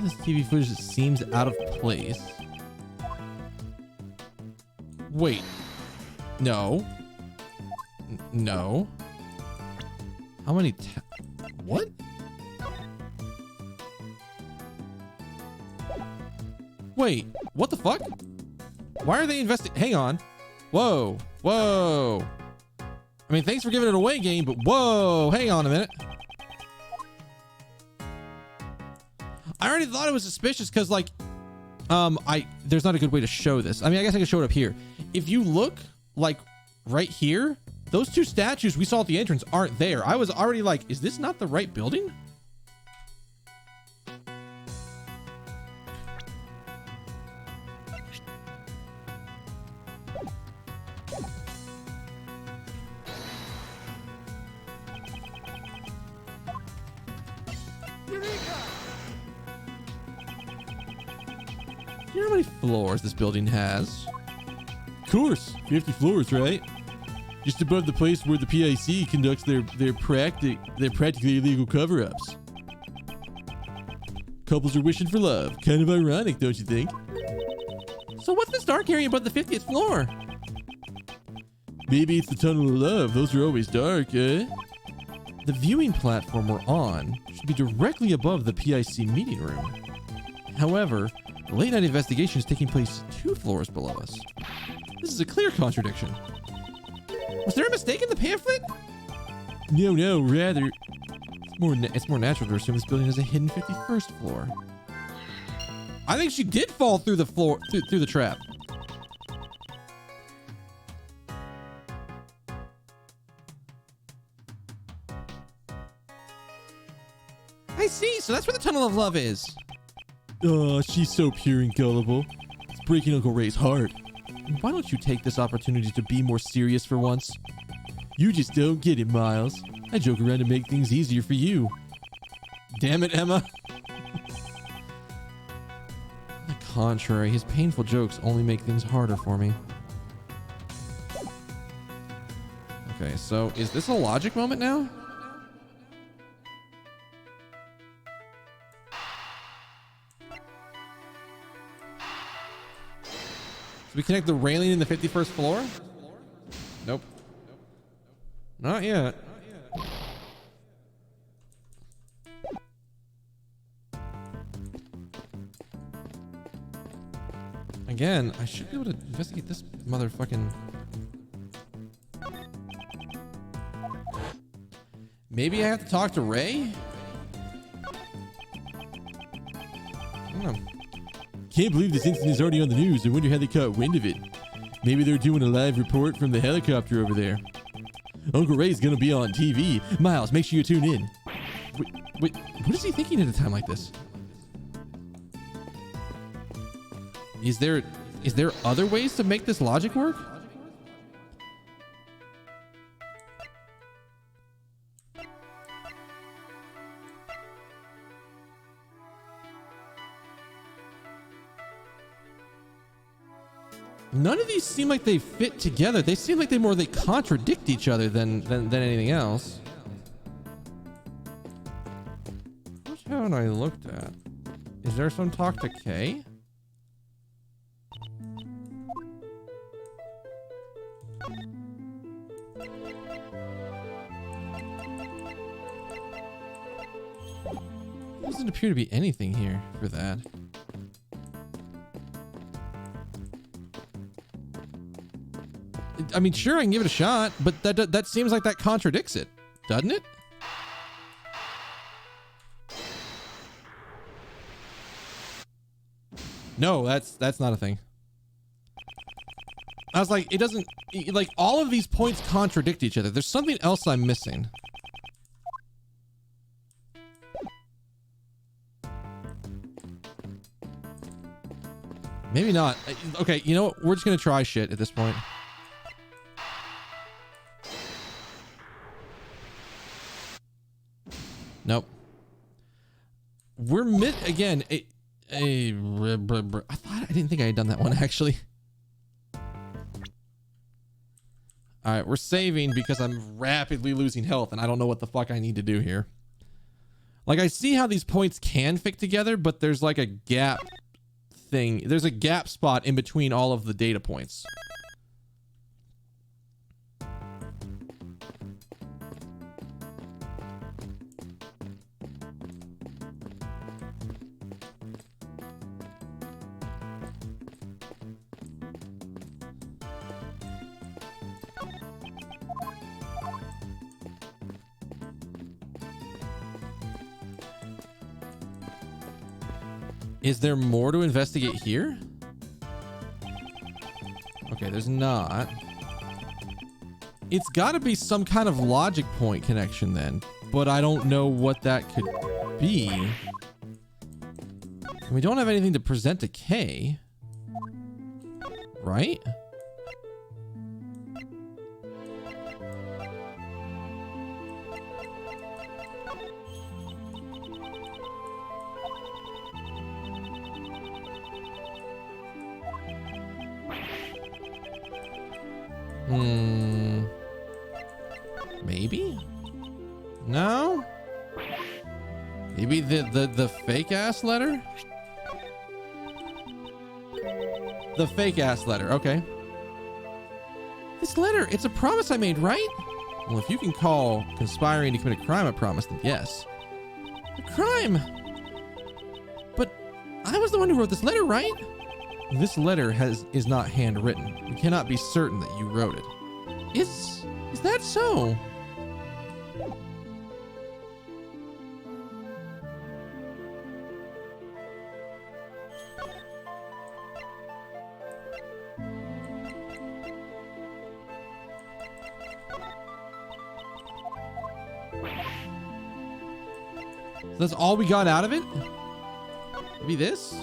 S1: This TV footage seems out of place. Wait. No. No. How many what? Wait, what the fuck? Why are they investing? Hang on. Whoa. Whoa. I mean, thanks for giving it away, game, but whoa, hang on a minute. I already thought it was suspicious because, like, there's not a good way to show this. I mean, I guess I can show it up here. If you look, like, right here, those two statues we saw at the entrance aren't there. I was already like, is this not the right building? You know how many floors this building has?
S3: Of course, 50 floors, right? Just above the place where the PIC conducts their practically illegal cover-ups. Couples are wishing for love. Kind of ironic, don't you think?
S1: So what's this dark area above the 50th floor?
S3: Maybe it's the tunnel of love. Those are always dark, eh?
S1: The viewing platform we're on should be directly above the PIC meeting room. However, the late night investigation is taking place 2 floors below us. This is a clear contradiction. Was there a mistake in the pamphlet?
S3: No, rather...
S1: It's more natural to assume this building has a hidden 51st floor. I think she did fall through the floor, through the trap. I see, so that's where the Tunnel of Love is.
S3: Oh, she's so pure and gullible. It's breaking Uncle Ray's heart.
S1: Why don't you take this opportunity to be more serious for once?
S3: You just don't get it, Miles. I joke around to make things easier for you.
S1: Damn it, Emma. On the contrary, his painful jokes only make things harder for me. Okay, so is this a logic moment now? So we connect the railing in the 51st floor? Nope. Not yet. Again, I should be able to investigate this motherfucking... Maybe I have to talk to Ray? I don't know.
S3: Can't believe this incident is already on the news. I wonder how they caught wind of it. Maybe they're doing a live report from the helicopter over there. Uncle Ray's gonna be on TV. Miles, make sure you tune in.
S1: Wait, what is he thinking at a time like this? Is there other ways to make this logic work? None of these seem like they fit together. They seem like they contradict each other than anything else. What haven't I looked at? Is there some talk to K? There doesn't appear to be anything here for that. I mean, sure, I can give it a shot, but that seems like that contradicts it, doesn't it? No, that's not a thing. I was like, it doesn't, like, all of these points contradict each other. There's something else I'm missing. Maybe not. Okay, you know what? We're just gonna try shit at this point. Nope. We're again. I didn't think I had done that one actually. All right, we're saving because I'm rapidly losing health and I don't know what the fuck I need to do here. Like, I see how these points can fit together, but there's like a gap thing. There's a gap spot in between all of the data points. Is there more to investigate here? Okay, there's not. It's got to be some kind of logic point connection then, but I don't know what that could be. And we don't have anything to present to K, right? Maybe? No? Maybe the fake ass letter? The fake ass letter, okay. This letter, it's a promise I made, right? Well, if you can call conspiring to commit a crime a promise, then yes. A crime? But I was the one who wrote this letter, right? This letter is not handwritten. We cannot be certain that you wrote it. Is that so? So that's all we got out of it? Maybe this?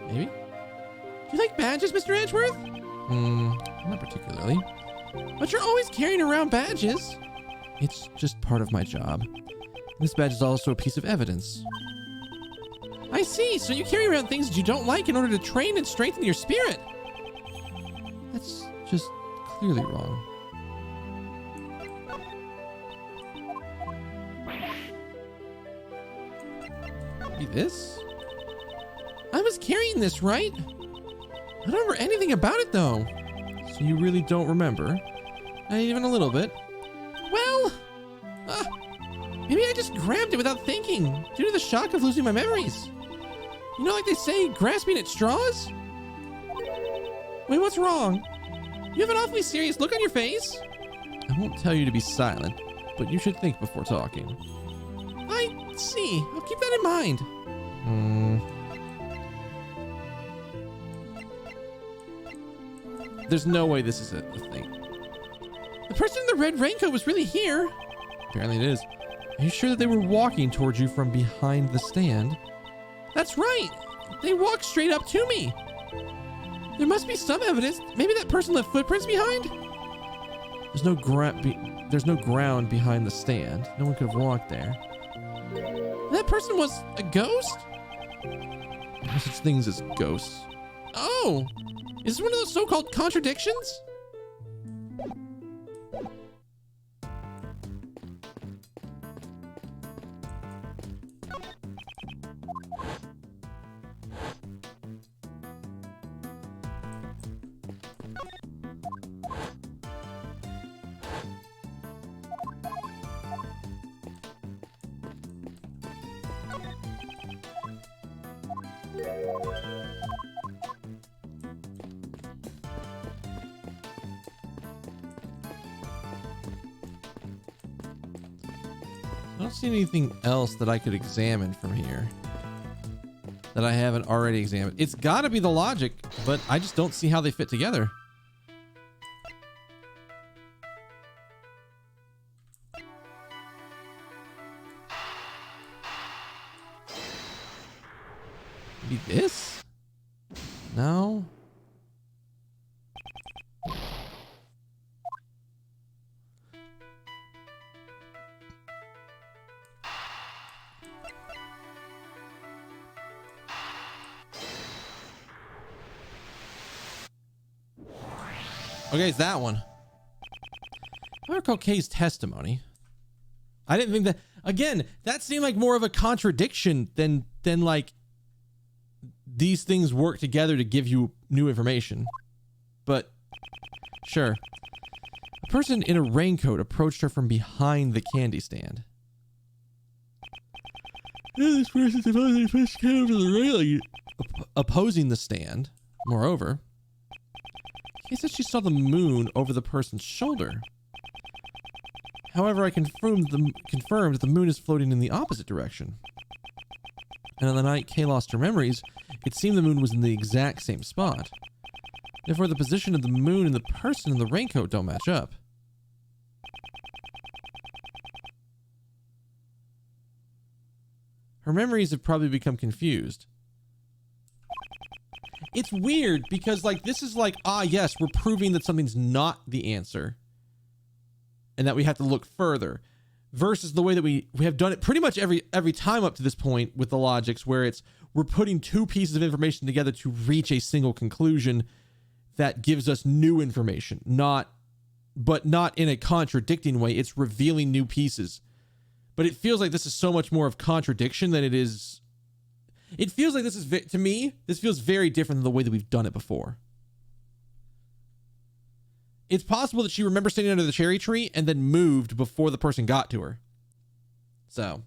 S1: Maybe? Do you like badges, Mr. Edgeworth? Not particularly. But you're always carrying around badges. It's just part of my job. This badge is also a piece of evidence. I see, so you carry around things that you don't like in order to train and strengthen your spirit. That's just clearly wrong. Maybe this? I was carrying this, right? I don't remember anything about it, though. So you really don't remember? Not even a little bit? Well, maybe I just grabbed it without thinking, due to the shock of losing my memories. You know, like they say, grasping at straws? Wait, what's wrong? You have an awfully serious look on your face. I won't tell you to be silent, but you should think before talking. I see. I'll keep that in mind. There's no way this is a thing. The person in the red raincoat was really here. Apparently it is. Are you sure that they were walking towards you from behind the stand? That's right. They walked straight up to me. There must be some evidence. Maybe that person left footprints behind? There's no ground behind the stand. No one could have walked there. That person was a ghost? There are such things as ghosts. Oh, Is this one of those so-called contradictions? I don't see anything else that I could examine from here that I haven't already examined. It's got to be the logic, but I just don't see how they fit together. Maybe this? No. Okay, it's that one. I recall Kay's testimony. I didn't think that, again, that seemed like more of a contradiction than like these things work together to give you new information. But sure. A person in a raincoat approached her from behind the candy stand.
S3: Yeah, this person's supposedly pushed Kay over the railing.
S1: Opposing the stand, moreover, Kay said she saw the moon over the person's shoulder. However, I confirmed the moon is floating in the opposite direction. And on the night Kay lost her memories, it seemed the moon was in the exact same spot. Therefore, the position of the moon and the person in the raincoat don't match up. Her memories have probably become confused. It's weird because, like, this is like, ah, yes, we're proving that something's not the answer and that we have to look further, versus the way that we have done it pretty much every time up to this point with the logics, where it's we're putting two pieces of information together to reach a single conclusion that gives us new information, but not in a contradicting way. It's revealing new pieces. But it feels like this is so much more of contradiction than it is. It feels like this is, to me, this feels very different than the way that we've done it before. It's possible that she remembers standing under the cherry tree and then moved before the person got to her. So,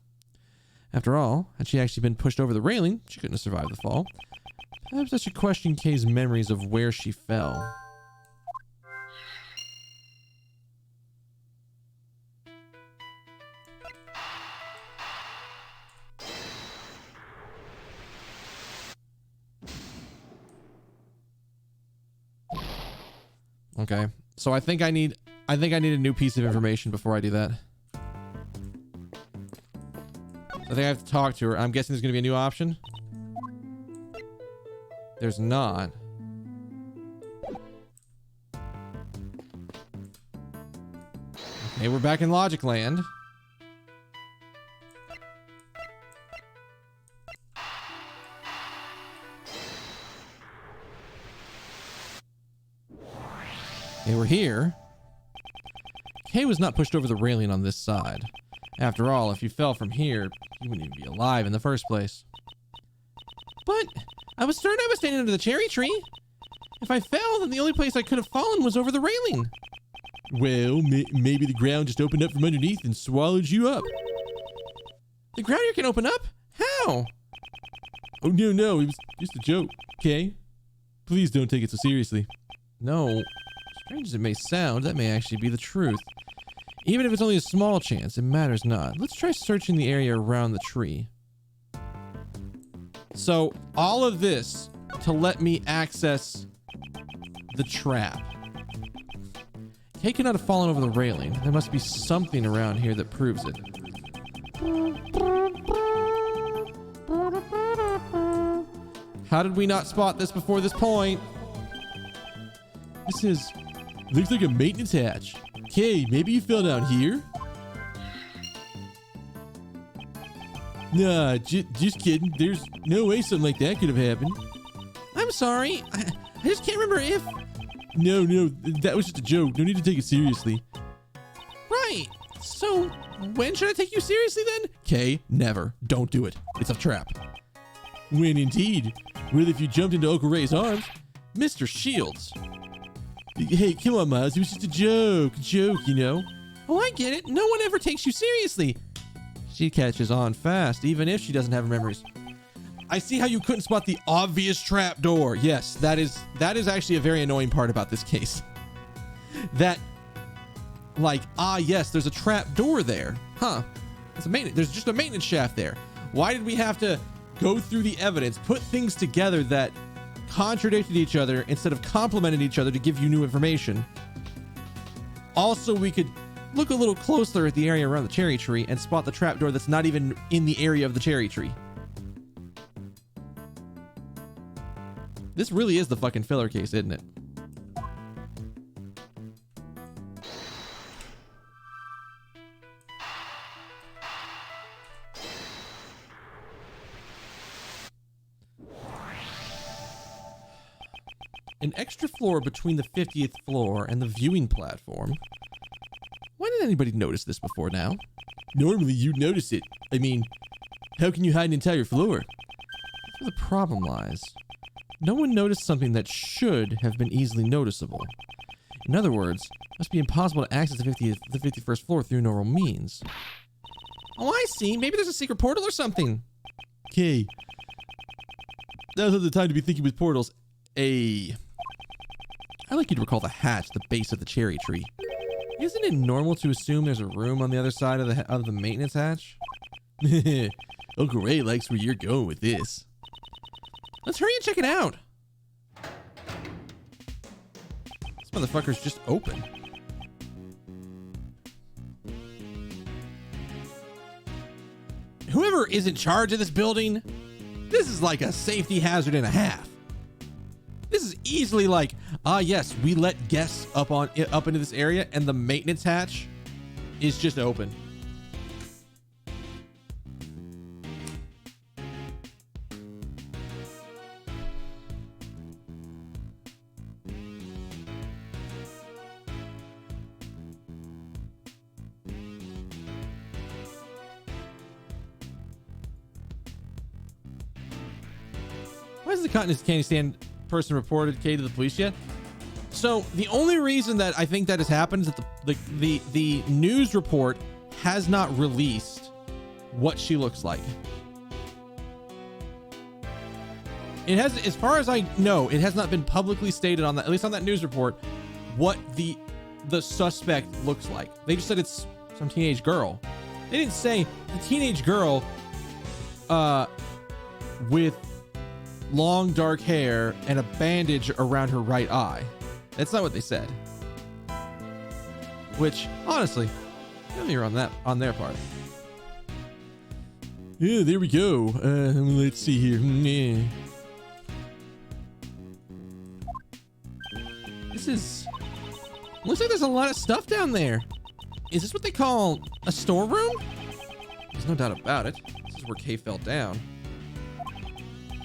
S1: after all, had she actually been pushed over the railing, she couldn't have survived the fall. Perhaps I should question Kay's memories of where she fell. Okay, so I think I need a new piece of information before I do that. I think I have to talk to her. I'm guessing there's going to be a new option. There's not. Okay, we're back in Logic Land. Okay, we're here. Kay was not pushed over the railing on this side. After all, if you fell from here, you wouldn't even be alive in the first place. But I was certain I was standing under the cherry tree. If I fell, then the only place I could have fallen was over the railing.
S3: Well, maybe the ground just opened up from underneath and swallowed you up.
S1: The ground here can open up? How?
S3: Oh, no, it was just a joke, Kay. Please don't take it so seriously.
S1: No. Strange as it may sound, that may actually be the truth. Even if it's only a small chance, it matters not. Let's try searching the area around the tree. So, all of this to let me access the trap. Kay could not have fallen over the railing. There must be something around here that proves it. How did we not spot this before this point?
S3: This looks like a maintenance hatch. Kay, maybe you fell down here? Nah, just kidding. There's no way something like that could have happened.
S1: I'm sorry. I just can't remember if.
S3: No, that was just a joke. No need to take it seriously.
S1: Right. So when should I take you seriously then? Kay, never. Don't do it. It's a trap.
S3: When indeed. Well, if you jumped into Uncle Ray's arms.
S1: Mr. Shields.
S3: Hey, come on, Miles. It was just a joke. You know.
S1: Oh, I get it. No one ever takes you seriously. She catches on fast, even if she doesn't have memories. I see how you couldn't spot the obvious trap door. Yes, that is actually a very annoying part about this case. That, like, yes, there's a trap door there. Huh. There's just a maintenance shaft there. Why did we have to go through the evidence, put things together that contradicted each other instead of complemented each other to give you new information? Also, we could look a little closer at the area around the cherry tree and spot the trap door that's not even in the area of the cherry tree. This really is the fucking filler case, isn't it? An extra floor between the 50th floor and the viewing platform. Why didn't anybody notice this before now?
S3: Normally, you'd notice it. I mean, how can you hide an entire floor?
S1: That's where the problem lies. No one noticed something that should have been easily noticeable. In other words, it must be impossible to access the 51st floor through normal means. Oh, I see. Maybe there's a secret portal or something.
S3: Okay. Now's not the time to be thinking with portals.
S1: I'd like you to recall the hatch at the base of the cherry tree. Isn't it normal to assume there's a room on the other side of the maintenance hatch?
S3: Uncle Ray likes where you're going with this.
S1: Let's hurry and check it out. This motherfucker's just open. Whoever is in charge of this building, this is like a safety hazard and a half. This is easily like, yes, we let guests up into this area and the maintenance hatch is just open. Why is the cotton candy stand person reported Kay to the police yet? So the only reason that I think that has happened is that the news report has not released what she looks like. It has, as far as I know, it has not been publicly stated on that, at least on that news report, what the suspect looks like. They just said it's some teenage girl. They didn't say the teenage girl with long dark hair and a bandage around her right eye. That's not what they said. Which, honestly, you're on their part.
S3: Yeah, there we go. Let's see here.
S1: Looks like there's a lot of stuff down there. Is this what they call a storeroom? There's no doubt about it. This is where Kay fell down.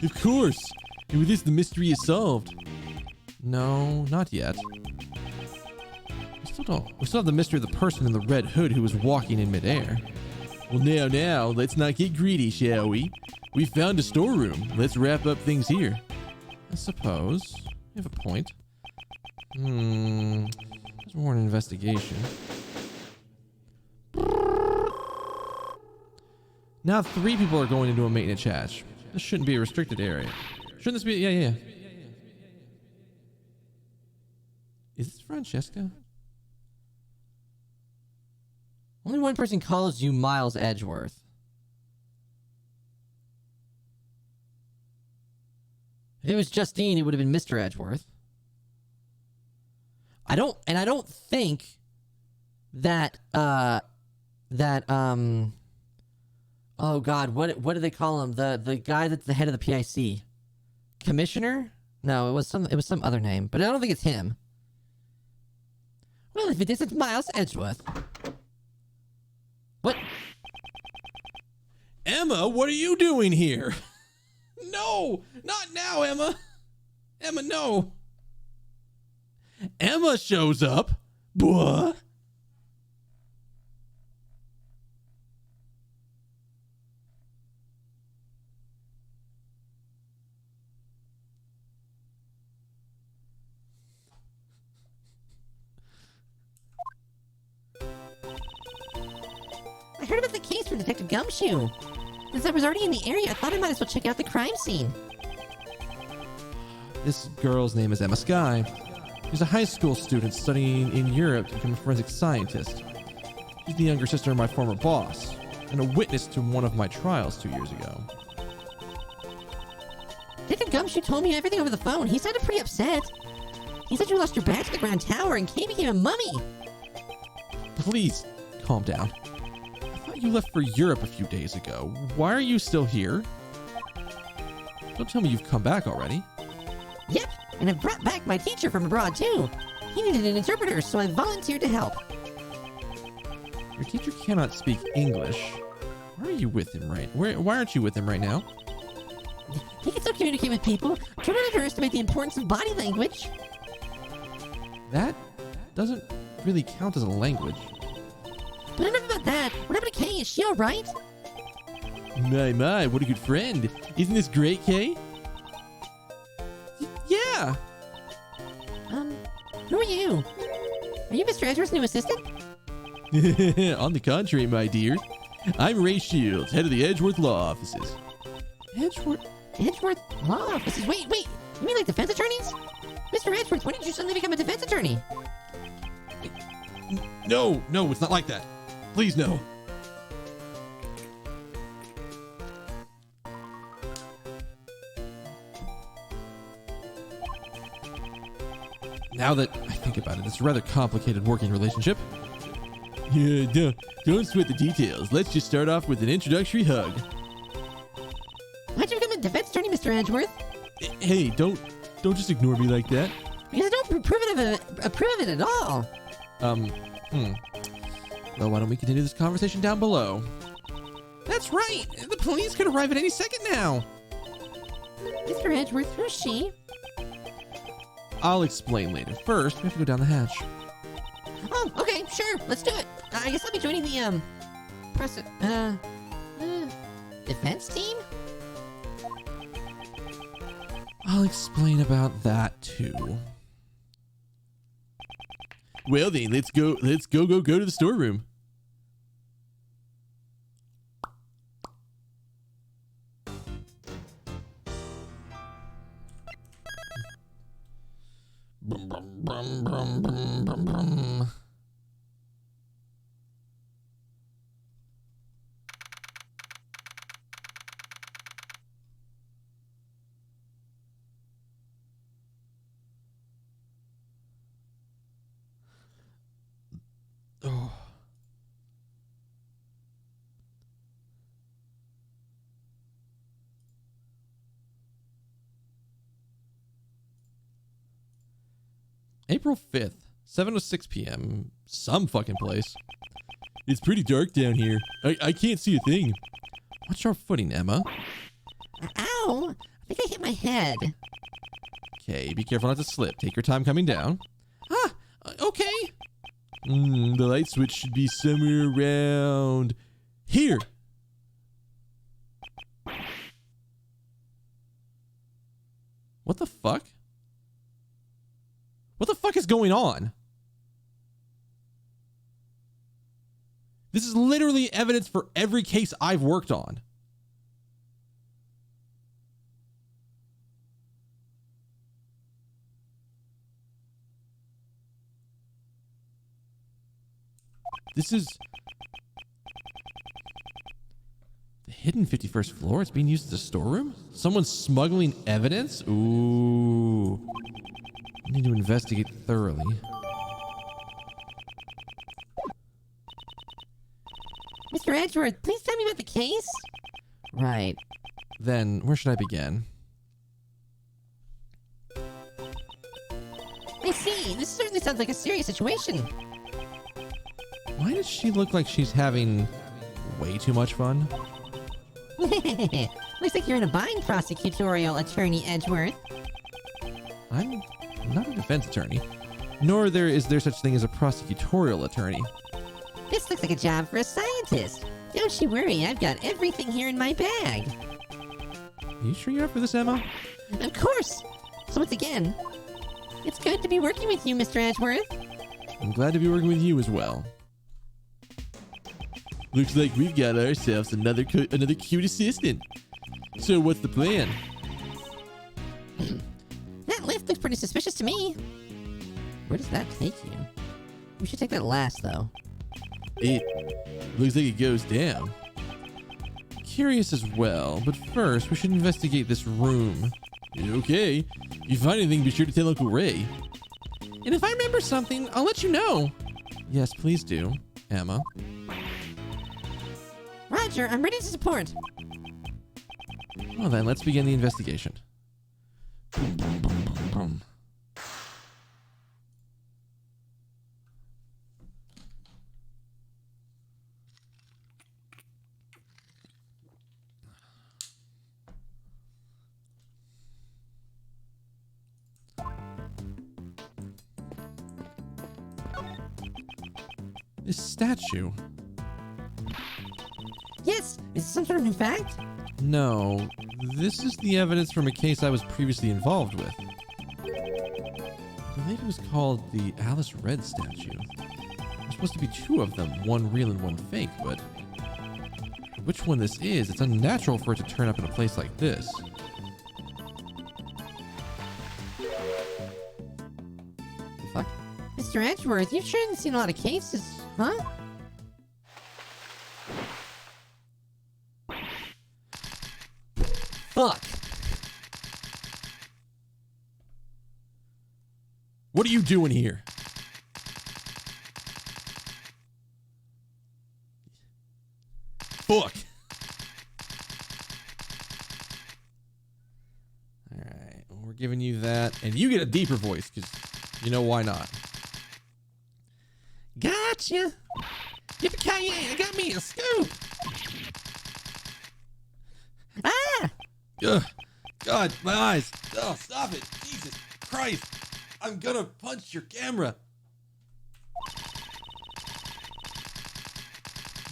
S3: Of course. And with this, the mystery is solved.
S1: No, not yet. We still have the mystery of the person in the red hood who was walking in midair.
S3: Well, now, let's not get greedy, shall we? We found a storeroom. Let's wrap up things here.
S1: I suppose. You have a point. There's more an investigation. Now 3 people are going into a maintenance hatch. This shouldn't be a restricted area. Shouldn't this be? Yeah. Is this Francesca?
S2: Only one person calls you Miles Edgeworth. If it was Justine, it would have been Mr. Edgeworth. I don't think that oh God, what do they call him? The guy that's the head of the PIC, commissioner? No, it was some other name, but I don't think it's him. Well, if it isn't Miles Edgeworth. What?
S1: Emma, what are you doing here? No, not now, Emma. Emma, no.
S3: Emma shows up. What?
S2: I heard about the case from Detective Gumshoe. Since I was already in the area, I thought I might as well check out the crime scene.
S1: This girl's name is Emma Skye. She's a high school student studying in Europe to become a forensic scientist. She's the younger sister of my former boss, and a witness to one of my trials 2 years ago.
S2: Detective Gumshoe told me everything over the phone. He sounded pretty upset. He said you lost your badge at the Grand Tower and Kay became a mummy.
S1: Please, calm down. I thought you left for Europe a few days ago. Why are you still here? Don't tell me you've come back already.
S2: Yep, and I brought back my teacher from abroad too. He needed an interpreter, so I volunteered to help.
S1: Your teacher cannot speak English. Why are you with him why aren't you with him right now?
S2: He can still communicate with people. Try not to underestimate the importance of body language.
S1: That doesn't really count as a language.
S2: But enough about that. What happened to Kay? Is she alright?
S3: My, what a good friend. Isn't this great, Kay?
S1: Yeah!
S2: Who are you? Are you Mr. Edgeworth's new assistant?
S3: On the contrary, my dear. I'm Ray Shields, head of the Edgeworth Law Offices.
S2: Edgeworth Law Offices? Wait. You mean like defense attorneys? Mr. Edgeworth, when did you suddenly become a defense attorney?
S1: No, it's not like that. Please, no. Now that I think about it, it's a rather complicated working relationship.
S3: Yeah, don't sweat the details. Let's just start off with an introductory hug.
S2: Why'd you become a defense attorney, Mr. Edgeworth?
S3: Hey, don't just ignore me like that.
S2: Because I don't approve of it at all.
S1: Well, why don't we continue this conversation down below? That's right! The police could arrive at any second now!
S2: Mr. Edgeworth, who's she?
S1: I'll explain later. First, we have to go down the hatch.
S2: Oh, okay, sure, let's do it. I guess I'll be joining the, defense team?
S1: I'll explain about that too.
S3: Well then, let's go to the storeroom.
S1: Brum, brum, brum, brum, brum, brum, brum. Oh. April 5th, 7:06 p.m. Some fucking place.
S3: It's pretty dark down here. I can't see a thing.
S1: Watch our footing, Emma.
S2: Ow! I think I hit my head.
S1: Okay, be careful not to slip. Take your time coming down. Okay.
S3: The light switch should be somewhere around here.
S1: What the fuck? What the fuck is going on? This is literally evidence for every case I've worked on. This is the hidden 51st floor. It's being used as a storeroom. Someone's smuggling evidence. Ooh. I need to investigate thoroughly.
S2: Mr. Edgeworth, please tell me about the case. Right.
S1: Then, where should I begin?
S2: I see. This certainly sounds like a serious situation.
S1: Why does she look like she's having way too much fun?
S2: Looks like you're in a bind, prosecutorial attorney Edgeworth.
S1: I'm not a defense attorney. Nor is there such thing as a prosecutorial attorney.
S2: This looks like a job for a scientist. Don't you worry, I've got everything here in my bag.
S1: Are you sure you're up for this, Emma?
S2: Of course. So once again, it's good to be working with you, Mr. Edgeworth.
S3: I'm glad to be working with you as well. Looks like we've got ourselves another cute assistant. So what's the plan?
S2: That lift looks pretty suspicious to me. Where does that take you? We should take that last, though.
S3: It looks like it goes down.
S1: Curious as well, but first we should investigate this room.
S3: Okay. If you find anything, be sure to tell Uncle Ray.
S1: And if I remember something, I'll let you know. Yes, please do, Emma.
S2: Roger, I'm ready to support.
S1: Well then, let's begin the investigation. Boom, boom, boom, boom, boom. This statue.
S2: Yes, is it some sort of new fact?
S1: No, this is the evidence from a case I was previously involved with. I believe it was called the Alice Red statue. There's supposed to be two of them, one real and one fake, but which one this is, it's unnatural for it to turn up in a place like this. The fuck?
S2: Mr. Edgeworth, you sure haven't seen a lot of cases, huh?
S1: Fuck! What are you doing here? Fuck! Alright, well, we're giving you that, and you get a deeper voice, because you know why not.
S2: Gotcha! Yippee-ki-yay, I got me a scoop! Ah!
S1: Ugh. God, my eyes. Oh, stop it. Jesus Christ. I'm gonna punch your camera.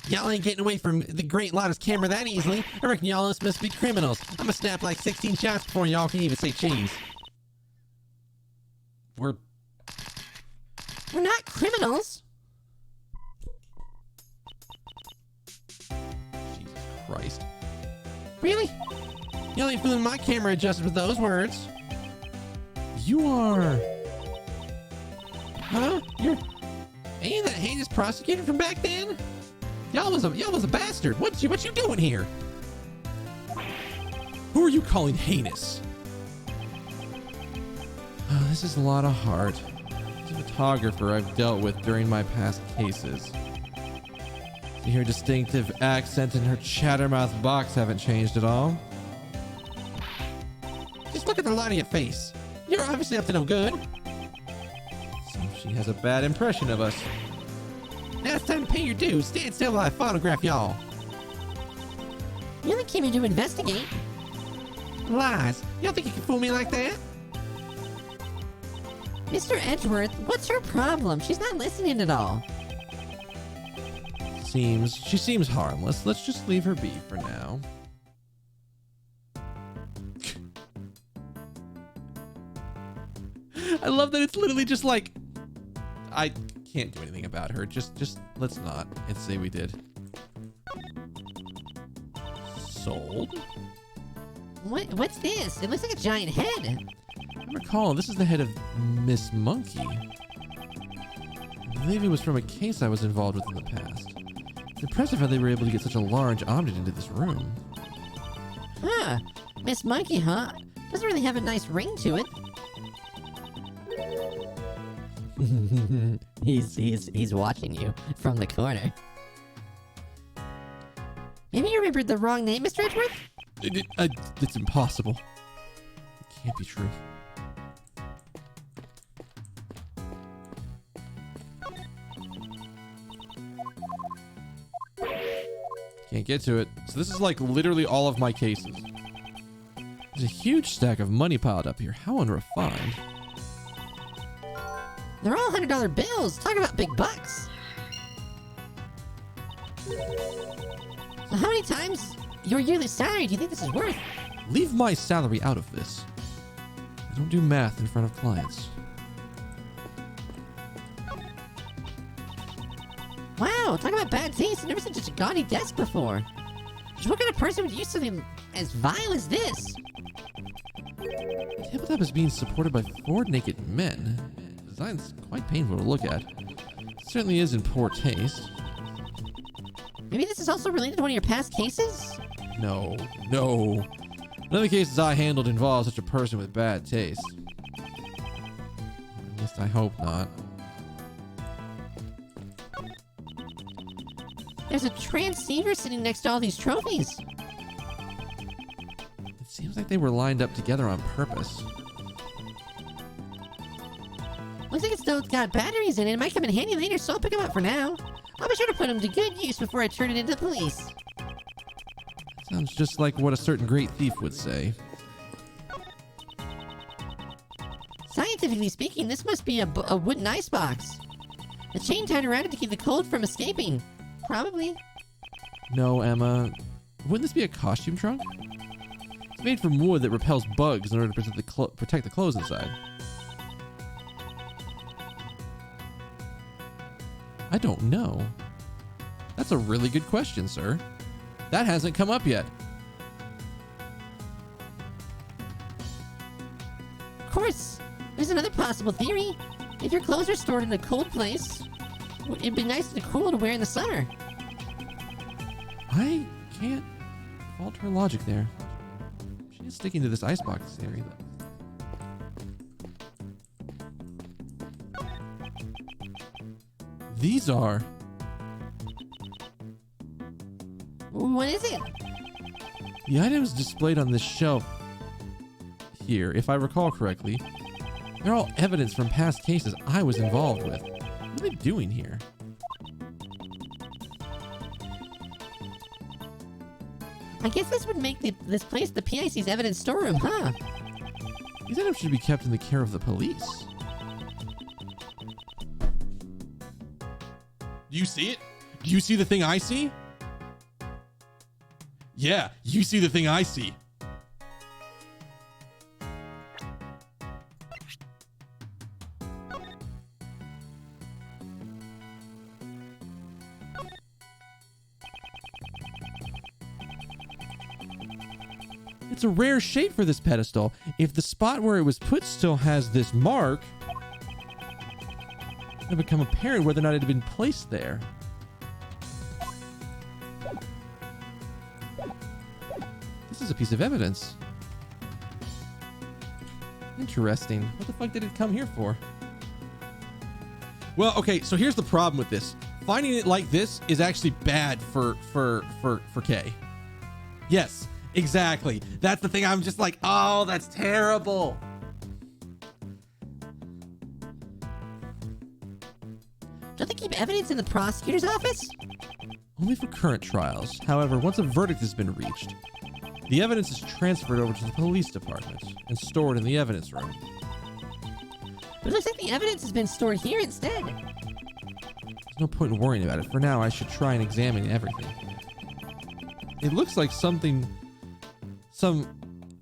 S2: Y'all ain't getting away from the Great Lotta's camera that easily. I reckon y'all must be criminals. I'm gonna snap like 16 shots before y'all can even say cheese.
S1: We're
S2: not criminals.
S1: Jesus Christ.
S2: Really? Y'all ain't fooling my camera adjusted with those words.
S1: You are...
S2: Huh? Ain't you that heinous prosecutor from back then? Y'all was a bastard. What you doing here?
S1: Who are you calling heinous? Oh, this is a lot of heart. As a photographer I've dealt with during my past cases. See, her distinctive accent and her chattermouth box haven't changed at all.
S2: Just look at the light of your face. You're obviously up to no good.
S1: Seems she has a bad impression of us.
S2: Now it's time to pay your dues. Stand still while I photograph y'all. You only came here to investigate. Lies. Y'all think you can fool me like that? Mr. Edgeworth, what's her problem? She's not listening at all.
S1: She seems harmless. Let's just leave her be for now. I love that it's literally just like, I can't do anything about her. Just let's not and say we did. Sold?
S2: What's this? It looks like a giant head.
S1: I recall this is the head of Miss Monkey. I believe it was from a case I was involved with in the past. It's impressive how they were able to get such a large object into this room.
S2: Huh. Miss Monkey, huh? Doesn't really have a nice ring to it. He's watching you from the corner. Maybe you remembered the wrong name, Mr. Edgeworth?
S1: It's impossible. It can't be true. Can't get to it. So this is like literally all of my cases. There's a huge stack of money piled up here. How unrefined.
S2: They're all $100 bills. Talk about big bucks. So how many times your yearly salary do you think this is worth?
S1: Leave my salary out of this. I don't do math in front of clients.
S2: Wow, talk about bad taste. I've never seen such a gaudy desk before. What kind of person would use something as vile as this?
S1: The tabletop is being supported by 4 naked men. The design's quite painful to look at. It certainly is in poor taste.
S2: Maybe this is also related to one of your past cases?
S1: No. None of the cases I handled involve such a person with bad taste. At least I hope not.
S2: There's a transceiver sitting next to all these trophies.
S1: It seems like they were lined up together on purpose.
S2: Looks like it's still got batteries in it. It might come in handy later, so I'll pick them up for now. I'll be sure to put them to good use before I turn it into the police.
S1: Sounds just like what a certain great thief would say.
S2: Scientifically speaking, this must be a wooden icebox. A chain tied around it to keep the cold from escaping. Probably.
S1: No, Emma. Wouldn't this be a costume trunk? It's made from wood that repels bugs in order to protect the clothes inside. I don't know. That's a really good question, sir. That hasn't come up yet.
S2: Of course, there's another possible theory. If your clothes are stored in a cold place, it'd be nice and cool to wear in the summer.
S1: I can't fault her logic there. She is sticking to this icebox theory, though. These are...
S2: What is it?
S1: The items displayed on this shelf here, if I recall correctly, they're all evidence from past cases I was involved with. What are they doing here?
S2: I guess this would make this place the PIC's evidence storeroom, huh?
S1: These items should be kept in the care of the police. Do you see it? Do you see the thing I see? Yeah, you see the thing I see. It's a rare shape for this pedestal. If the spot where it was put still has this mark, it'll become apparent whether or not it had been placed there. This is a piece of evidence. Interesting. What the fuck did it come here for? Well, okay, so here's the problem with this. Finding it like this is actually bad for Kay. Yes, exactly. That's the thing. I'm just like, oh, that's terrible.
S2: Don't they keep evidence in the prosecutor's office?
S1: Only for current trials. However, once a verdict has been reached, the evidence is transferred over to the police department and stored in the evidence room.
S2: But it looks like the evidence has been stored here instead.
S1: There's no point in worrying about it. For now, I should try and examine everything. It looks like some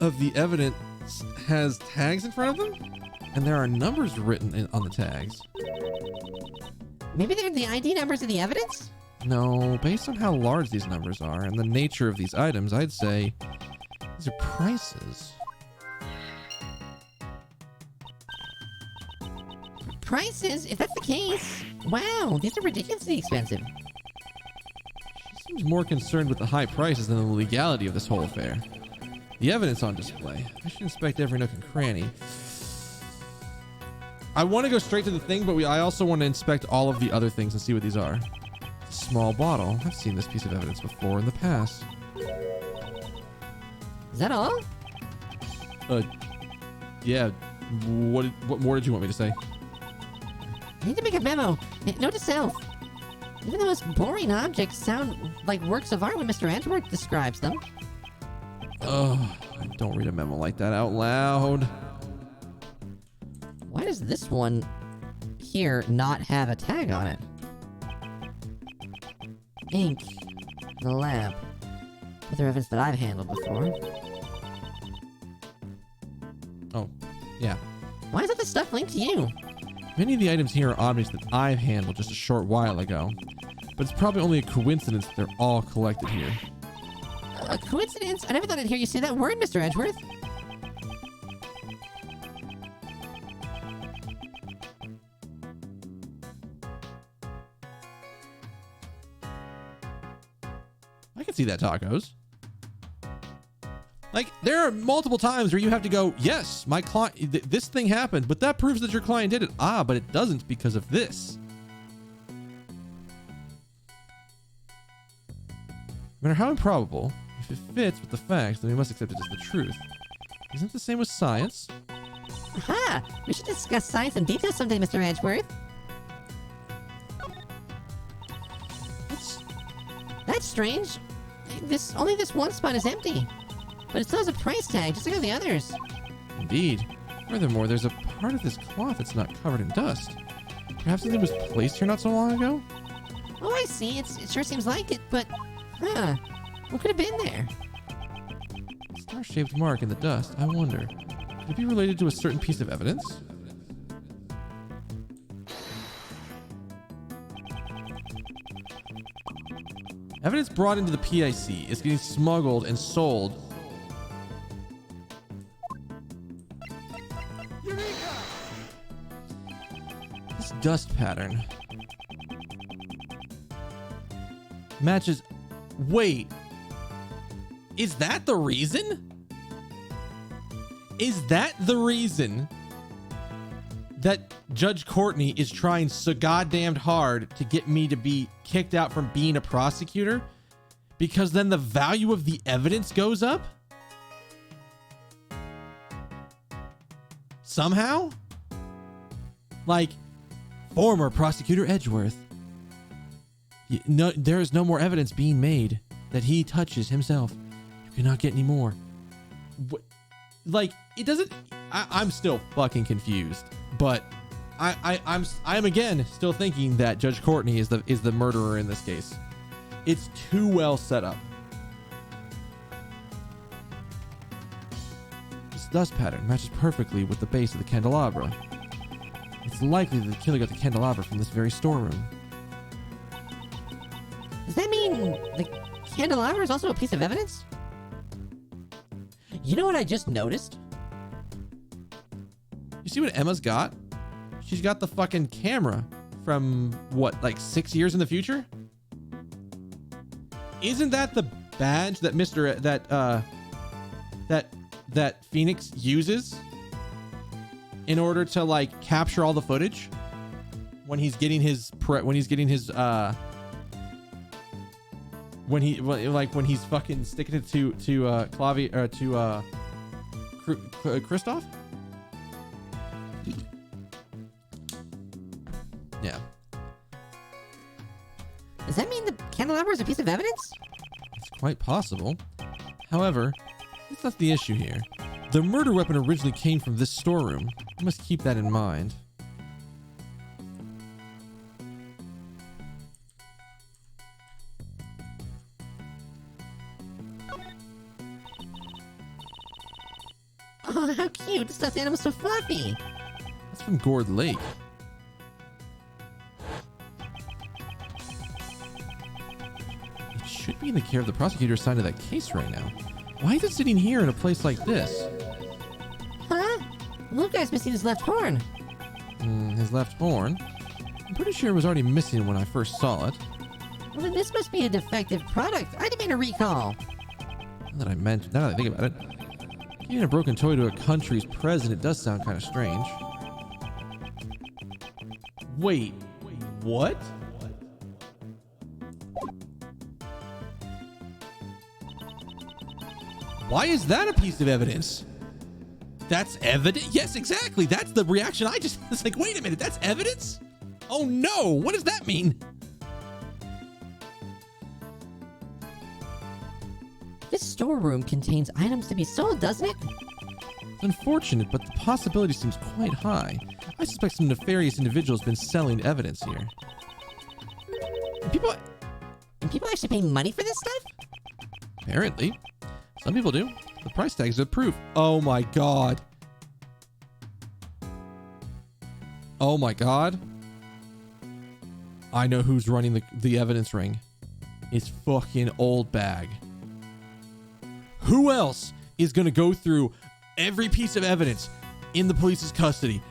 S1: of the evidence has tags in front of them, and there are numbers written on the tags.
S2: Maybe they're the ID numbers of the evidence?
S1: No, based on how large these numbers are and the nature of these items, I'd say these are prices.
S2: Prices? If that's the case, wow, these are ridiculously expensive.
S1: She seems more concerned with the high prices than the legality of this whole affair. The evidence on display. I should inspect every nook and cranny. I want to go straight to the thing, but I also want to inspect all of the other things and see what these are. It's a small bottle. I've seen this piece of evidence before in the past.
S2: Is that all?
S1: Yeah. What more did you want me to say?
S2: I need to make a memo. Note to self. Even the most boring objects sound like works of art when Mr. Antwerp describes them.
S1: Oh, don't read a memo like that out loud.
S2: Why does this one
S5: here not have a tag on it? Ink. The lab. Other evidence that I've handled before.
S1: Oh, yeah.
S5: Why isn't this stuff linked to you?
S1: Many of the items here are objects that I've handled just a short while ago. But it's probably only a coincidence that they're all collected here.
S5: A coincidence? I never thought I'd hear you say that word, Mr. Edgeworth.
S1: I can see that, Tacos. Like, there are multiple times where you have to go, yes, my client, this thing happened, but that proves that your client did it. Ah, but it doesn't because of this. No matter how improbable, if it fits with the facts, then we must accept it as the truth. Isn't it the same with science?
S5: Aha! We should discuss science in detail someday, Mr. Edgeworth. That's strange. Only this one spot is empty. But it still has a price tag, just like all the others.
S1: Indeed. Furthermore, there's a part of this cloth that's not covered in dust. Perhaps something was placed here not so long ago?
S5: Oh, I see. It sure seems like it, but... Huh. What could have been there?
S1: A star-shaped mark in the dust. I wonder. Could it be related to a certain piece of evidence? Evidence brought into the PIC is getting smuggled and sold. This dust pattern matches. Wait, is that the reason? Is that the reason that Judge Courtney is trying so goddamn hard to get me to be kicked out from being a prosecutor? Because then the value of the evidence goes up? Somehow? Like, former prosecutor Edgeworth. No, there is no more evidence being made that he touches himself. You cannot get any more. Like, it doesn't... I'm still fucking confused. But I'm again still thinking that Judge Courtney is the murderer in this case. It's too well set up. This dust pattern matches perfectly with the base of the candelabra. It's likely that the killer got the candelabra from this very storeroom.
S5: Does that mean the candelabra is also a piece of evidence? You know what I just noticed?
S1: You see what Emma's got? She's got the fucking camera from what, like 6 years in the future? Isn't that the badge that that Phoenix uses in order to like capture all the footage when he's getting his when he's fucking sticking it to Clavi or to Kristoff? Yeah.
S5: Does that mean the candelabra is a piece of evidence?
S1: It's quite possible. However, that's not the issue here. The murder weapon originally came from this storeroom. You must keep that in mind.
S5: Oh, how cute! This stuffed animal's so fluffy!
S1: That's from Gourd Lake. It should be in the care of the prosecutor assigned to that case right now. Why is it sitting here in a place like this?
S5: Huh? The little guy's missing his left horn.
S1: His left horn? I'm pretty sure it was already missing when I first saw it.
S5: Well, then this must be a defective product. I demand a recall.
S1: Now that I think about it, giving a broken toy to a country's president does sound kind of strange. Wait, what? Why is that a piece of evidence? That's evidence? Yes, exactly. That's the reaction I just... It's like, wait a minute, that's evidence? Oh no, what does that mean?
S5: This storeroom contains items to be sold, doesn't it?
S1: It's unfortunate, but the possibility seems quite high. I suspect some nefarious individual has been selling evidence here.
S2: People actually pay money for this stuff?
S1: Apparently. Some people do. The price tags are proof. Oh my god. Oh my god. I know who's running the evidence ring. It's fucking Old Bag. Who else is going to go through every piece of evidence in the police's custody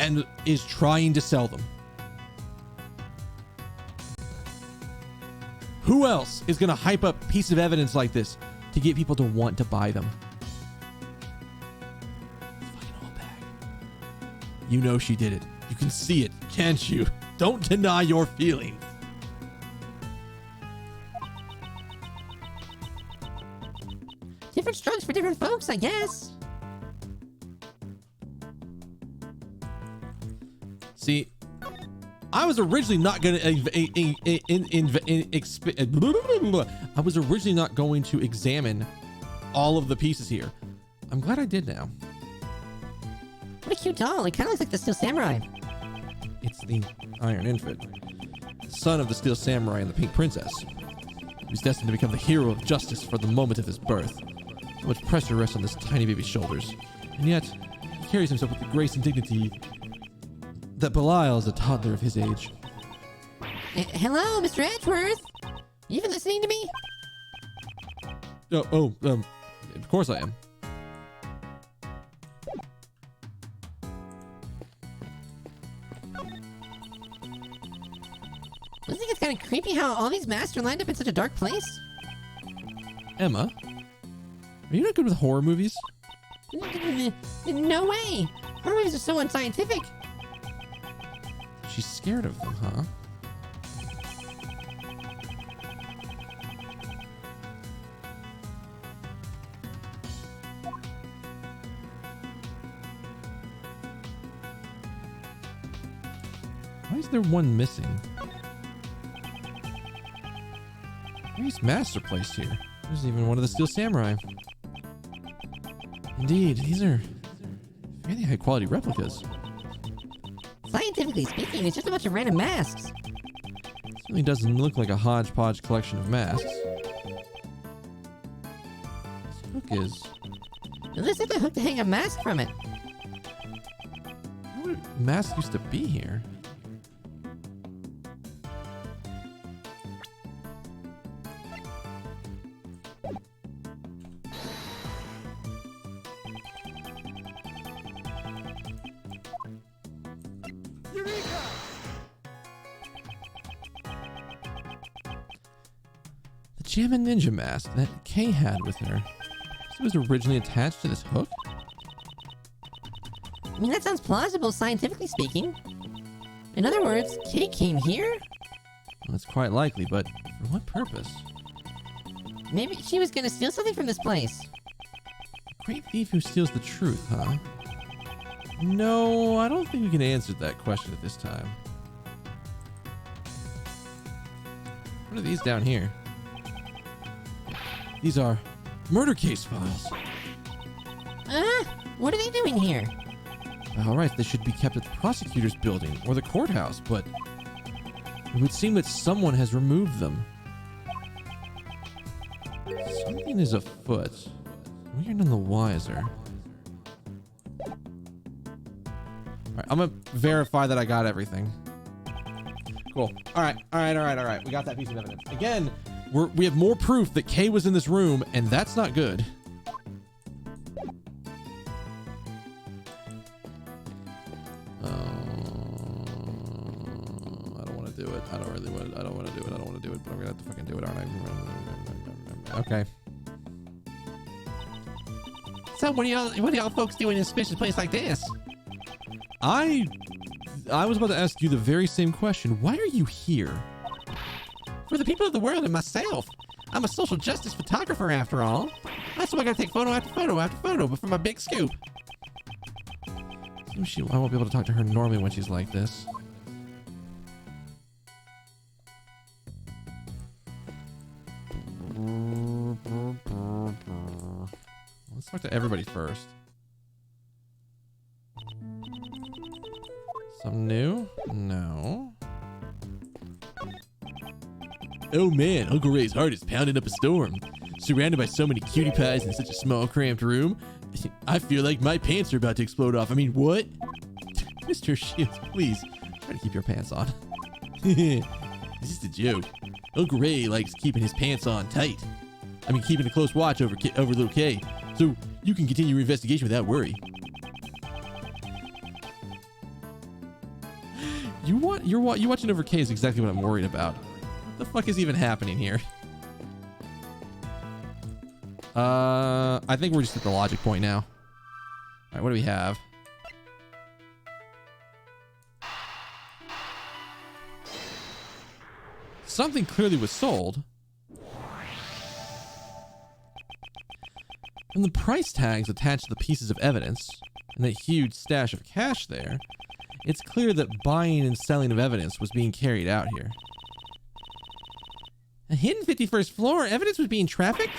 S1: and is trying to sell them? Who else is going to hype up a piece of evidence like this to get people to want to buy them? Fucking Old Bag. You know she did it. You can see it, can't you? Don't deny your feelings.
S2: Different strokes for different folks, I guess.
S1: See, I was originally not going to I was originally not going to examine all of the pieces here. I'm glad I did now.
S2: What a cute doll. It kind of looks like the Steel Samurai.
S1: It's the Iron Infant, son of the Steel Samurai and the Pink Princess. He's destined to become the hero of justice for the moment of his birth. So much pressure rests on this tiny baby's shoulders, and yet he carries himself with the grace and dignity that belies a toddler of his age.
S2: Hello, Mr. Edgeworth. You even listening to me?
S1: Of course I am.
S2: Don't you think it's kind of creepy how all these masks are lined up in such a dark place?
S1: Emma, are you not good with horror movies?
S2: No way. Horror movies are so unscientific.
S1: She's scared of them, huh? Why is there one missing? These masks are placed here. There's even one of the Steel Samurai. Indeed, these are fairly high quality replicas.
S2: Scientifically speaking, it's just a bunch of random masks.
S1: Certainly doesn't look like a hodgepodge collection of masks. This hook is...
S2: It looks like a hook to hang a mask from it.
S1: What mask used to be here? The Jammin' Ninja mask that Kay had with her. It was originally attached to this hook?
S2: I mean, that sounds plausible, scientifically speaking. In other words, Kay came here?
S1: Well, that's quite likely, but for what purpose?
S2: Maybe she was gonna steal something from this place.
S1: Great thief who steals the truth, huh? No, I don't think we can answer that question at this time. What are these down here? These are murder case files.
S2: What are they doing here?
S1: All right, they should be kept at the prosecutor's building or the courthouse, but it would seem that someone has removed them. Something is afoot. We are none the wiser. All right, I'm gonna verify that I got everything. Cool. All right. We got that piece of evidence. Again, we have more proof that Kay was in this room, and that's not good. I don't want to do it. I don't want to do it. But I'm gonna have to fucking do it, aren't I? Okay.
S2: So what do y'all folks do in a suspicious place like this?
S1: I was about to ask you the very same question. Why are you here?
S2: For the people of the world and myself. I'm a social justice photographer after all. That's why I gotta take photo after photo after photo before my big scoop.
S1: I won't be able to talk to her normally when she's like this. Let's talk to everybody first. Something new? No.
S3: Oh man, Uncle Ray's heart is pounding up a storm. Surrounded by so many cutie pies in such a small, cramped room, I feel like my pants are about to explode off. I mean, what?
S1: Mr. Shields, please try to keep your pants on.
S3: It's just a joke. Uncle Ray likes keeping his pants on tight. I mean, keeping a close watch over little K, so you can continue your investigation without worry.
S1: You watching over K is exactly what I'm worried about. What the fuck is even happening here? I think we're just at the logic point now. All right, what do we have? Something clearly was sold. From the price tags attached to the pieces of evidence and that huge stash of cash there, it's clear that buying and selling of evidence was being carried out here. A hidden 51st floor evidence was being trafficked?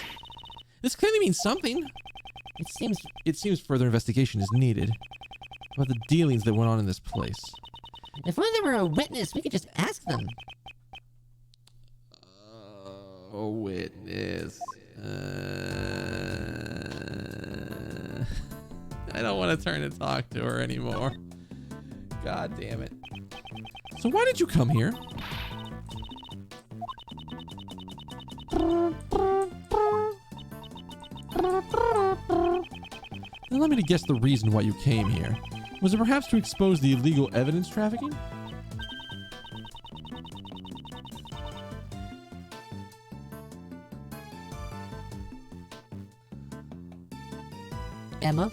S1: This clearly means something. It seems further investigation is needed about the dealings that went on in this place.
S2: If only there were a witness, we could just ask them.
S1: A witness. I don't want to turn and talk to her anymore. God damn it. So why did you come here? Allow me to guess the reason why you came here. Was it perhaps to expose the illegal evidence trafficking?
S2: Emma?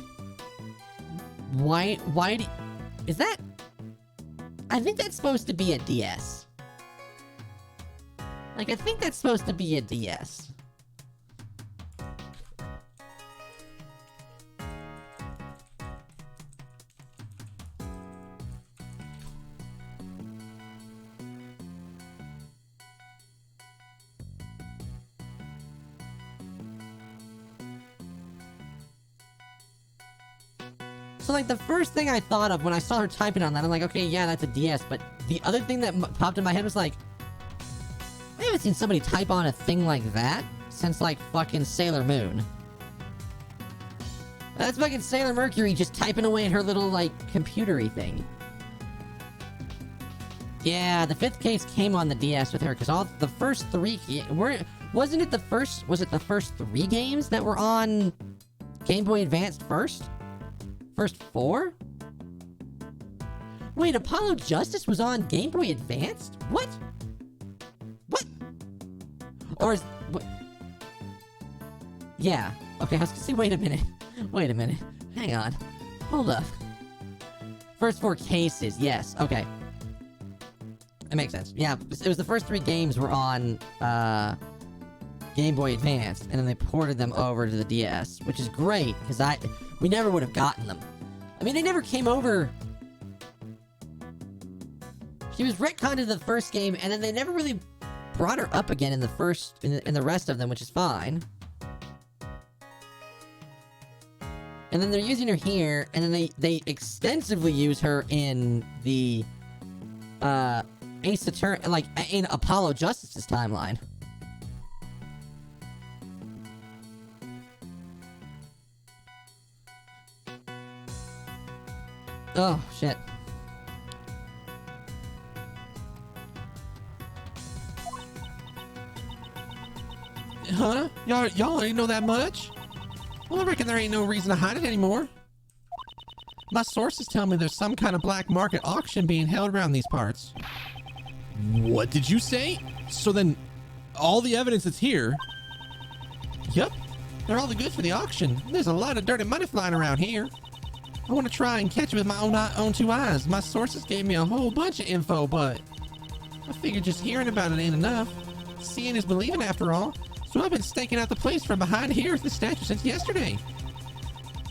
S2: Why do... Is that... I think that's supposed to be a DS. Like, I think that's supposed to be a DS. So, like, the first thing I thought of when I saw her typing on that, I'm like, okay, yeah, that's a DS. But the other thing that popped in my head was like, I haven't seen somebody type on a thing like that since, like, fucking Sailor Moon. That's fucking Sailor Mercury just typing away at her little, like, computery thing. Yeah, the fifth case came on the DS with her, because all the first three... Wasn't it the first... Was it the first 3 games that were on Game Boy Advance first? First 4? Wait, Apollo Justice was on Game Boy Advanced? What? What? Or is... What? Yeah. Okay, I was gonna say, wait a minute. Wait a minute. Hang on. Hold up. First 4 cases, yes. Okay. That makes sense. Yeah, it was the first 3 games were on, Game Boy Advance, and then they ported them over to the DS, which is great, because we never would have gotten them. I mean, they never came over. She was retconned in the first game, and then they never really brought her up again in the rest of them, which is fine. And then they're using her here, and then they extensively use her in the, Ace Attorney, like, in Apollo Justice's timeline. Oh, shit.
S1: Huh? Y'all already know that much? Well, I reckon there ain't no reason to hide it anymore. My sources tell me there's some kind of black market auction being held around these parts.
S3: What did you say?
S1: So then, all the evidence that's here... Yep, they're all the goods for the auction. There's a lot of dirty money flying around here. I want to try and catch it with my own 2 eyes. My sources gave me a whole bunch of info, but I figured just hearing about it ain't enough. Seeing is believing after all. So I've been staking out the place from behind here at the statue since yesterday.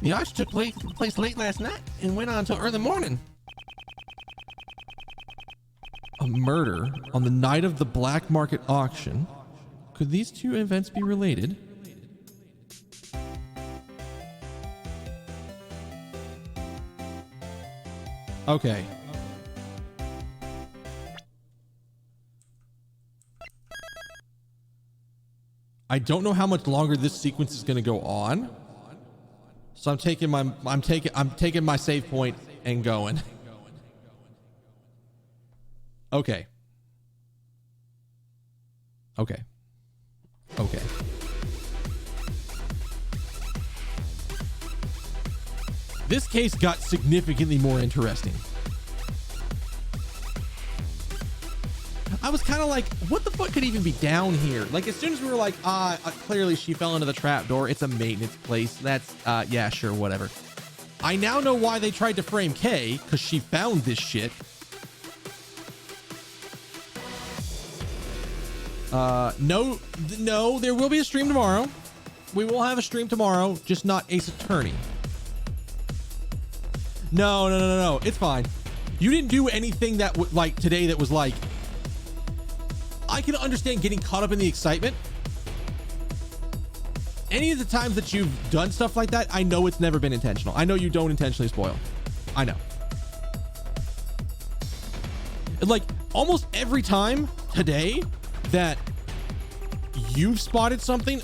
S1: The auction took place late last night and went on until early morning. A murder on the night of the black market auction. Could these 2 events be related? Okay. I don't know how much longer this sequence is going to go on. So I'm taking my save point and going. Okay. Okay. Okay. This case got significantly more interesting. I was kind of like, what the fuck could even be down here? Like, as soon as we were like, clearly she fell into the trap door. It's a maintenance place. That's, yeah, sure, whatever. I now know why they tried to frame Kay, because she found this shit. No, there will be a stream tomorrow. We will have a stream tomorrow, just not Ace Attorney. No. It's fine. You didn't do anything that would, like, today that was like, I can understand getting caught up in the excitement. Any of the times that you've done stuff like that, I know it's never been intentional. I know you don't intentionally spoil. I know. Like, almost every time today that you've spotted something,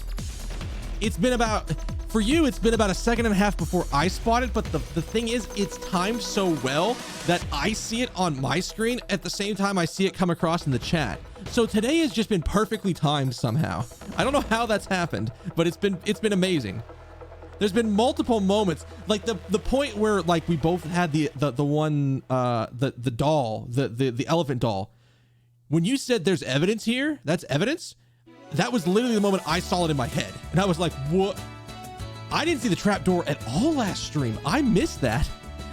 S1: it's been about, for you, it's been about a second and a half before I spot it. But the thing is, it's timed so well that I see it on my screen at the same time I see it come across in the chat. So today has just been perfectly timed somehow. I don't know how that's happened, but it's been amazing. There's been multiple moments, like the point where, like, we both had the one the doll, the elephant doll. When you said there's evidence here, that's evidence. That was literally the moment I saw it in my head, and I was like, what? I didn't see the trap door at all last stream. I missed that.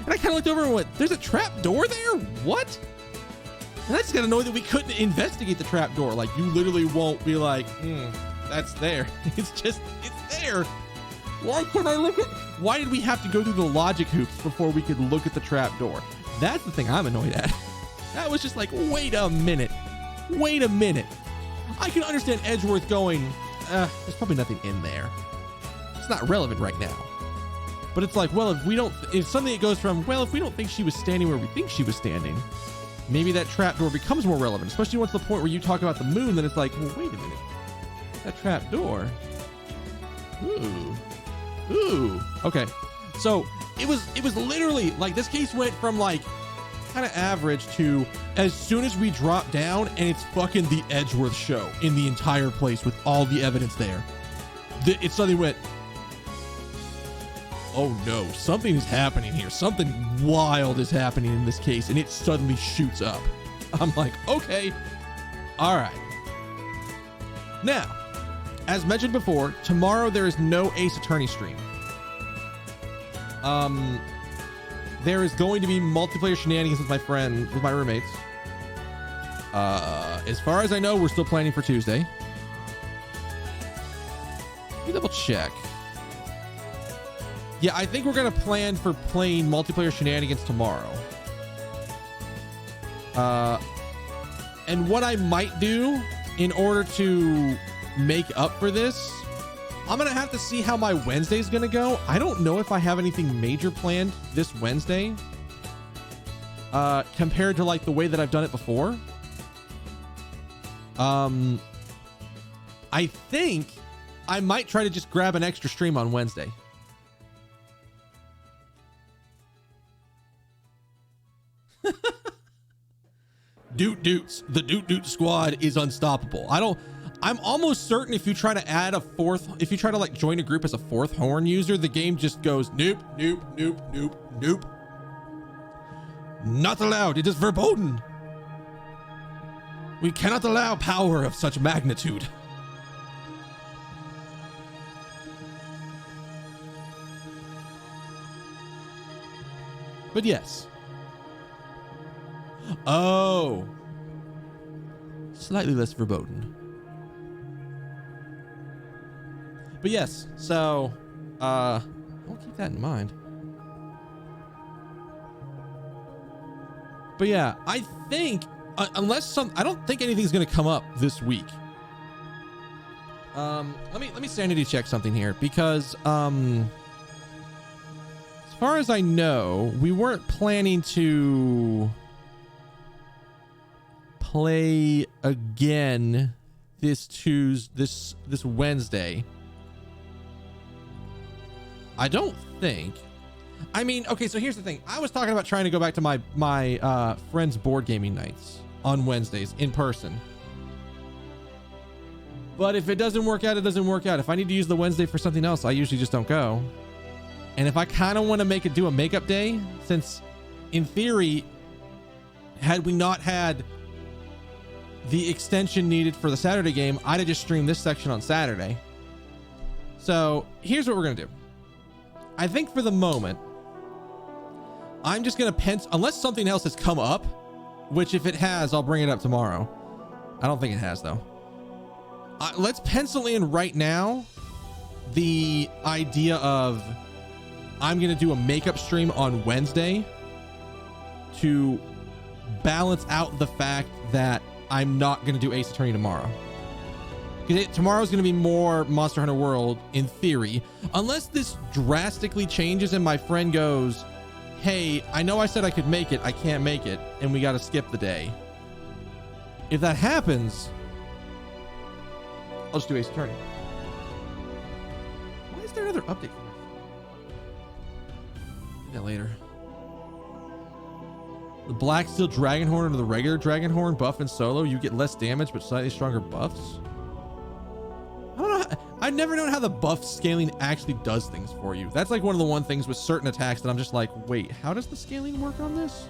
S1: And I kind of looked over and went, there's a trap door there? What? And I just got annoyed that we couldn't investigate the trap door. Like, you literally won't be like, that's there. It's there. Why couldn't I look at, why did we have to go through the logic hoops before we could look at the trap door? That's the thing I'm annoyed at. That was just like, wait a minute. I can understand Edgeworth going, there's probably nothing in there. It's not relevant right now. But it's like, well, if suddenly it goes from, well, if we don't think she was standing where we think she was standing, maybe that trap door becomes more relevant, especially once the point where you talk about the moon, then it's like, well, wait a minute. That trap door. Ooh. Okay. So it was literally like, this case went from like kind of average to, as soon as we drop down and it's fucking the Edgeworth show in the entire place with all the evidence there. It suddenly went, oh no, something is happening here. Something wild is happening in this case, and it suddenly shoots up. I'm like, okay, all right. Now, as mentioned before, tomorrow there is no Ace Attorney stream. There is going to be multiplayer shenanigans with my roommates. As far as I know, we're still planning for Tuesday. Let me double check. Yeah, I think we're going to plan for playing multiplayer shenanigans tomorrow. And what I might do in order to make up for this, I'm going to have to see how my Wednesday's going to go. I don't know if I have anything major planned this Wednesday compared to like the way that I've done it before. I think I might try to just grab an extra stream on Wednesday. Doots. The Doot squad is unstoppable. I'm almost certain if you try to add if you try to like join a group as a fourth horn user, the game just goes nope. Not allowed. It is verboten. We cannot allow power of such magnitude. But yes. Oh. Slightly less verboten. But yes, so I'll keep that in mind. But yeah, I think I don't think anything's gonna come up this week. Let me sanity check something here, because as far as I know, we weren't planning to play again this Wednesday. I don't think. I mean, okay, so here's the thing. I was talking about trying to go back to my friends' board gaming nights on Wednesdays in person. But if it doesn't work out, it doesn't work out. If I need to use the Wednesday for something else, I usually just don't go. And if I kind of want to do a makeup day, since in theory, had we not had the extension needed for the Saturday game, I'd have just streamed this section on Saturday. So here's what we're going to do. I think for the moment, I'm just going to pencil, unless something else has come up, which if it has, I'll bring it up tomorrow. I don't think it has though. Let's pencil in right now the idea of I'm going to do a makeup stream on Wednesday to balance out the fact that I'm not going to do Ace Attorney tomorrow. Tomorrow's going to be more Monster Hunter World in theory, unless this drastically changes and my friend goes, hey, I know I said I could make it, I can't make it, and we got to skip the day. If that happens, I'll just do Ace Attorney. Why is there another update for my phone? Do that later. The Black Steel Dragonhorn or the regular Dragonhorn buff in solo, you get less damage but slightly stronger buffs. I don't know. I've never known how the buff scaling actually does things for you. That's like one of the one things with certain attacks that I'm just like, wait, how does the scaling work on this?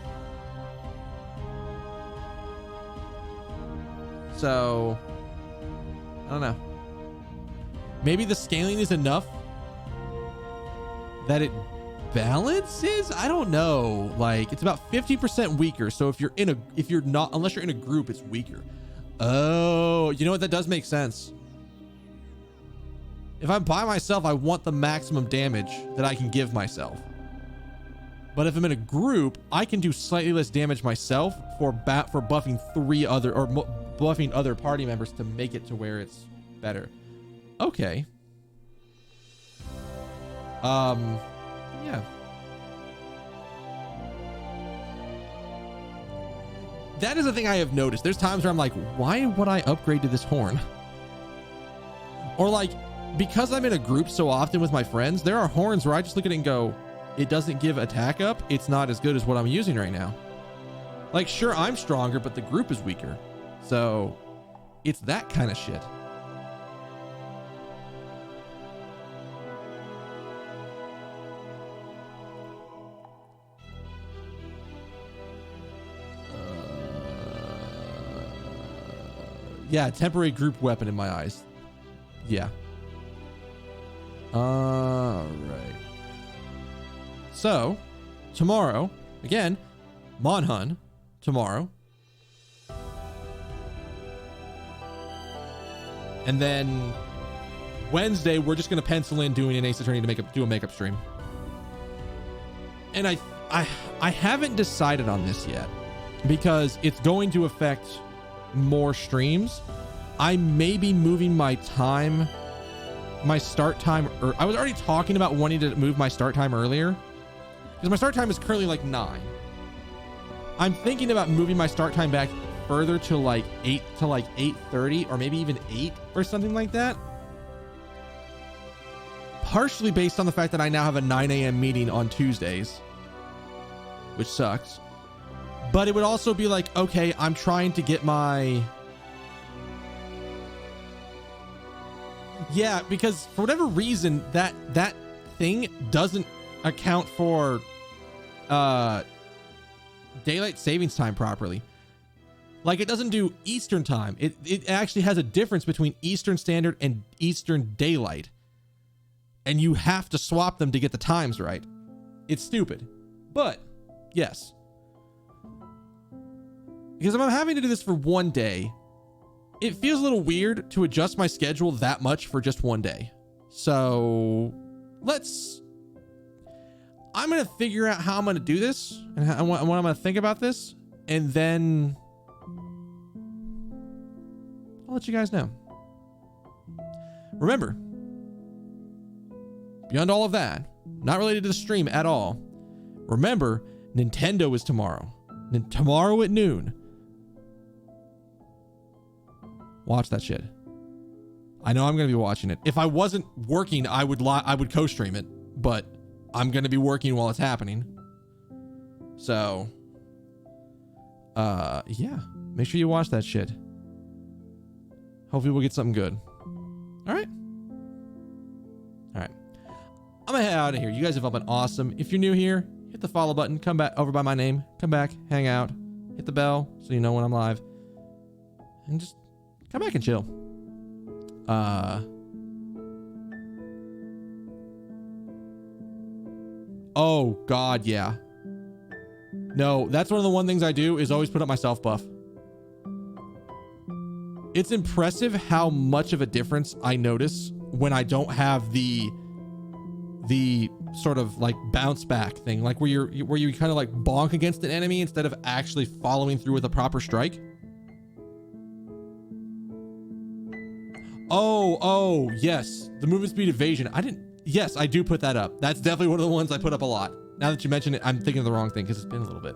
S1: So, I don't know. Maybe the scaling is enough that it balances? I don't know. Like, it's about 50% weaker. So if you're not, unless you're in a group, it's weaker. Oh, you know what? That does make sense. If I'm by myself, I want the maximum damage that I can give myself. But if I'm in a group, I can do slightly less damage myself for buffing buffing other party members to make it to where it's better. Okay. Yeah. That is the thing I have noticed. There's times where I'm like, why would I upgrade to this horn? Or like, because I'm in a group so often with my friends, there are horns where I just look at it and go, it doesn't give attack up. It's not as good as what I'm using right now. Like, sure, I'm stronger, but the group is weaker. So it's that kind of shit. Yeah, temporary group weapon in my eyes. Yeah. All right. So, tomorrow, again, Monhun tomorrow. And then Wednesday, we're just going to pencil in doing an Ace Attorney to do a makeup stream. And I haven't decided on this yet because it's going to affect more streams. I may be moving my start time. I was already talking about wanting to move my start time earlier because my start time is currently like 9. I'm thinking about moving my start time back further to like 8 to like 8:30 or maybe even 8 or something like that. Partially based on the fact that I now have a 9 a.m. meeting on Tuesdays, which sucks. But it would also be like, okay, I'm trying to get my... Yeah, because for whatever reason, that thing doesn't account for daylight savings time properly. Like, it doesn't do Eastern time. It actually has a difference between Eastern Standard and Eastern Daylight. And you have to swap them to get the times right. It's stupid. But, yes. Because if I'm having to do this for one day, it feels a little weird to adjust my schedule that much for just one day. So I'm going to figure out how I'm going to do this and what I'm going to think about this. And then I'll let you guys know. Remember, beyond all of that, not related to the stream at all, remember, Nintendo is tomorrow. Tomorrow at noon. Watch that shit. I know I'm going to be watching it. If I wasn't working, I would co-stream it, but I'm going to be working while it's happening. So, yeah, make sure you watch that shit. Hopefully we'll get something good. All right. All right. I'm going to head out of here. You guys have all been awesome. If you're new here, hit the follow button. Come back over by my name. Come back, hang out, hit the bell so you know when I'm live. And just come back and chill. Oh, God, yeah. No, that's one of the one things I do is always put up my self buff. It's impressive how much of a difference I notice when I don't have the sort of like bounce back thing, like where you kind of like bonk against an enemy instead of actually following through with a proper strike. Oh, yes. The movement speed evasion. Yes, I do put that up. That's definitely one of the ones I put up a lot. Now that you mention it, I'm thinking of the wrong thing because it's been a little bit.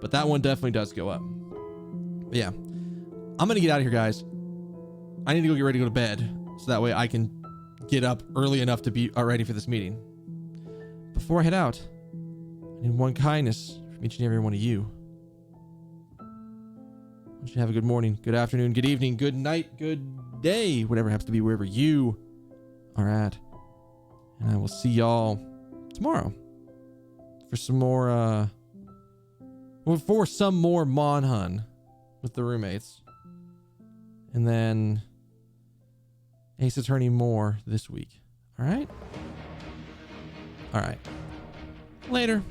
S1: But that one definitely does go up. But yeah. I'm going to get out of here, guys. I need to go get ready to go to bed so that way I can get up early enough to be ready for this meeting. Before I head out, I need one kindness from each and every one of you. I want you to have a good morning, good afternoon, good evening, good night, good day, whatever happens to be wherever you are at. And I will see y'all tomorrow for some more, for some more Monhun with the roommates. And then Ace Attorney more this week. All right? All right. Later.